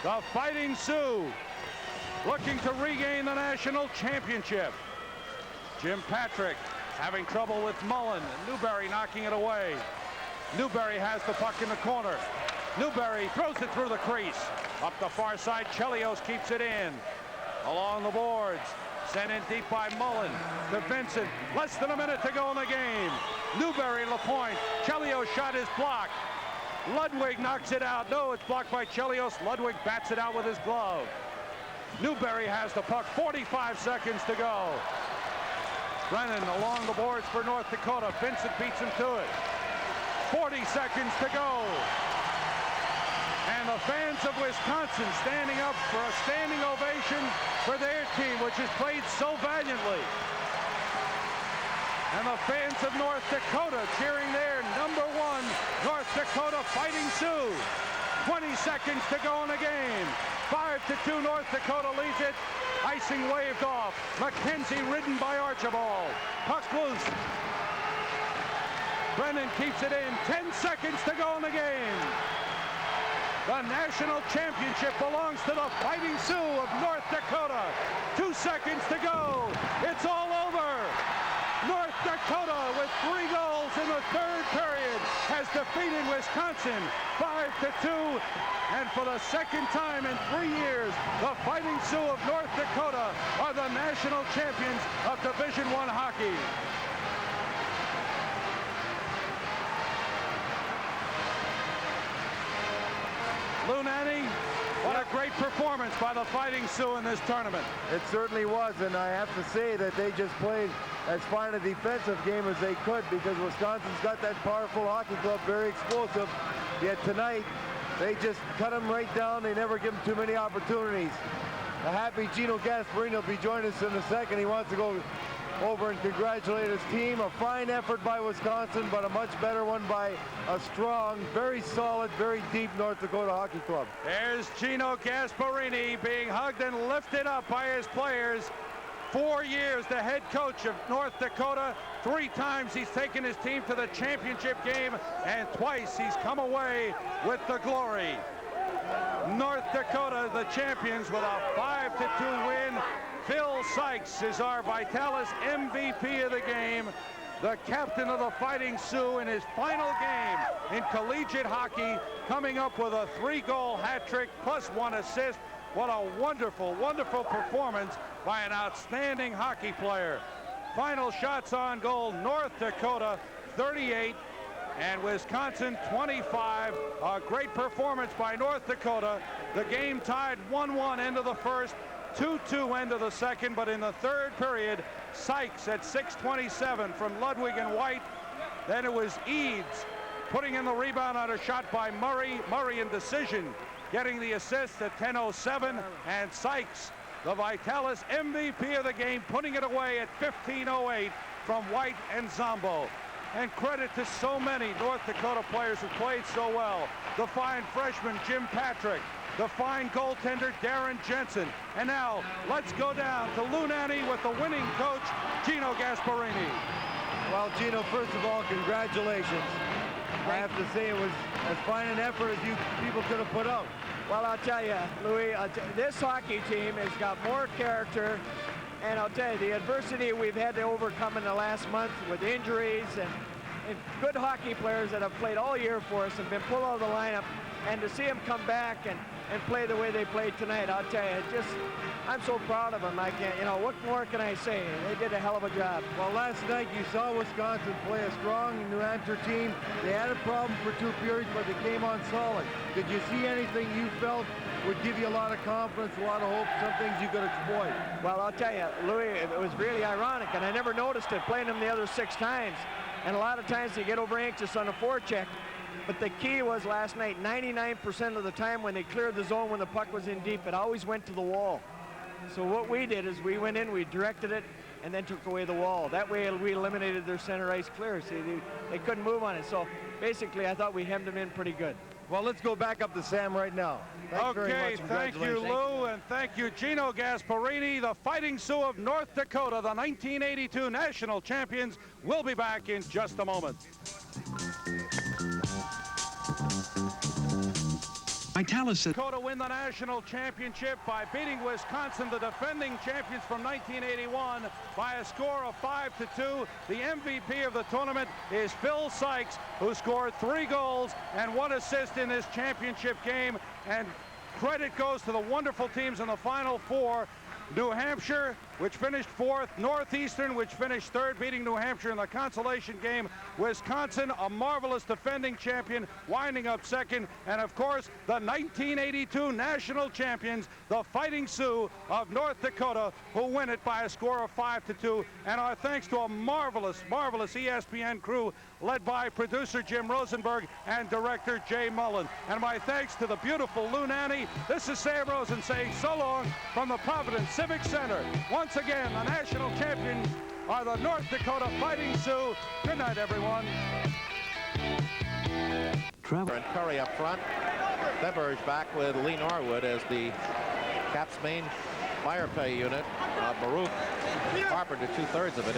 [SPEAKER 1] The Fighting Sioux looking to regain the national championship. Jim Patrick having trouble with Mullen. Newberry knocking it away. Newberry has the puck in the corner. Newberry throws it through the crease. Up the far side, Chelios keeps it in. Along the boards. Sent in deep by Mullen to Vincent. Less than a minute to go in the game. Newberry to the point. Chelios shot is blocked. Ludwig knocks it out. No, it's blocked by Chelios. Ludwig bats it out with his glove. Newberry has the puck. 45 seconds to go. Brennan along the boards for North Dakota. Vincent beats him to it. 40 seconds to go. And the fans of Wisconsin standing up for a standing ovation for their team, which has played so valiantly. And the fans of North Dakota cheering their #1 North Dakota Fighting Sioux. 20 seconds to go in the game. 5-2 North Dakota leads it. Icing waved off. McKenzie ridden by Archibald. Puck loose. Brennan keeps it in. 10 seconds to go in the game. The national championship belongs to the Fighting Sioux of North Dakota. 2 seconds to go. It's all over. North Dakota, with 3 goals in the 3rd period, has defeated Wisconsin 5-2. And for the 2nd time in 3 years, the Fighting Sioux of North Dakota are the national champions of Division I hockey. Lou Nanny, what a great performance by the Fighting Sioux in this tournament.
[SPEAKER 2] It certainly was, and I have to say that they just played as fine a defensive game as they could, because Wisconsin's got that powerful hockey club, very explosive. Yet tonight, they just cut them right down. They never give them too many opportunities. A happy Gino Gasparini will be joining us in a second. He wants to go over and congratulate his team. A fine effort by Wisconsin, but a much better one by a strong, very solid, very deep North Dakota hockey club.
[SPEAKER 1] There's Gino Gasparini being hugged and lifted up by his players. 4 years the head coach of North Dakota. 3 times he's taken his team to the championship game, and twice he's come away with the glory. North Dakota, the champions, with a 5-2 win. Phil Sykes is our Vitalis MVP of the game, the captain of the Fighting Sioux in his final game in collegiate hockey, coming up with a 3-goal hat trick plus 1 assist. What a wonderful, wonderful performance by an outstanding hockey player. Final shots on goal, North Dakota 38 and Wisconsin 25. A great performance by North Dakota. The game tied 1-1 end of the first. 2-2 end of the second, but in the 3rd period, Sykes at 6:27 from Ludwig and White. Then it was Eads putting in the rebound on a shot by Murray. Murray in decision, getting the assist at 10:07, and Sykes, the Vitalis MVP of the game, putting it away at 15:08 from White and Zombo. And credit to so many North Dakota players who played so well. The fine freshman Jim Patrick, the fine goaltender Darren Jensen. And now let's go down to Lou Nanny with the winning coach, Gino Gasparini.
[SPEAKER 2] Well, Gino, first of all, congratulations. I have to say it was as fine an effort as you people could have put up.
[SPEAKER 4] Well, I'll tell you, Louis, this hockey team has got more character. And I'll tell you, the adversity we've had to overcome in the last month with injuries and good hockey players that have played all year for us and been pulled out of the lineup. And to see them come back and play the way they played tonight, I'll tell you, I'm so proud of them. I can't, what more can I say? They did a hell of a job.
[SPEAKER 2] Well, last night you saw Wisconsin play a strong New Hampshire team. They had a problem for 2 periods, but they came on solid. Did you see anything you felt would give you a lot of confidence, a lot of hope, some things you could exploit?
[SPEAKER 4] Well, I'll tell you, Louis, it was really ironic, and I never noticed it playing them the other 6 times. And a lot of times they get over anxious on a forecheck. But the key was last night, 99% of the time when they cleared the zone when the puck was in deep, it always went to the wall. So what we did is we went in, we directed it, and then took away the wall. That way we eliminated their center ice clear. See, they couldn't move on it. So basically I thought we hemmed them in pretty good.
[SPEAKER 2] Well, let's go back up to Sam right now. Thanks very much.
[SPEAKER 1] Thank you, Lou, and thank you, Gino Gasparini. The Fighting Sioux of North Dakota, the 1982 national champions, will be back in just a moment. Dakota win the national championship by beating Wisconsin, the defending champions from 1981, by a score of 5-2. The MVP of the tournament is Phil Sykes, who scored 3 goals and 1 assist in this championship game. And credit goes to the wonderful teams in the Final Four. New Hampshire, which finished 4th, Northeastern, which finished 3rd, beating New Hampshire in the consolation game. Wisconsin, a marvelous defending champion, winding up 2nd. And of course, the 1982 national champions, the Fighting Sioux of North Dakota, who win it by a score of 5-2. And our thanks to a marvelous, marvelous ESPN crew led by producer Jim Rosenberg and director Jay Mullen. And my thanks to the beautiful Lou Nanny. This is Sam Rosen saying so long from the Providence Civic Center. Once again, the national champions are the North Dakota Fighting Sioux. Good night, everyone.
[SPEAKER 5] Trevor and Curry up front. Beveridge back with Lee Norwood as the Caps main fire pay unit. Baruch Harper to 2/3 of it.